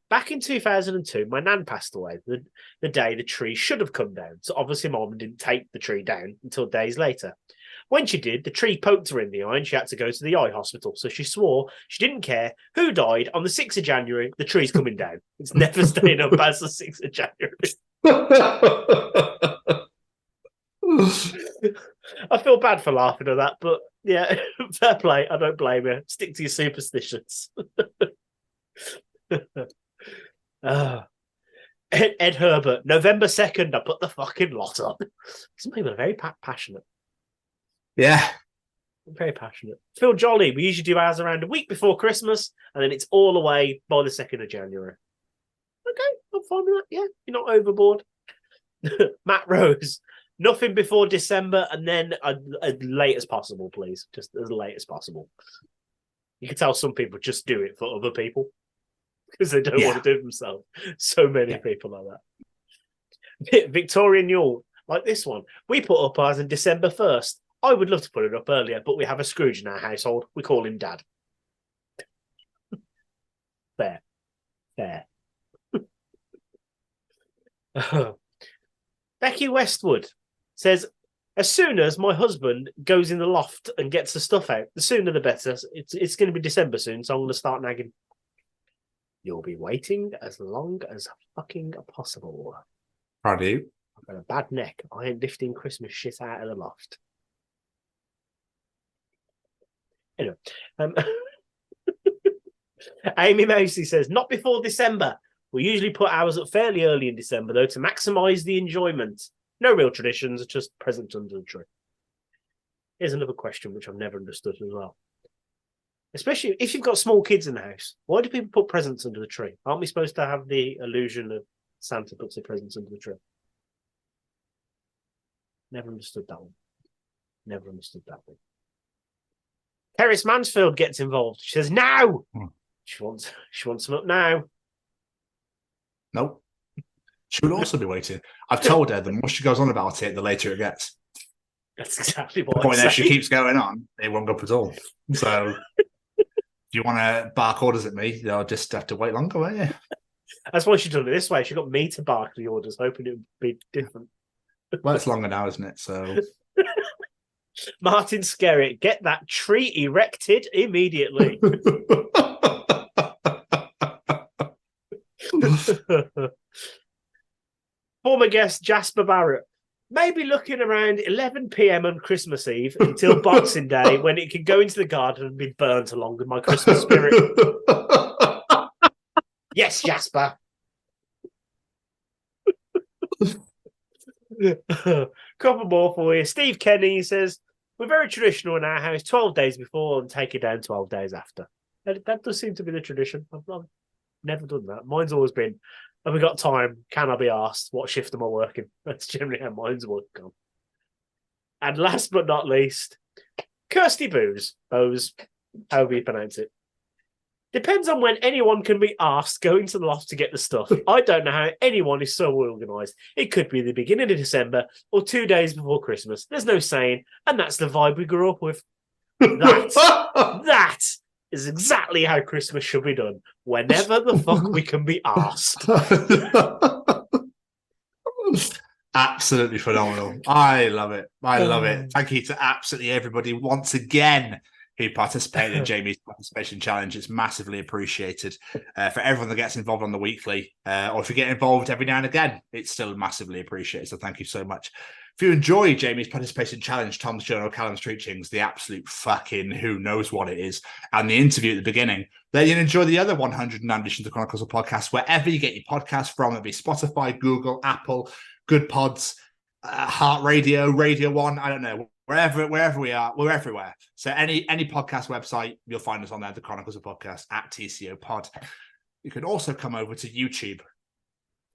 A: Back in 2002, my nan passed away the day the tree should have come down. So obviously mum didn't take the tree down until days later. When she did, the tree poked her in the eye and she had to go to the eye hospital. So she swore she didn't care who died on the 6th of January. The tree's coming down. It's never staying up past the 6th of January. I feel bad for laughing at that, but yeah, fair play. I don't blame you. Stick to your superstitions. Ed Herbert, November 2nd, I put the fucking lot on. Some people are very passionate.
B: Yeah.
A: I'm very passionate. Phil Jolly, we usually do ours around a week before Christmas, and then it's all away by the 2nd of January. Okay, I'm fine with that. Yeah, you're not overboard. Matt Rose, nothing before December, and then as late as possible, please. Just as late as possible. You can tell some people just do it for other people because they don't want to do it themselves. So many people like that. Victoria Newell, like this one. We put up ours on December 1st. I would love to put it up earlier, but we have a Scrooge in our household. We call him Dad. Fair. Becky Westwood says, as soon as my husband goes in the loft and gets the stuff out, the sooner the better. It's going to be December soon, so I'm going to start nagging. You'll be waiting as long as fucking possible.
B: Proud of you.
A: I've got a bad neck. I ain't lifting Christmas shit out of the loft. Anyway, Amy Mousey says, not before December. We usually put ours up fairly early in December, though, to maximise the enjoyment. No real traditions, just presents under the tree. Here's another question which I've never understood as well. Especially if you've got small kids in the house, why do people put presents under the tree? Aren't we supposed to have the illusion of Santa puts the presents under the tree? Never understood that one. Never understood that one. Terrace Mansfield gets involved. She says, now! She wants them up now.
B: Nope. She will also be waiting. I've told her the more she goes on about it, the later it gets.
A: That's exactly what
B: the point
A: I'm
B: there, she
A: saying.
B: keeps going on, it won't go up at all. So if you want to bark orders at me, you'll just have to wait longer, won't you?
A: That's why she done it this way. She got me to bark the orders, hoping it would be different.
B: Well, it's longer now, isn't it? So
A: Martin Skerritt, get that tree erected immediately. Former guest Jasper Barrett may be looking around 11 p.m. on Christmas Eve until Boxing Day, when it can go into the garden and be burnt along with my Christmas spirit. Yes, Jasper. Couple more for you. Steve Kenny says, we're very traditional in our house, 12 days before and take it down 12 days after. That does seem to be the tradition. I've never done that. Mine's always been, have we got time? Can I be asked? What shift am I working? That's generally how mine's working. And last but not least, Kirsty Bose, however you pronounce it. Depends on when anyone can be asked going to the loft to get the stuff. I don't know how anyone is so organised. It could be the beginning of December or 2 days before Christmas. There's no saying, and that's the vibe we grew up with. That is exactly how Christmas should be done. Whenever the fuck we can be asked.
B: Absolutely phenomenal. I love it. I love it. Thank you to absolutely everybody once again who participated in Jamie's participation challenge. It's massively appreciated. For everyone that gets involved on the weekly, or if you get involved every now and again, it's still massively appreciated. So thank you so much. If you enjoy Jamie's participation challenge, Tom's Journal, Callum's Treachings, the absolute fucking who knows what it is, and the interview at the beginning, then you'll enjoy the other 109 editions of Chronicles of Podcast, wherever you get your podcast from. It'll be Spotify, Google, Apple, Good Pods, Heart Radio, Radio One, I don't know. Wherever we are, we're everywhere. So any podcast website, you'll find us on there, the Chronicles of Podcast at TCO Pod. You can also come over to YouTube.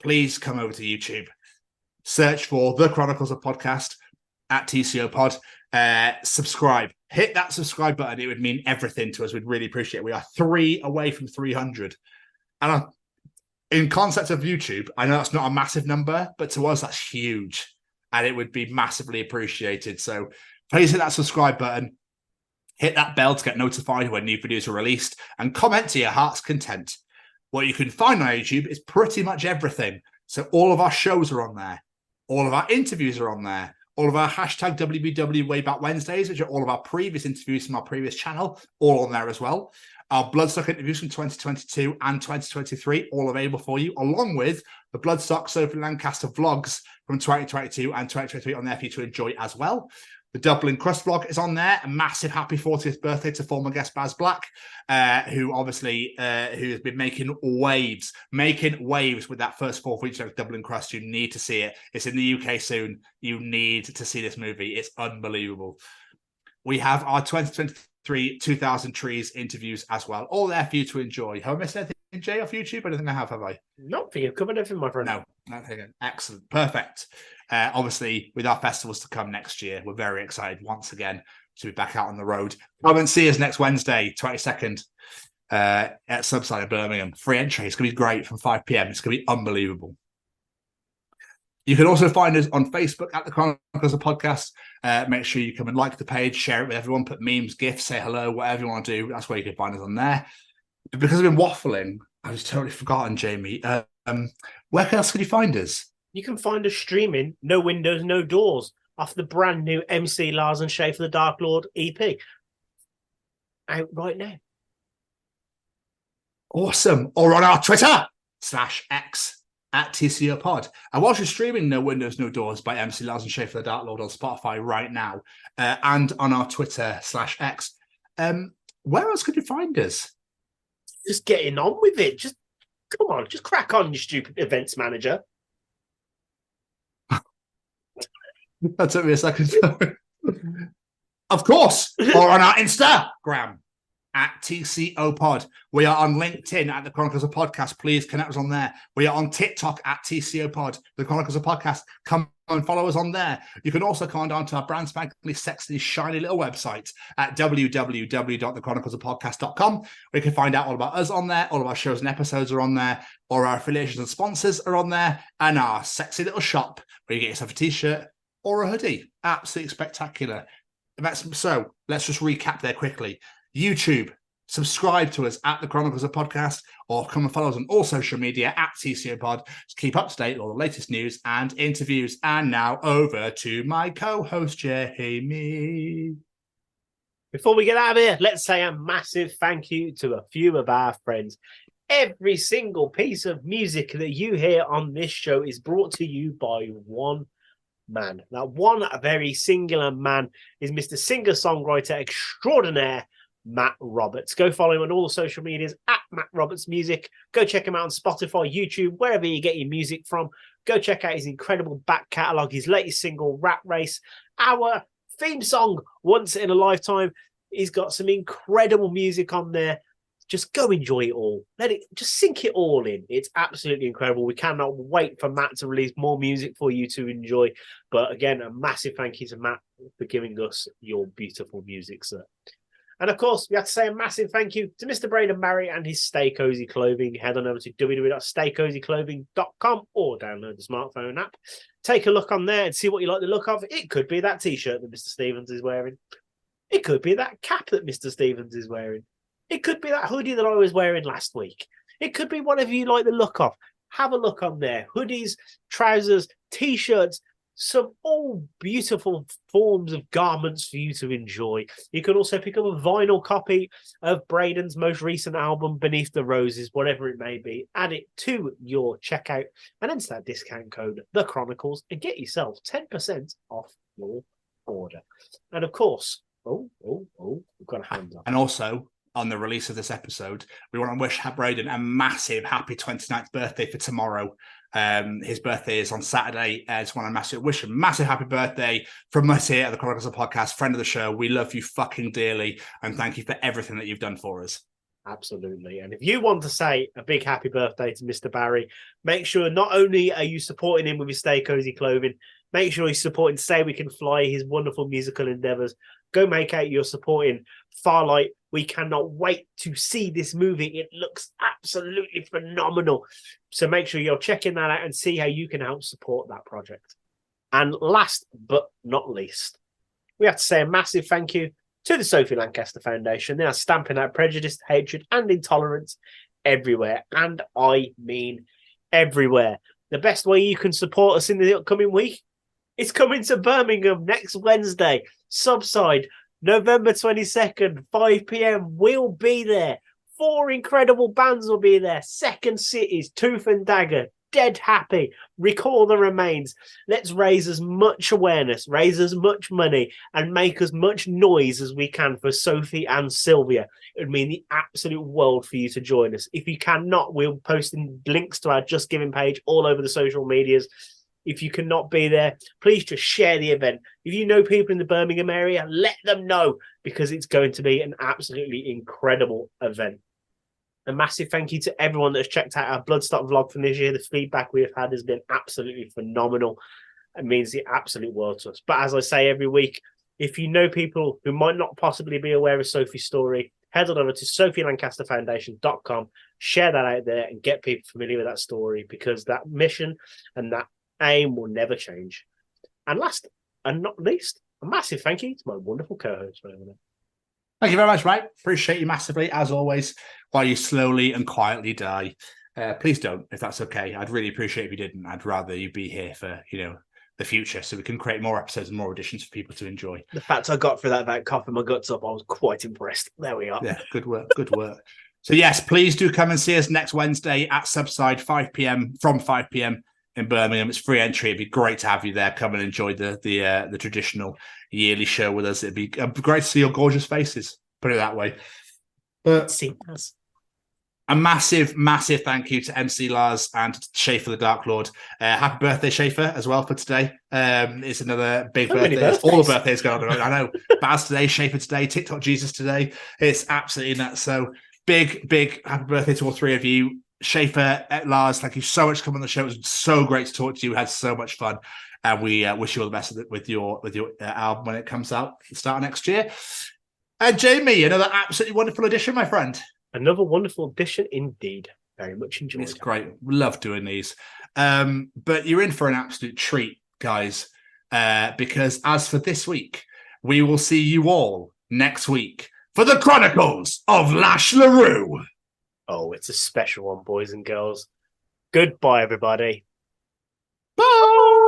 B: Please come over to YouTube. Search for the Chronicles of Podcast at TCO Pod. Subscribe. Hit that subscribe button. It would mean everything to us. We'd really appreciate it. We are 3 away from 300. And in concept of YouTube, I know that's not a massive number, but to us, that's huge. And it would be massively appreciated. So please hit that subscribe button. Hit that bell to get notified when new videos are released. And comment to your heart's content. What you can find on YouTube is pretty much everything. So all of our shows are on there. All of our interviews are on there. All of our hashtag WBW Wayback Wednesdays, which are all of our previous interviews from our previous channel, all on there as well. Our Bloodstock interviews from 2022 and 2023, all available for you, along with the Bloodstock Sophie Lancaster vlogs from 2022 and 2023 on there for you to enjoy as well. The Dublin Crust vlog is on there. A massive happy 40th birthday to former guest Baz Black, who obviously who has been making waves with that first 4 weeks of Dublin Crust. You need to see it. It's in the UK soon. You need to see this movie. It's unbelievable. We have our 2023 2000 Trees interviews as well. All there for you to enjoy. Have I missed anything, Jay, off YouTube? I don't think I have I?
A: Not for you. Covered everything, my friend.
B: No. Okay, excellent. Perfect. Obviously, with our festivals to come next year, we're very excited once again to be back out on the road. Come and see us next Wednesday, 22nd, at Subside of Birmingham. Free entry. It's going to be great from 5 p.m. It's going to be unbelievable. You can also find us on Facebook at the Chronicles of Podcast. Make sure you come and like the page, share it with everyone, put memes, gifs, say hello, whatever you want to do. That's where you can find us on there. But because I've been waffling, I was totally forgotten, Jamie. Where else can you find us?
A: You can find us streaming No Windows, No Doors off the brand new MC Lars and Schaffer The Darklord EP. Out right now.
B: Awesome. Or on our Twitter /X at TCO Pod. And whilst you're streaming No Windows, No Doors by MC Lars and Schaffer The Darklord on Spotify right now, and on our Twitter /X, where else could you find us?
A: Just getting on with it. Just come on, just crack on, you stupid events manager.
B: That took me a second. Of course, or on our Instagram at TCO Pod. We are on LinkedIn at the Chronicles of Podcast. Please connect us on there. We are on TikTok at TCO Pod, the Chronicles of Podcast. Come and follow us on there. You can also come on to our brand spanking sexy, shiny little website at www.thechroniclesofpodcast.com, where you can find out all about us on there. All of our shows and episodes are on there. All our affiliations and sponsors are on there. And our sexy little shop where you get yourself a t-shirt or a hoodie. Absolutely spectacular. So let's just recap there quickly. YouTube, subscribe to us at the Chronicles of Podcast, or come and follow us on all social media at TCO Pod to keep up to date with all the latest news and interviews. And now over to my co-host, Jamie.
A: Before we get out of here, let's say a massive thank you to a few of our friends. Every single piece of music that you hear on this show is brought to you by one man. That one very singular man is Mr. Singer-Songwriter Extraordinaire, Matt Roberts. Go follow him on all the social medias at Matt Roberts Music. Go check him out on Spotify, YouTube, wherever you get your music from. Go check out his incredible back catalogue, his latest single, Rat Race, our theme song, Once in a Lifetime. He's got some incredible music on there. Just go enjoy it all. Just sink it all in. It's absolutely incredible. We cannot wait for Matt to release more music for you to enjoy. But again, a massive thank you to Matt for giving us your beautiful music, sir. And of course, we have to say a massive thank you to Mr. Braden Barry and his Stay Cozy Clothing. Head on over to www.staycozyclothing.com or download the smartphone app. Take a look on there and see what you like the look of. It could be that t-shirt that Mr. Stevens is wearing. It could be that cap that Mr. Stevens is wearing. It could be that hoodie that I was wearing last week. It could be whatever you like the look of. Have a look on there. Hoodies, trousers, t-shirts, some all beautiful forms of garments for you to enjoy. You can also pick up a vinyl copy of Braden's most recent album, Beneath the Roses, whatever it may be. Add it to your checkout and enter that discount code, The Chronicles, and get yourself 10% off your order. And of course, we've got a hand up.
B: And also, on the release of this episode, we want to wish Braden a massive happy 29th birthday for tomorrow. His birthday is on Saturday. I just want to wish him a massive happy birthday from us here at the Chronicles of Podcast, friend of the show. We love you fucking dearly, and thank you for everything that you've done for us.
A: Absolutely. And if you want to say a big happy birthday to Mr. Barry, make sure not only are you supporting him with his Stay Cozy Clothing, make sure you're supporting Say We Can Fly, his wonderful musical endeavors. Go make out you're supporting Farlight. We cannot wait to see this movie. It looks absolutely phenomenal. So make sure you're checking that out and see how you can help support that project. And last but not least, we have to say a massive thank you to the Sophie Lancaster Foundation. They are stamping out prejudice, hatred, and intolerance everywhere. And I mean everywhere. The best way you can support us in the upcoming week is coming to Birmingham next Wednesday. Subside, November 22nd, 5 p.m. We'll be there. 4 incredible bands will be there. Second Cities, Tooth and Dagger, Dead Happy, Recall the Remains. Let's raise as much awareness, raise as much money, and make as much noise as we can for Sophie and Sylvia. It would mean the absolute world for you to join us. If you cannot, we'll post links to our Just Giving page all over the social medias. If you cannot be there, please just share the event. If you know people in the Birmingham area, let them know, because it's going to be an absolutely incredible event. A massive thank you to everyone that has checked out our Bloodstock vlog from this year. The feedback we have had has been absolutely phenomenal. It means the absolute world to us. But as I say every week, If you know people who might not possibly be aware of Sophie's story, head on over to sophielancasterfoundation.com, share that out there and get people familiar with that story, because that mission and that aim will never change. And last and not least, a massive thank you to my wonderful co-host.
B: Thank you very much, mate. Appreciate you massively, as always, while you slowly and quietly die. Please don't, if that's okay. I'd really appreciate if you didn't. I'd rather you be here for, the future, so we can create more episodes and more editions for people to enjoy.
A: The fact I got through that without coughing my guts up, I was quite impressed. There we are.
B: Yeah, good work, good work. So yes, please do come and see us next Wednesday at Subside, 5 p.m. from 5 p.m. in Birmingham. It's free entry. It'd be great to have you there. Come and enjoy the traditional yearly show with us. It'd be great to see your gorgeous faces. Put it that way. But
A: see us.
B: A massive, massive thank you to MC Lars and Schaffer the Darklord. Happy birthday, Schaffer, as well for today. It's another big birthday. All the birthdays going on. I know. Baz today, Schaffer today, TikTok Jesus today. It's absolutely nuts. So big, big happy birthday to all three of you. Schaffer, Lars, thank you so much for coming on the show. It was so great to talk to you. We had so much fun. And we wish you all the best with your album when it comes out at the start of next year. And Jamie, another absolutely wonderful edition, my friend.
A: Another wonderful edition indeed. Very much enjoyed.
B: It's great. Love doing these. But you're in for an absolute treat, guys, because as for this week, we will see you all next week for the Chronicles of Lash LaRue.
A: Oh, it's a special one, boys and girls. Goodbye, everybody.
B: Bye.